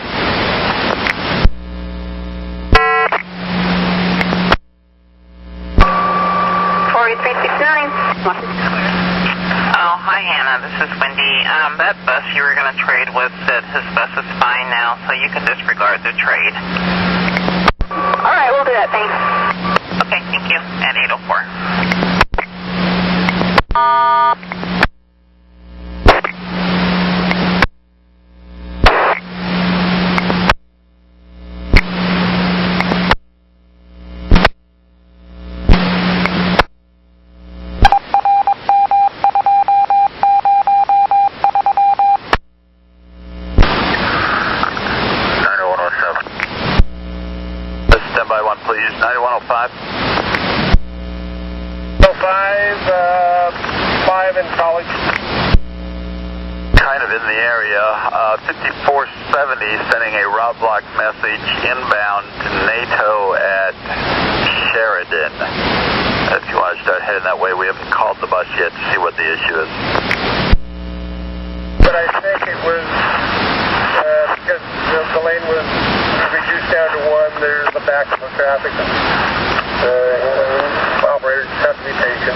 Oh, hi, Hannah. This is Wendy. That bus you were going to trade with said his bus is fine now, so you can disregard the trade.
All right, we'll do that. Thanks.
Okay, thank you. At 8:04.
Please, 9105.
05, 5 in College.
Kind of in the area. 5470 sending a route block message inbound to NATO at Sheridan. If you want to start heading that way, we haven't called the bus yet to see what the issue is.
But I think it was because the lane was reduced down to 1. There's a backup of traffic. Operators have to be patient.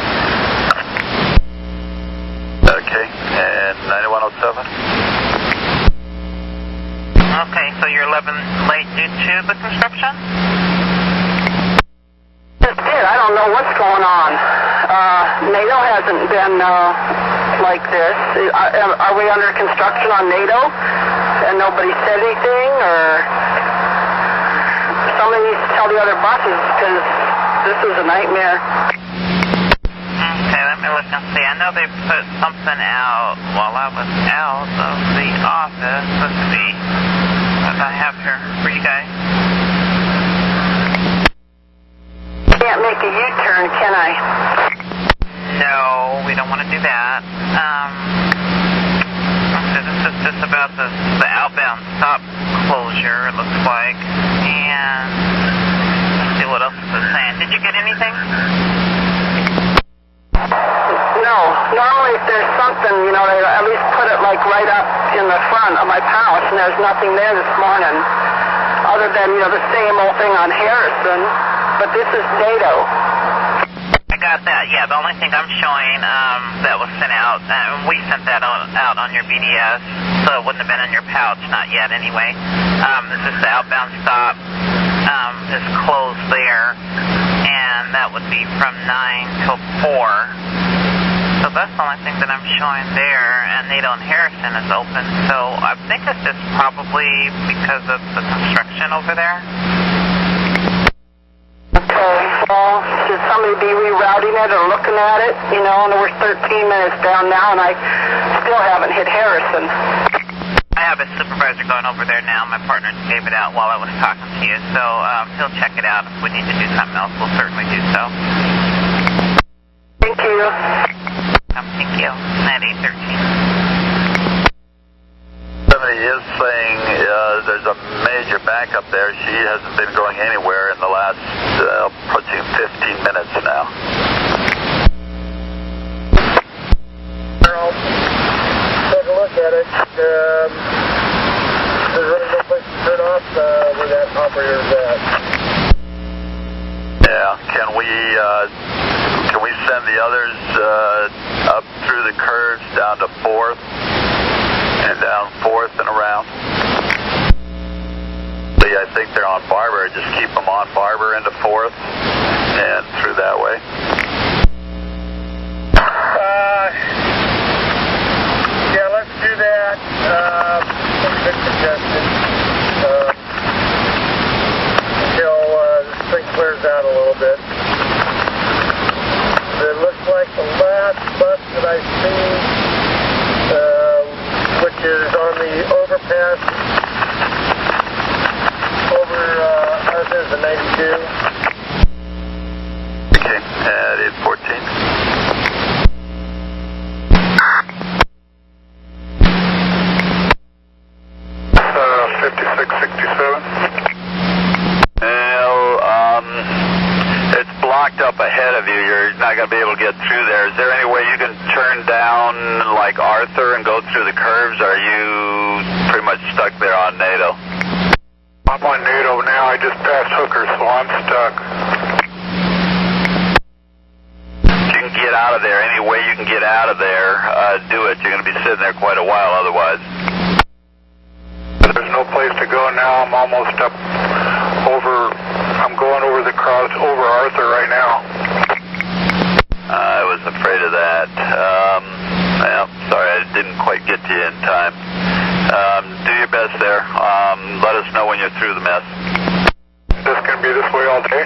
Okay, and 9107?
Okay, so you're 11 late due to the construction?
Just did. I don't know what's going on. NATO hasn't been like this. Are we under construction on NATO? And nobody said anything? Or somebody needs to tell the other buses because this is a nightmare.
Okay, let me look and see. I know they put something out while I was out of the office. Let's see what I have here for you guys.
Can't make a U-turn, can I?
No, we don't want to do that. This is just about the outbound stop closure, it looks like. And let's see what else is it saying. Did you get anything?
No. Normally if there's something, you know, they at least put it like right up in the front of my house, and there's nothing there this morning. Other than, you know, the same old thing on Harrison. But this is NATO.
I got that, yeah. The only thing I'm showing that was sent out, we sent that out on your BDS, so it wouldn't have been in your pouch, not yet anyway. This is the outbound stop is closed there, and that would be from 9 till 4. So that's the only thing that I'm showing there, and NATO and Harrison is open, so I think it's just probably because of the construction over there.
Okay, well, should somebody be rerouting it or looking at it? You know, and we're 13 minutes down now, and I still haven't hit Harrison.
I have a supervisor going over there now. My partner gave it out while I was talking to you, so he'll check it out. If we need to do something else, we'll certainly do so.
Thank you.
Thank you. At 8:13.
Somebody is saying there's a major backup there. She hasn't been going anywhere in the last approaching 15 minutes now.
I'll take a look at it. There's really no place to turn off where that operator's at.
Yeah, can we send the others up through the curves down to 4th and down 4th and around? I think they're on Barber. Just keep them on Barber into 4th and through that way.
Yeah, let's do that. Good suggestion. Until this thing clears out a little bit. It looks like the last bus that I see, which is on the overpass over ours is the 92.
Okay, at 8:14.
5667.
Well, it's blocked up ahead of you. You're not going to be able to get through there. Is there any way you can turn down like Arthur and go through the curves? Or are you pretty much stuck there on NATO?
I'm on NATO now. I just passed Hooker, so I'm stuck.
You can get out of there. Any way you can get out of there, do it. You're going to be sitting there quite a while otherwise.
There's no place to go now. I'm almost up I'm going over the cross, over Arthur right now.
I was afraid of that. Well, sorry, I didn't quite get to you in time. Do your best there. Let us know when you're through the mess.
This going to be this way all day?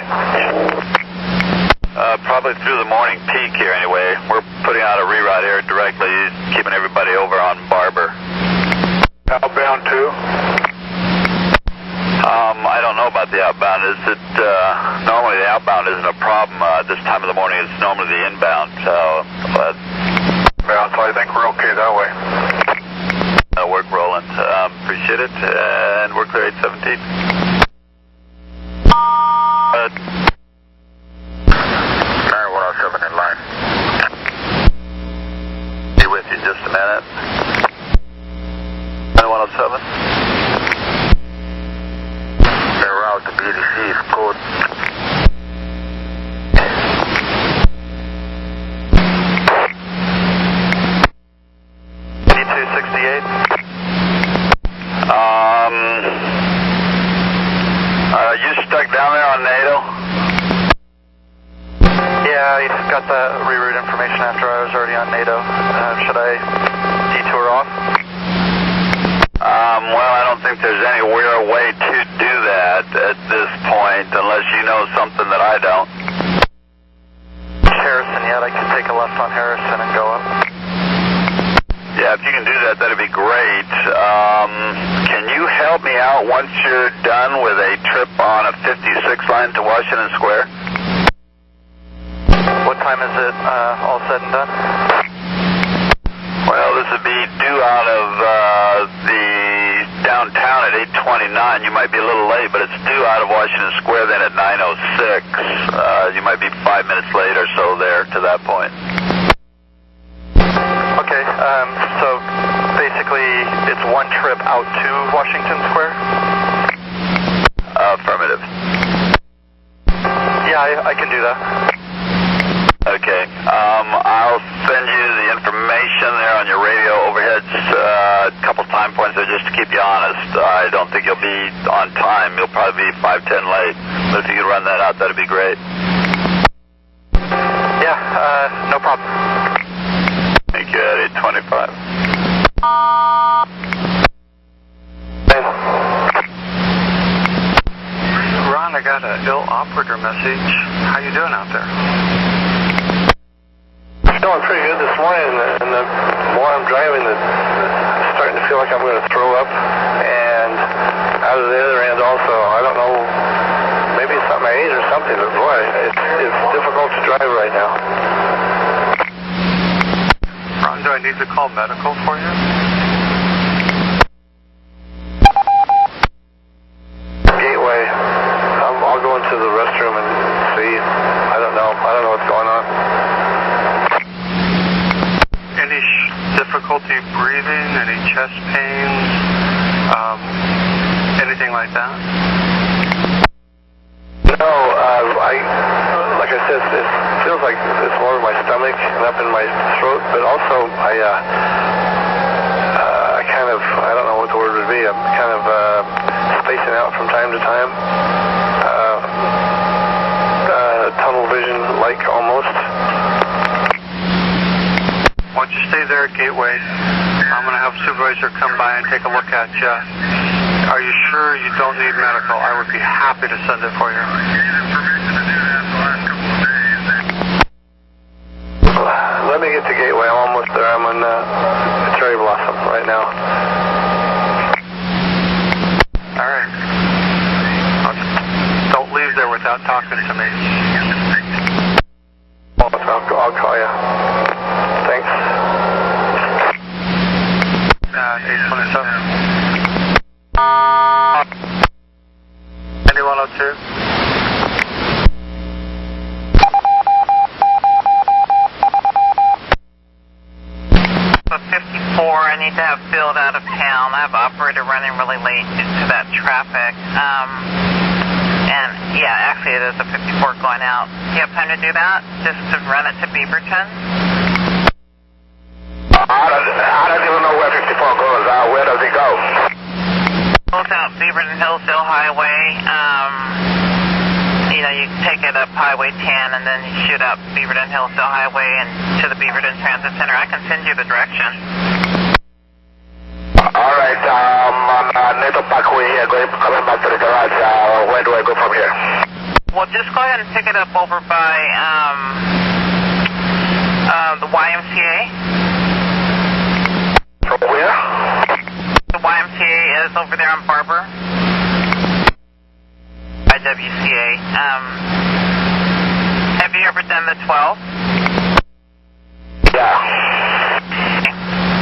Probably through the morning peak here anyway. We're putting out a reroute here directly, keeping everybody over on Barber.
Outbound too?
I don't know about the outbound. Is it, normally the outbound isn't a problem. This time of the morning it's normally the inbound, so,
yeah, so I think we're okay that way.
Work rolling. Appreciate it, and we're clear 817.
Alright, 107 in line.
Be with you in just a minute. 107.
Route to BDC is code.
Yeah, I got the reroute information after I was already on NATO. Should I detour off?
Well, I don't think there's anywhere way to do that at this point, unless you know something that I don't.
Harrison yet? I can take a left on Harrison and go up.
Yeah, if you can do that, that'd be great. Can you help me out once you're done with a trip on a 56 line to Washington Square?
What time is it all said and done?
Well, this would be due out of the downtown at 8:29. You might be a little late, but it's due out of Washington Square then at 9:06. You might be 5 minutes late or so there to that point.
Okay, so basically it's one trip out to Washington Square?
Affirmative.
Yeah, I can do that.
Okay, I'll send you the information there on your radio overheads, a couple time points there just to keep you honest. I don't think you'll be on time. You'll probably be 5-10 late. But if you could run that out, that'd be great.
Yeah, no problem.
Thank you at 8:25.
Ron, I got an ill operator message. How you doing out there?
Feeling pretty good this morning, and the more I'm driving, I'm starting to feel like I'm going to throw up. And out of the other end also, I don't know, maybe it's not my age or something, but boy, it's difficult to drive right now.
Ron, do I need to call medical for you?
Gateway. I'll go into the restroom and see. I don't know what's going on.
Any difficulty breathing, any chest pains, anything like that?
No, like I said, it feels like it's more of my stomach and up in my throat, but also I kind of, I don't know what the word would be, I'm kind of spacing out from time to time. Tunnel vision like almost.
Why don't you stay there at Gateway? I'm going to have a supervisor come by and take a look at you. Are you sure you don't need medical? I would be happy to send it for you.
Let me get to Gateway. I'm almost there. I'm on Cherry Blossom right now.
All right. Don't leave there without talking to me.
I'll call you. Thanks.
827. 9102.
So 54, I need to have filled out of town. I have an operator running really late due to that traffic. And yeah, actually it is a 54 going out. Do you have time to do that? Just to run it to Beaverton?
I don't even know where 54 goes. Where does it go?
Goes out Beaverton Hillsdale Highway. You know, you take it up Highway 10 and then you shoot up Beaverton Hillsdale Highway and to the Beaverton Transit Center. I can send you the direction.
All right, I'm on Nato Parkway here, coming back to the garage. Where do I go from here?
Well, just go ahead and pick it up over by the YMCA.
From where?
The YMCA is over there on Barber. By WCA. Have you ever done the 12?
Yeah.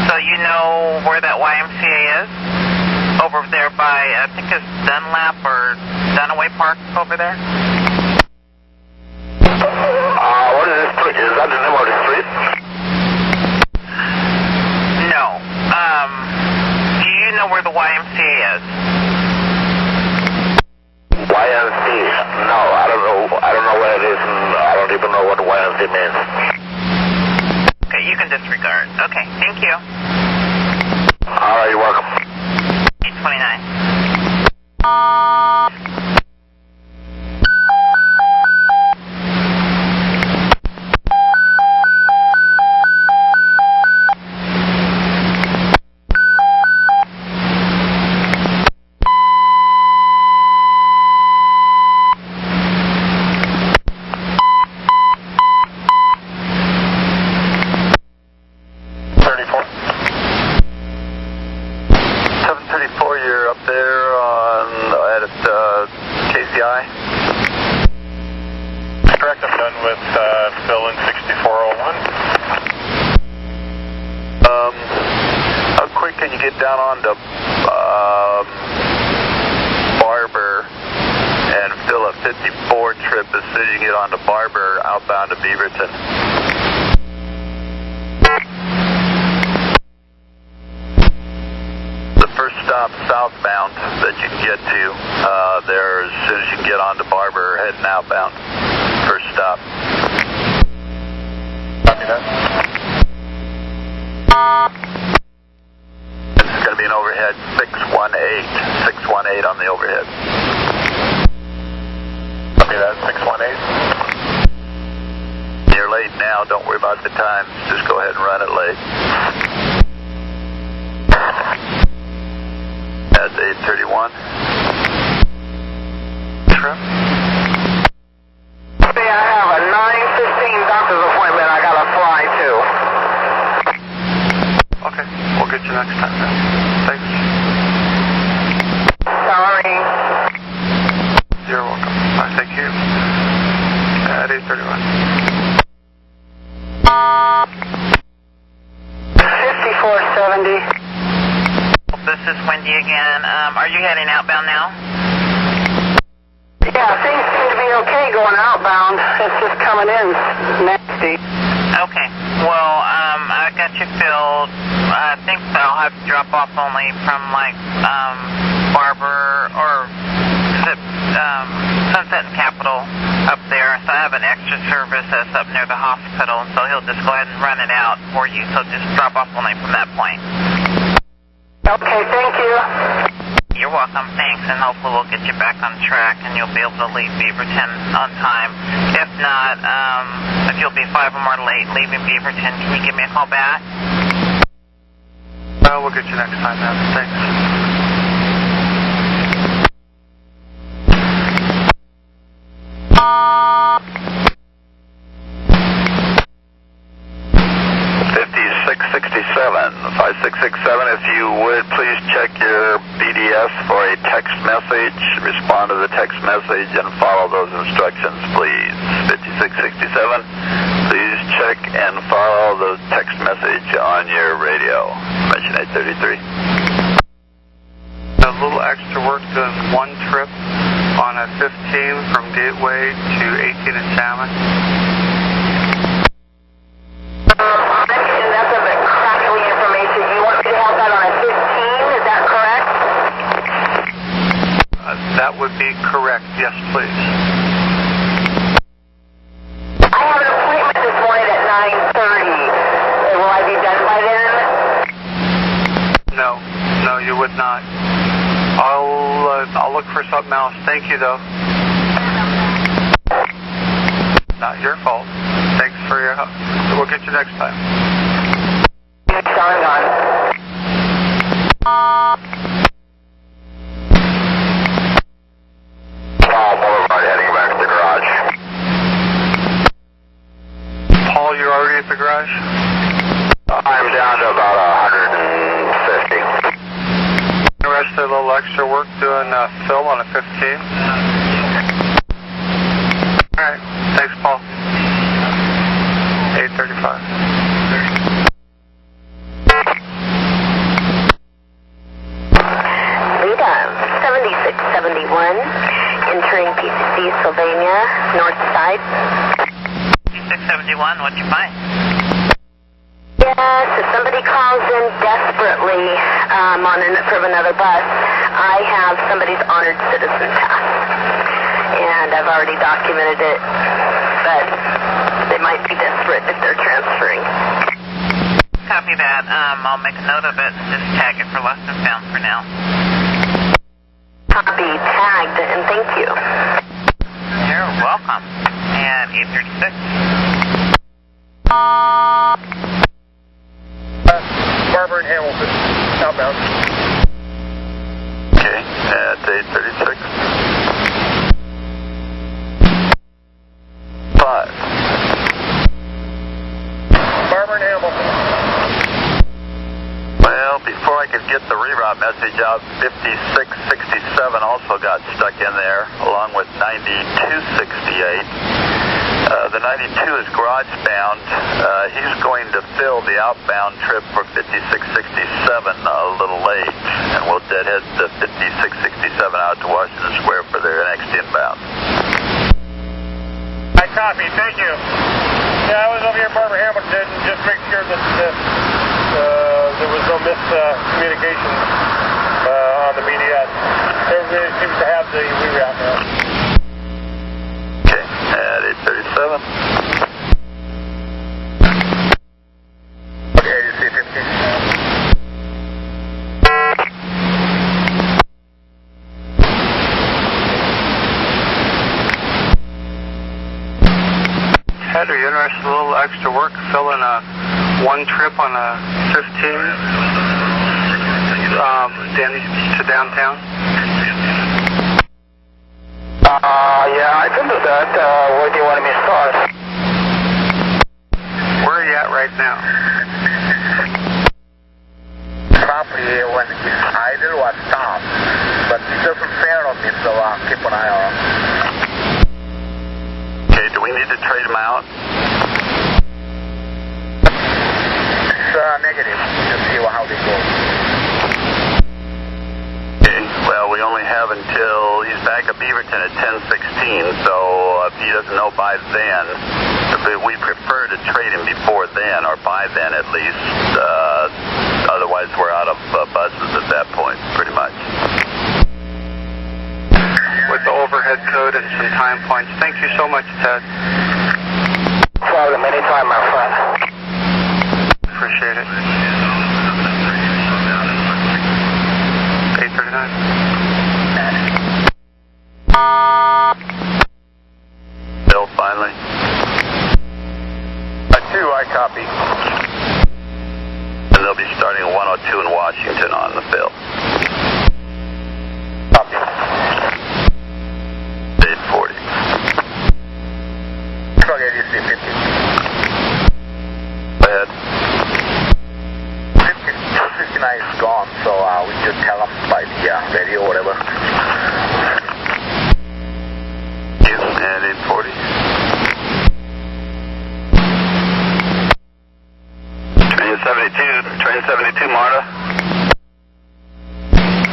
So you know where that YMCA is? Over there by, I think it's Dunlap or Dunaway Park over there?
What is this street? Is that the name of the street?
No. Do you know where the YMCA is?
YMCA? No, I don't know where it is, and I don't even know what YMCA means.
Okay, you can disregard. Okay, thank you.
All right, you're welcome.
829.
with Phil in 6401.
How quick can you get down onto Barber and fill a 54 trip as soon as you get onto Barber outbound to Beaverton? The first stop southbound that you can get to there as soon as you can get onto Barber heading outbound. First stop.
Copy that.
This is going to be an overhead 618 on the overhead.
Copy that, 618.
You're late now, don't worry about the time, just go ahead and run it late. That's 831.
Trip. See, I have a 9:15 doctor's appointment I gotta fly to.
Okay, we'll get you next time then. Thanks.
Sorry.
You're welcome. Thank you. At 831.
5470.
This is Wendy again. Are you heading outbound now?
Yeah, things seem to be okay going outbound. It's just coming in nasty.
Okay. Well, I got you filled. I think I'll have to drop off only from like Barber or is it Sunset and Capitol up there. So I have an extra service that's up near the hospital, so he'll just go ahead and run it out for you. So just drop off only from that point.
Okay, thank you.
You're welcome, thanks, and hopefully we'll get you back on track and you'll be able to leave Beaverton on time. If not, if you'll be 5 or more late leaving Beaverton, can you give me a call back?
We'll get you next time then. Thanks.
If you would, please check your BDS for a text message. Respond to the text message and follow those instructions, please. 5667, please check and follow the text message on your radio. Mention 833.
A little extra work doing one trip on a 15 from Gateway to 18 and Salmon.
That's a bit crackly information. You want me to have that on a 15? Is that correct?
That would be correct. Yes, please.
I have an appointment this morning at 9:30. Will I be done by then?
No, you would not. I'll look for something else. Thank you, though. Not your fault. Thanks for your help. We'll get you next time.
Sorry, on.
Paul Boulevard heading back to the garage.
Paul, you're already at the garage?
I'm down to about 150.
The rest of the little extra work doing film on a 15. All right. Thanks, Paul. 835.
Lita, 7671, entering PCC, Sylvania, north side.
671, what'd you find?
Yes, if somebody calls in desperately from another bus, I have somebody's honored citizen pass. And I've already documented it, but they might be desperate if they're transferring.
Copy that. I'll make a note of it and just tag it for lost and found for now.
Copy, tagged, and thank you.
You're welcome. And 836.
Barber and Hamilton, outbound.
Okay, at 836. 5.
Barber and Hamilton.
Well, before I could get the reroute message out, 5667 also got stuck in there, along with 9268. The 92 is garage bound. He's going to fill the outbound trip for 5667 a little late, and we'll deadhead the 5667 out to Washington Square for their next inbound.
I copy. Thank you. Yeah, I was over here at Barbara Hamilton, just make sure that there was no miscommunication on the BDS. Everybody seems to have the reroute now.
Okay, at 837.
Okay, you see 50.
Ted, are you interested in a little extra work filling one trip on a 15 to downtown?
Yeah, I can do that. Where do you want me to start?
Where are you at right now?
Probably when it's idle or stopped, but it doesn't fair on me, so I'll keep an eye on it.
Okay, do we need to trade him out?
It's negative. Just see how they go.
Okay, well, we only have until he's back at Beaverton at 10:16, so if he doesn't know by then, we prefer to trade him before then, or by then at least. Otherwise, we're out of buses at that point, pretty much.
With the overhead code and some time points. Thank you so much, Ted.
No problem. Anytime, my friend.
Appreciate it. 839.
Bill, finally.
2, I copy.
And they'll be starting at 102 in Washington on the fill.
Copy.
840.
Okay, you see 50.
Go ahead.
259 is gone, so we just tell them by the radio or whatever.
You and 840. Train 72, Marta.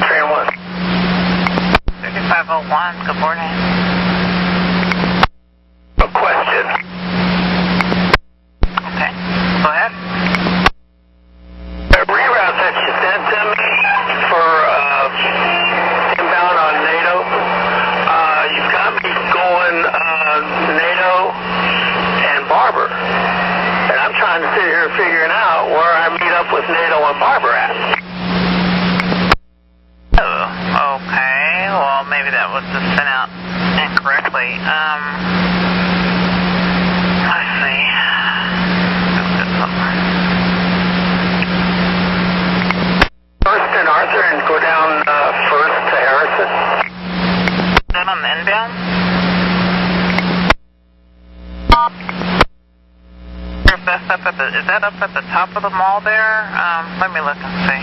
Train 1.
3501, good morning.
A question.
Okay, go ahead.
The reroute that you sent to me for inbound on NATO, you've got me going NATO and Barber. And I'm trying to sit here figuring out where I meet up with NATO and Barber at.
Oh, okay. Well, maybe that was just sent out incorrectly. Let's see.
First and Arthur and go down first to Harrison.
Down on the inbound? If that's up at is that up at the top of the mall there? Let me look and see.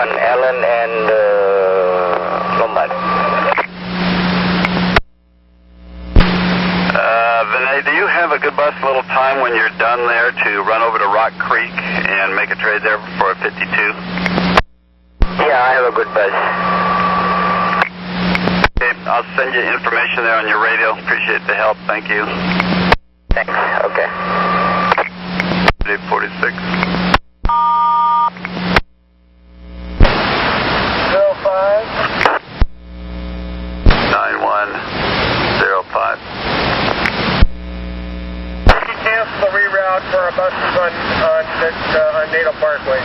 Allen and Lombard.
Vinay, do you have a good bus a little time when you're done there to run over to Rock Creek and make a trade there for a 52?
Yeah, I have a good bus.
Okay, I'll send you information there on your radio. Appreciate the help. Thank you.
Thanks. Okay.
846.
05.
9105.
Cancel the reroute for our buses on NATO Parkway.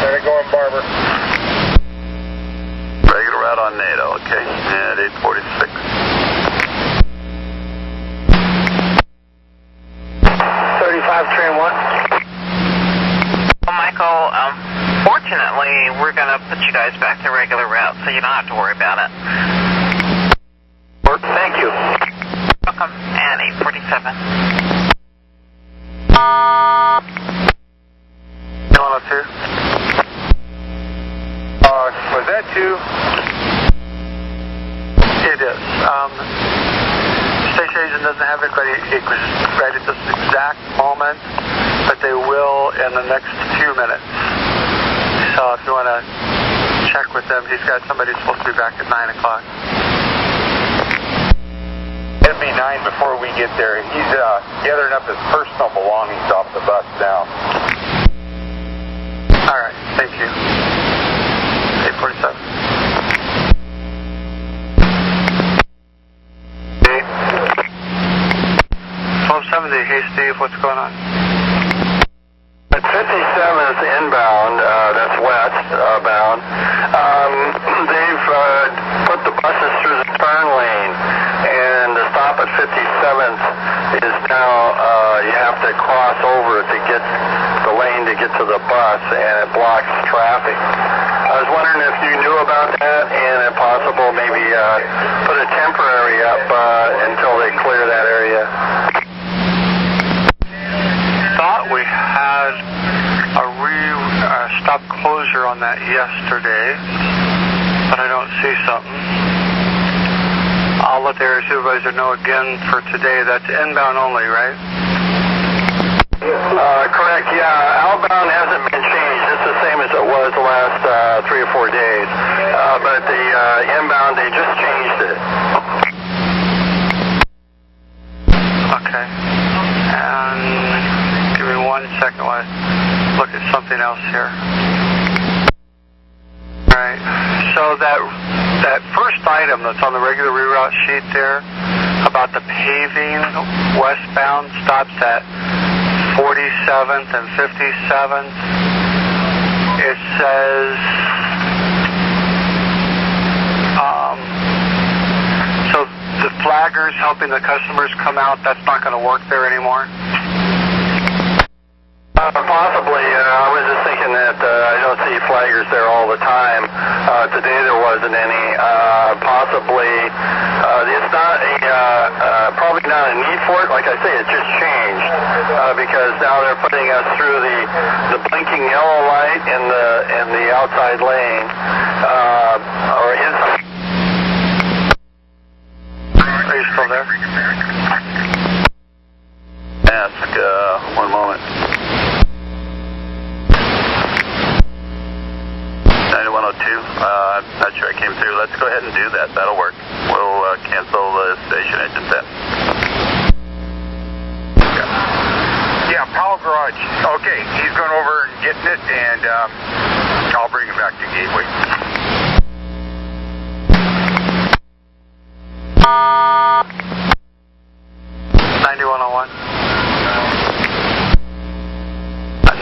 They're going Barber.
Regular route on NATO, okay. At 846.
35, train 1.
Well, Michael, fortunately, we're going to put you guys back to regular route, so you don't have to worry about it.
Thank you.
Welcome. And 847.
Was that you? is. Station agent doesn't have anybody right at this exact moment, but they will in the next few minutes. So if you want to check with them, he's got somebody supposed to be back at 9 o'clock.
It'll be 9 before we get there. He's gathering up his personal belongings off the bus now.
All right, thank you. 847. 1270, hey Steve, what's going on?
At 57th inbound, that's west bound, they've put the buses through the turn lane, and the stop at 57th is now, you have to cross over to get the lane to get to the bus, and it blocks traffic. I was wondering if you knew about that, and if possible, maybe put a temporary up until they clear that area.
Thought we had a stop closure on that yesterday, but I don't see something. I'll let the area supervisor know again for today. That's inbound only, right?
Correct, yeah. Outbound hasn't been changed. It's the same as it was the last 3 or 4 days. But the inbound, they just changed it.
Okay. And give me 1 second while I look at something else here. Alright, so that first item that's on the regular reroute sheet there about the paving westbound stops at 47th and 57th. It says so the flaggers helping the customers come out, that's not going to work there anymore?
Possibly. I was just thinking that I don't see flaggers there all the time. Today there wasn't any. Possibly, it's not probably not a need for it. Like I say, it just changed because now they're putting us through the blinking yellow light in the outside lane or inside.
Are you still there?
Ask, 1 moment. 9102, I'm not sure I came through. Let's go ahead and do that. That'll work. We'll cancel the station agent then.
Yeah, Powell Garage. Okay, he's going over and getting it, and I'll bring it back to Gateway.
$9101.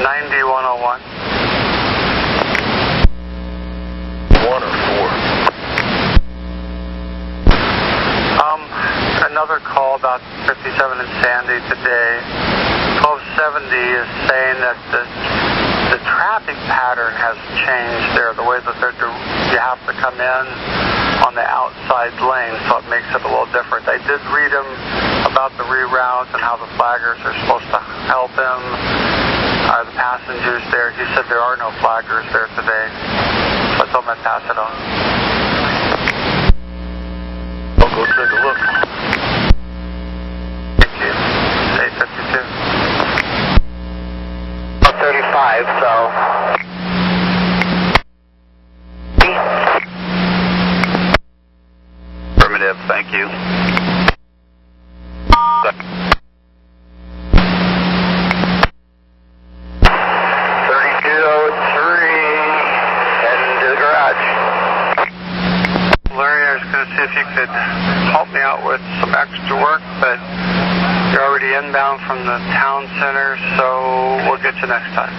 9101.
1 or
4. Another call about 57 in Sandy today. 1270 is saying that the traffic pattern has changed there. The way that you have to come in on the outside lane, so it makes it a little different. I did read him about the reroute and how the flaggers are supposed to help him. The passengers there, he said there are no flaggers there today. So I told him I'd pass it on.
I'll go take a look.
Thank you. 852.
35, so.
Affirmative, thank you.
See if you could help me out with some extra work, but you're already inbound from the town center, so we'll get you next time.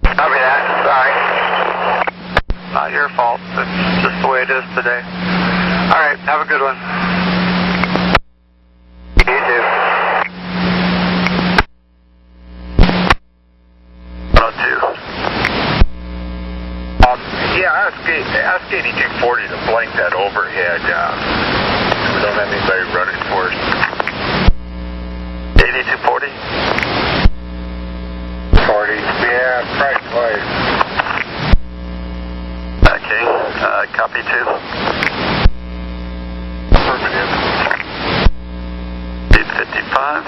Copy that. Sorry.
Not your fault. It's just the way it is today. All right. Have a good one.
You too.
102.
Yeah, ask 8240 to blank that overhead. We don't have anybody running for us.
8240?
40. Yeah, probably twice.
Okay, copy 2. 55.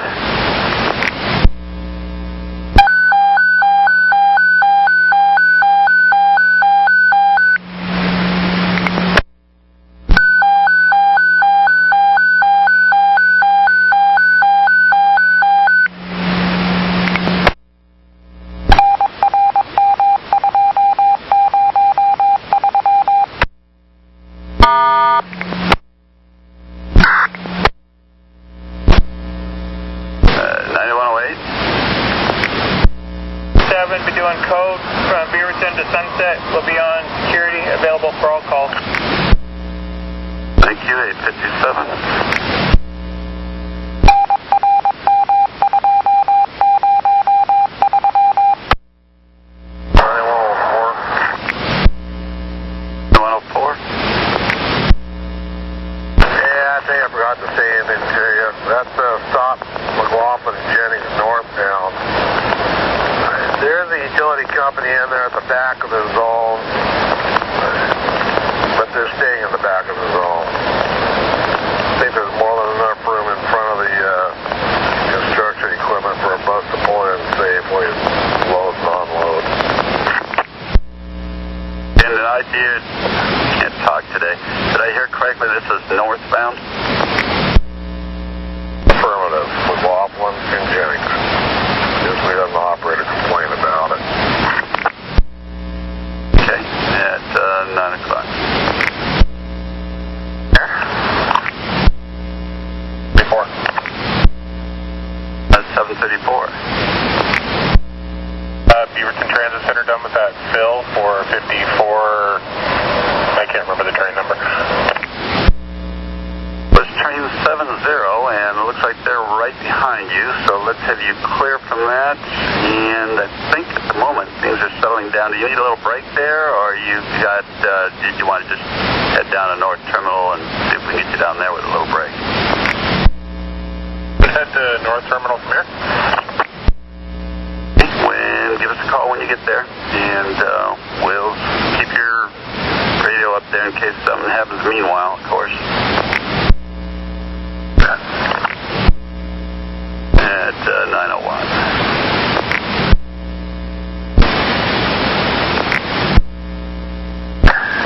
Be doing code from Beaverton to Sunset. We'll be on security, available for all calls.
Thank you, 857.
There's a utility company in there at the back of the zone, but they're staying in the back of the zone. I think there's more than enough room in front of the construction equipment for a bus to pull in safely, load and unload.
And I can't talk today. Did I hear correctly this is northbound?
Affirmative, with Laughlin and Jennings. We have an operator complain about it.
Okay, at 9 o'clock.
There? Before.
734.
Beaverton Transit Center done with that fill for 54. I can't remember the train number.
Was train 70, and it looks like they're right behind you, so let's have you clear from that. And I think at the moment things are settling down. Do you need a little break there, or you got, did you want to just head down to North Terminal and see if we can get you down there with a little break?
Head to North Terminal from here.
Give us a call when you get there, and we'll keep your radio up there in case something happens meanwhile, of course. At 9:01.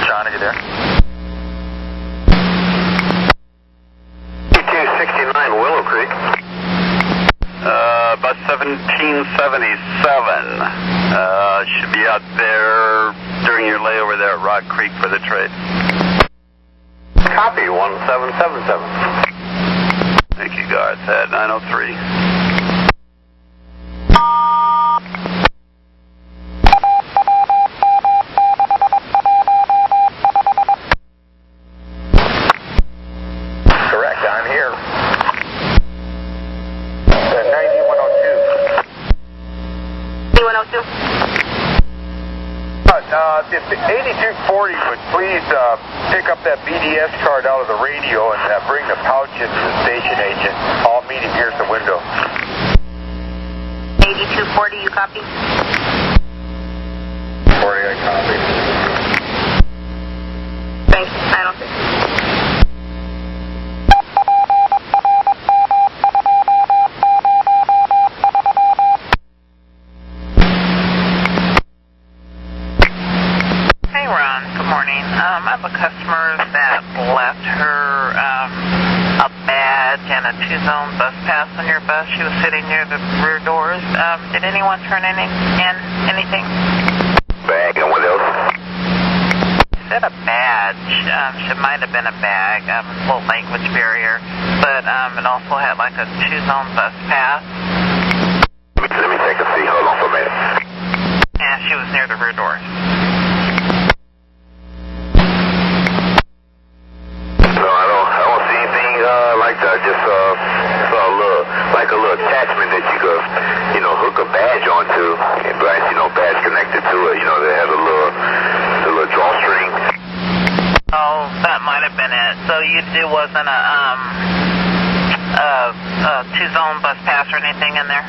John, are you there?
269 Willow Creek.
Bus 1777. Should be out there during your layover there at Rock Creek for the trade.
Copy, 1777.
Thank you, Garth. At 9:03.
Correct, I'm here. 9102.
102.
If the 8240 would please pick up that BDS card out of the radio and bring the pouch into the station agent. I'll meet him here at the window.
8240, you copy?
40, I copy.
Thanks, 906.
I have a customer that left her a badge and a two-zone bus pass on your bus. She was sitting near the rear doors. Did anyone turn in anything?
Bag, and what else?
She said a badge. It might have been a bag, little language barrier, but it also had like a two-zone bus pass.
Let me take a seat. Hold on for a minute.
And she was near the rear doors.
Just saw a little attachment that you could, hook a badge onto. Badge connected to it. They had a little drawstring.
Oh, that might have been it. So it wasn't a two-zone bus pass or anything in there?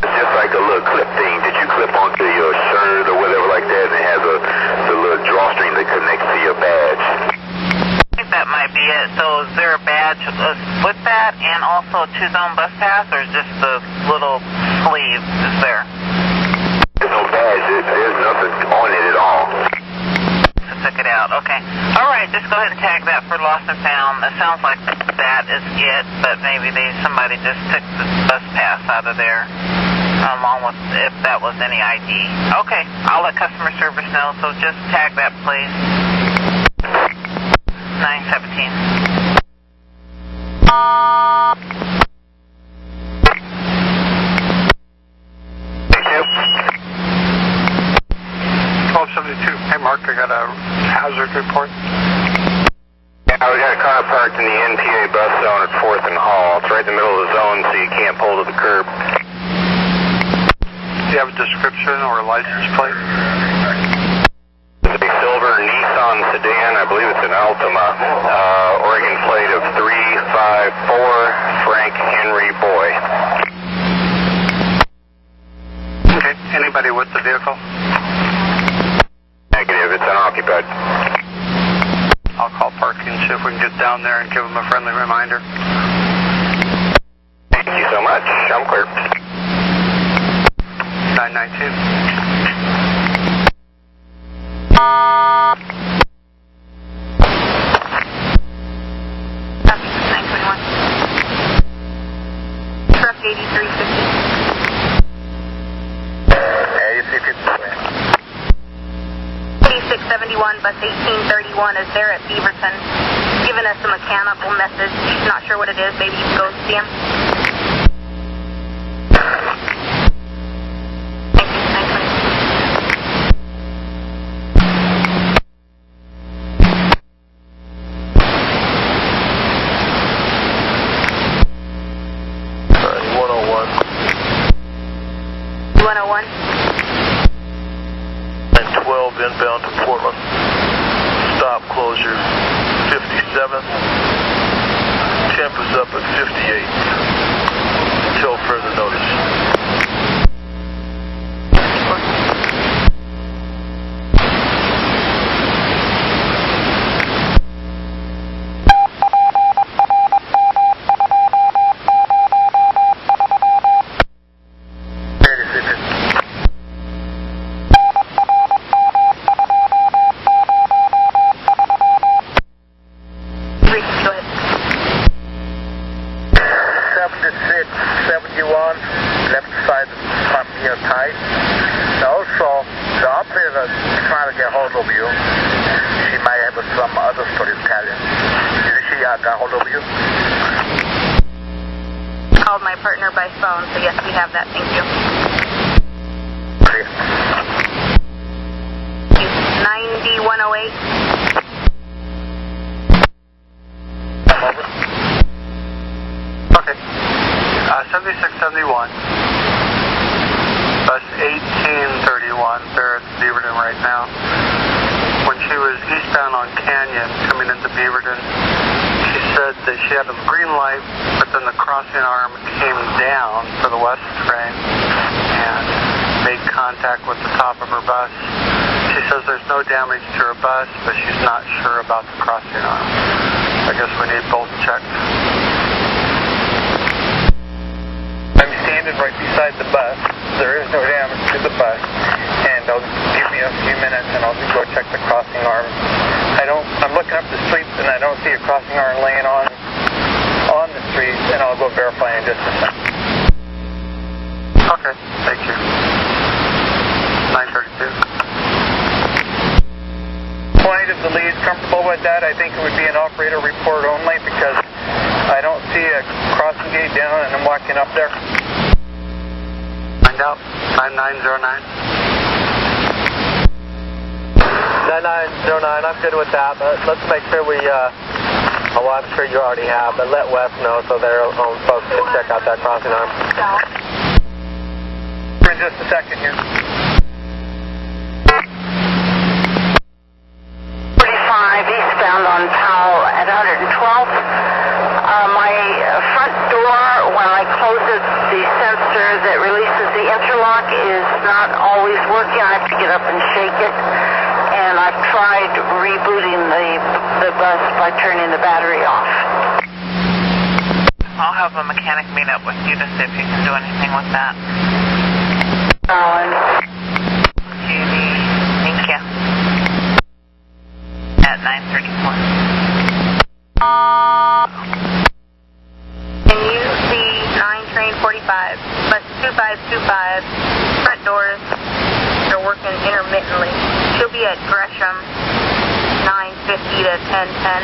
It's just like a little clip thing that you clip onto your shirt or whatever like that, and it has the little drawstring that connects to your badge.
I think that might be it. it. So is there a badge with that and also a 2-zone bus pass, or is just the little sleeve is there?
There's no badge. There's nothing on it at all.
So took it out. Okay. All right. Just go ahead and tag that for lost and found. It sounds like that is it, but maybe somebody just took the bus pass out of there, along with if that was any ID. Okay. I'll let customer service know. So just tag that, please. 917.
Thank you. 1272. Hey, Mark, I got a hazard report.
Yeah, we got a car parked in the NPA bus zone at 4th and Hall. It's right in the middle of the zone, so you can't pull to the curb.
Do you have a description or a license plate?
It's a silver Nissan sedan. I believe it's an Altima. Oregon plate of 354 Frank Henry Boy.
Okay. Anybody with the vehicle?
Negative. It's unoccupied.
I'll call parking, see if we can get down there and give them a friendly reminder.
Thank you so much. I'm clear.
919.
Truck 8350.
Hey, if you could...
8671, bus 1831 is there at Beaverton. Giving us a mechanical message. Not sure what it is. Maybe you can go see him. Thank you. 101.
And 12 inbound to Portland. Stop closure 57. Temp is up at 58. Until further notice.
Called my partner by phone, so yes, we have that. Thank you. 9108.
Okay. 7671. Bus 1831. They're at Beaverton right now. When she was eastbound on Canyon coming into Beaverton, she said that she had a green light, but then the crossing arm came down for the west train and made contact with the top of her bus. She says there's no damage to her bus, but she's not sure about the crossing arm. I guess we need both checked.
I'm standing right beside the bus. There is no damage to the bus, and give me a few minutes and I'll go check the crossing arm. I'm looking up the street and I don't see a crossing arm laying on the street, and I'll go verify in just a second.
Okay, thank you. 932.
Point if the lead's comfortable with that, I think it would be an operator report only, because I don't see a crossing gate down and I'm walking up there.
Find out. 9909.
9909, I'm good with that, but let's make sure we, well, I'm sure you already have, but let Wes know so their own folks can check out that crossing arm.
For just a second here.
35 eastbound on Powell at 112. My front door, when I close it, the sensor that releases the interlock is not always working. I have to get up and shake it.
and I've tried rebooting the bus by turning the battery off.
I'll have a mechanic meet up with you to see if you can do anything with that. Judy, thank you. At 9:34.
Can you see 9 train 45, bus 2525, front doors, they're working intermittently. She'll be at Gresham, 9:50 to 10:10.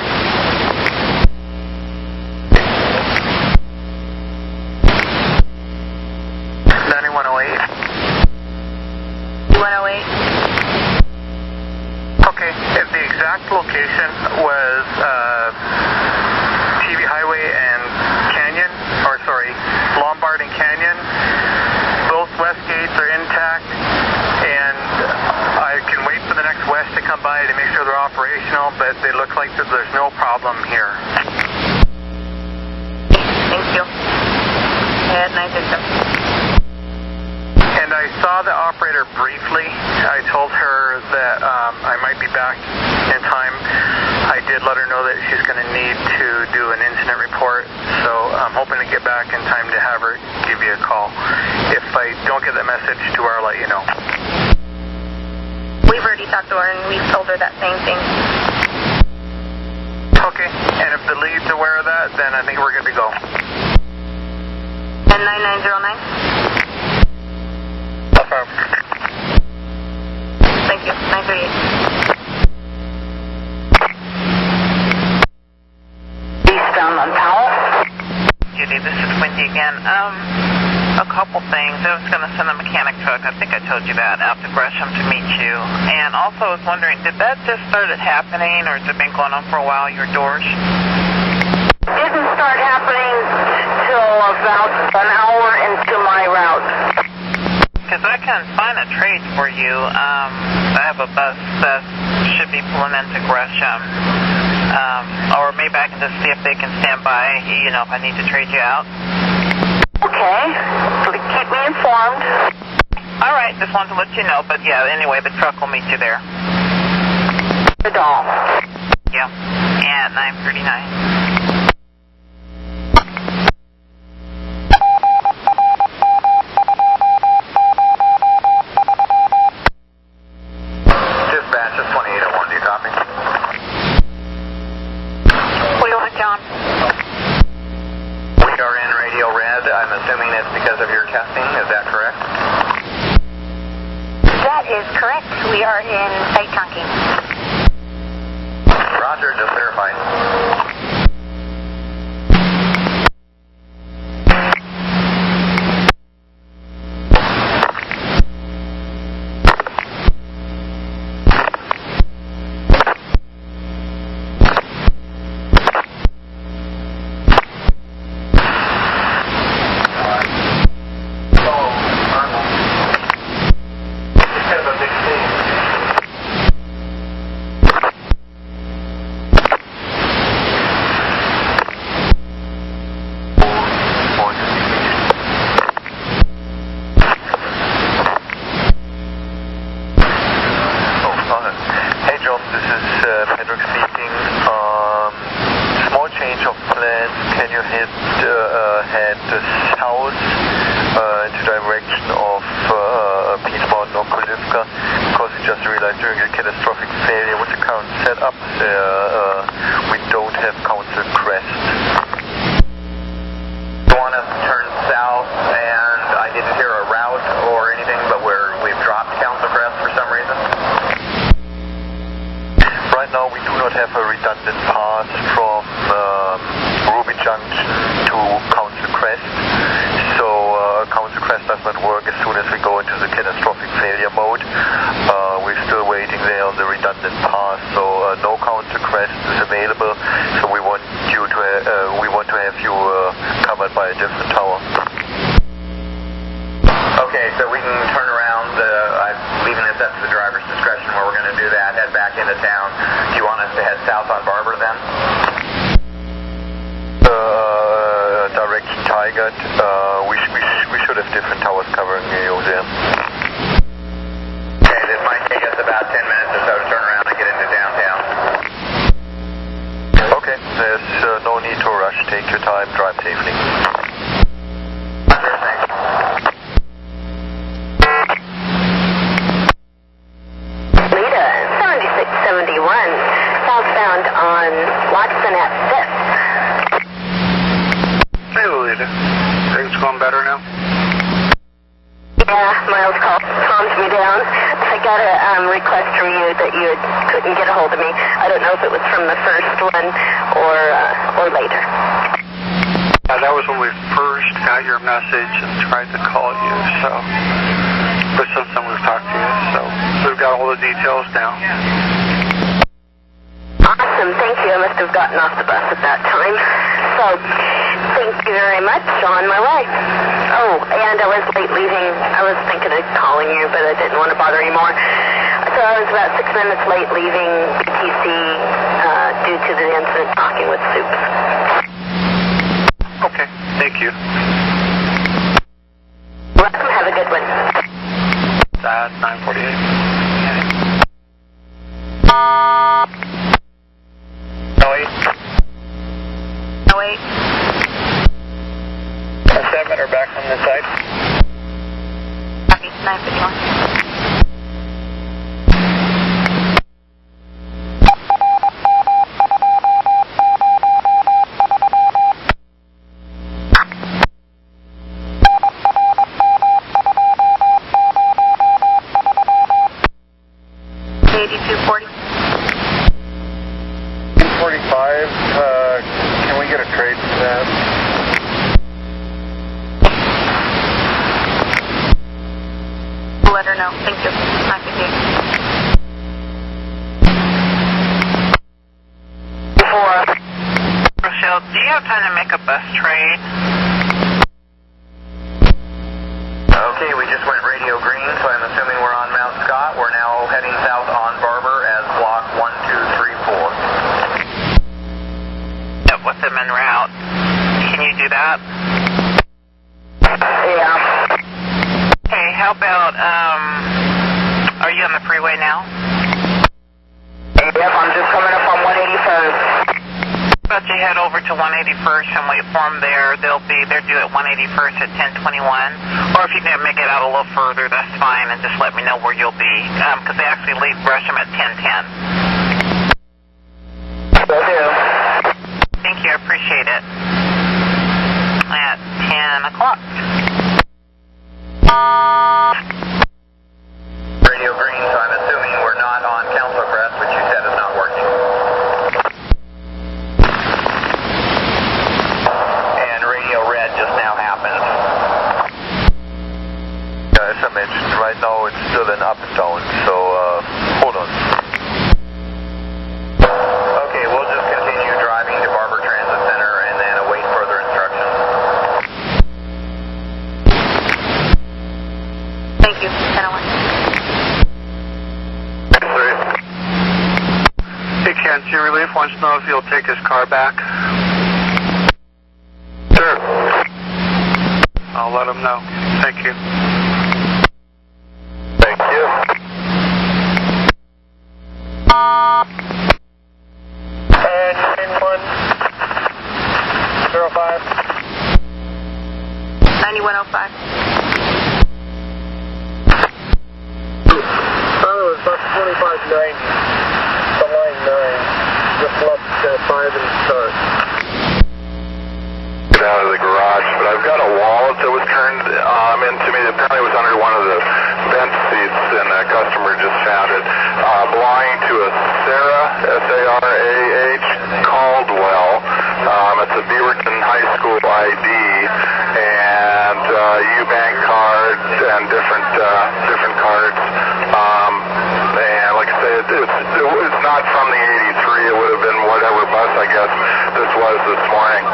Okay, if the exact location was TV Highway and Canyon, Lombard and Canyon, both west gates are intact, and I can wait for the next west to come by to make sure they're operational, but they look like that there's no problem here.
Thank you. At 9:50.
And I saw the operator briefly. I told her that I might be back in time. I did let her know that she's going to need to do an incident report, so I'm hoping to get back in time to have her give you a call. If I don't get that message to her, I'll let you know.
We've already talked to her and we've told her that same thing.
Okay, and if the lead's aware of that, then I think we're good to go.
And 9909? Thank you. 938.
Eastbound on Powell.
Judy, this is Wendy again. A couple things. I was going to send a mechanic truck, I think I told you that, out to Gresham to meet you. And also I was wondering, did that just started happening, or has it been going on for a while, your doors?
Didn't start happening till about an hour into my route.
Because I can find a trade for you. I have a bus that should be pulling into Gresham. Or maybe I can just see if they can stand by, if I need to trade you out.
Okay. Keep me informed.
All right, just wanted to let you know. But yeah, anyway, the truck will meet you there.
The doll.
Yeah, at 9:39.
I'm assuming it's because of your testing, is that correct?
That is correct. We are in site trunking.
Roger, just verifying. Okay, this might take us about 10 minutes or so to turn
Okay, there's no need to rush. Take your time, drive safely.
Lita, 7671, southbound on Watson at 5th.
Hey, Lolita. Things going better now?
Yeah, Miles calmed me down. I got a request from you that you couldn't get a hold of me. I don't know if it was from the first one or later.
That was when we first got your message and tried to call you, so. But since then we've talked to you, so we've got all the details now.
Awesome, thank you. I must have gotten off the bus at that time. So, thank you very much. On my way. Oh, and I was late leaving. I was thinking of calling you, but I didn't want to bother you more. So I was about 6 minutes late leaving BTC due to the incident talking with Soups.
Okay, thank you.
Welcome, have a good one.
That's 948.
No 8.
No 8.
7 are back on this side.
Copy, 951.
Can we get a trade for that?
Let her know. Thank you. I can hear.
Rochelle, do you have time to make a bus trade?
Okay, we just went radio green, so I'm assuming we're on Mount Scott. We're now heading south on Barber as block 1234.
Yep, with them en route. Can you do that?
Yeah.
Hey, how about, are you on the freeway now?
Yep, I'm just coming up on 181st.
How about you head over to 181st and wait for them there. They're due at 181st at 1021. Or if you can make it out a little further, that's fine, and just let me know where you'll be. Because they actually leave Gresham at 1010.
Will do.
Thank you, I appreciate it. At 10 o'clock.
Radio green, so I'm assuming we're not on Council Crest, which you said is not working. And radio red just now happened.
As I mentioned, right now it's still in uptown, so hold on.
Okay, we'll just continue driving to Barber Transit Center and then await further instructions.
Thank you. 1001.
Hey, Ken, G Relief wants to know if you'll take his car back.
Sure.
I'll let him know. Thank you.
Thank you.
And 9105.
9105.
Oh, it was about 2590. The line 9. Just left 5 and start.
Get out of the garage, but I've got a wallet that was turned into me. Apparently it was under one of the bench seats, and a customer just found it. Belonging to a Sarah, S-A-R-A-H, Caldwell. It's a Beaverton High School ID, and U-Bank card and different cards. And like I say, it's not from the 83. It would have been whatever bus, I guess, this was this morning.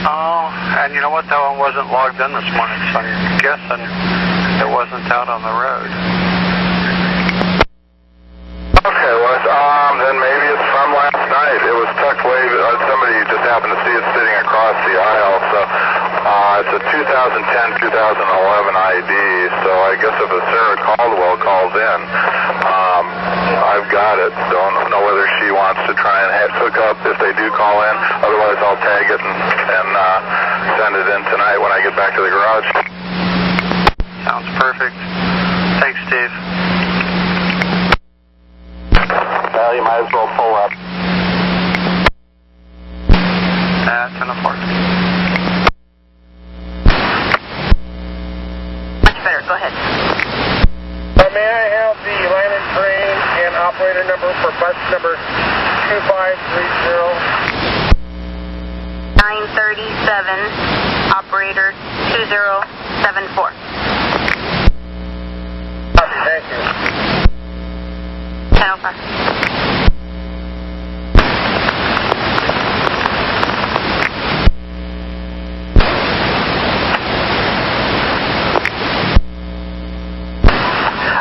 Oh, and you know what? That one wasn't logged in this morning, so I'm guessing it wasn't out on the road.
Okay, well, then maybe it's from last night. It was tucked away. Somebody just happened to see it sitting across the aisle. So it's a 2010-2011 ID. So I guess if a Sarah Caldwell calls in, I've got it. Don't know whether
whether she wants to try and hook up if they do call in. Otherwise, I'll tag it and send it in tonight when I get back to the garage.
Sounds perfect. Thanks, Steve.
Well, you might as well pull up.
10-4.
Much better. Go ahead.
May I have the line and train and operator number for bus number 2530?
937, operator 2074.
Thank you.
1005.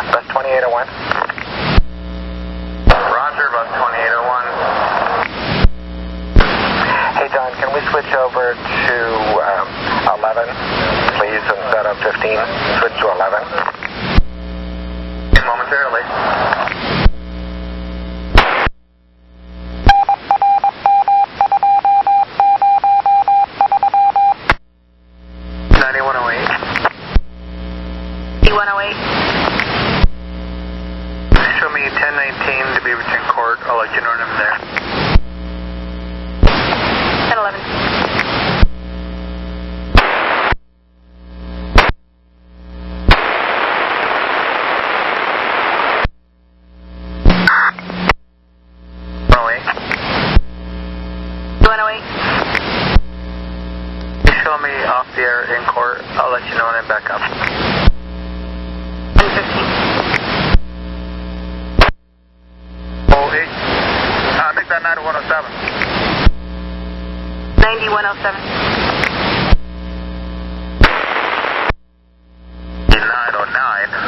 Bus 2801.
Roger, bus 2801.
Hey, John, can we switch over to 11, please, instead of 15? Switch to 11.
Momentarily. Show me 1019 to Beaverton Court. I'll let you know when I'm there.
1011.
Show me off the air in court. I'll let you know when I'm back up. 08. Make that 9107.
9107.
909.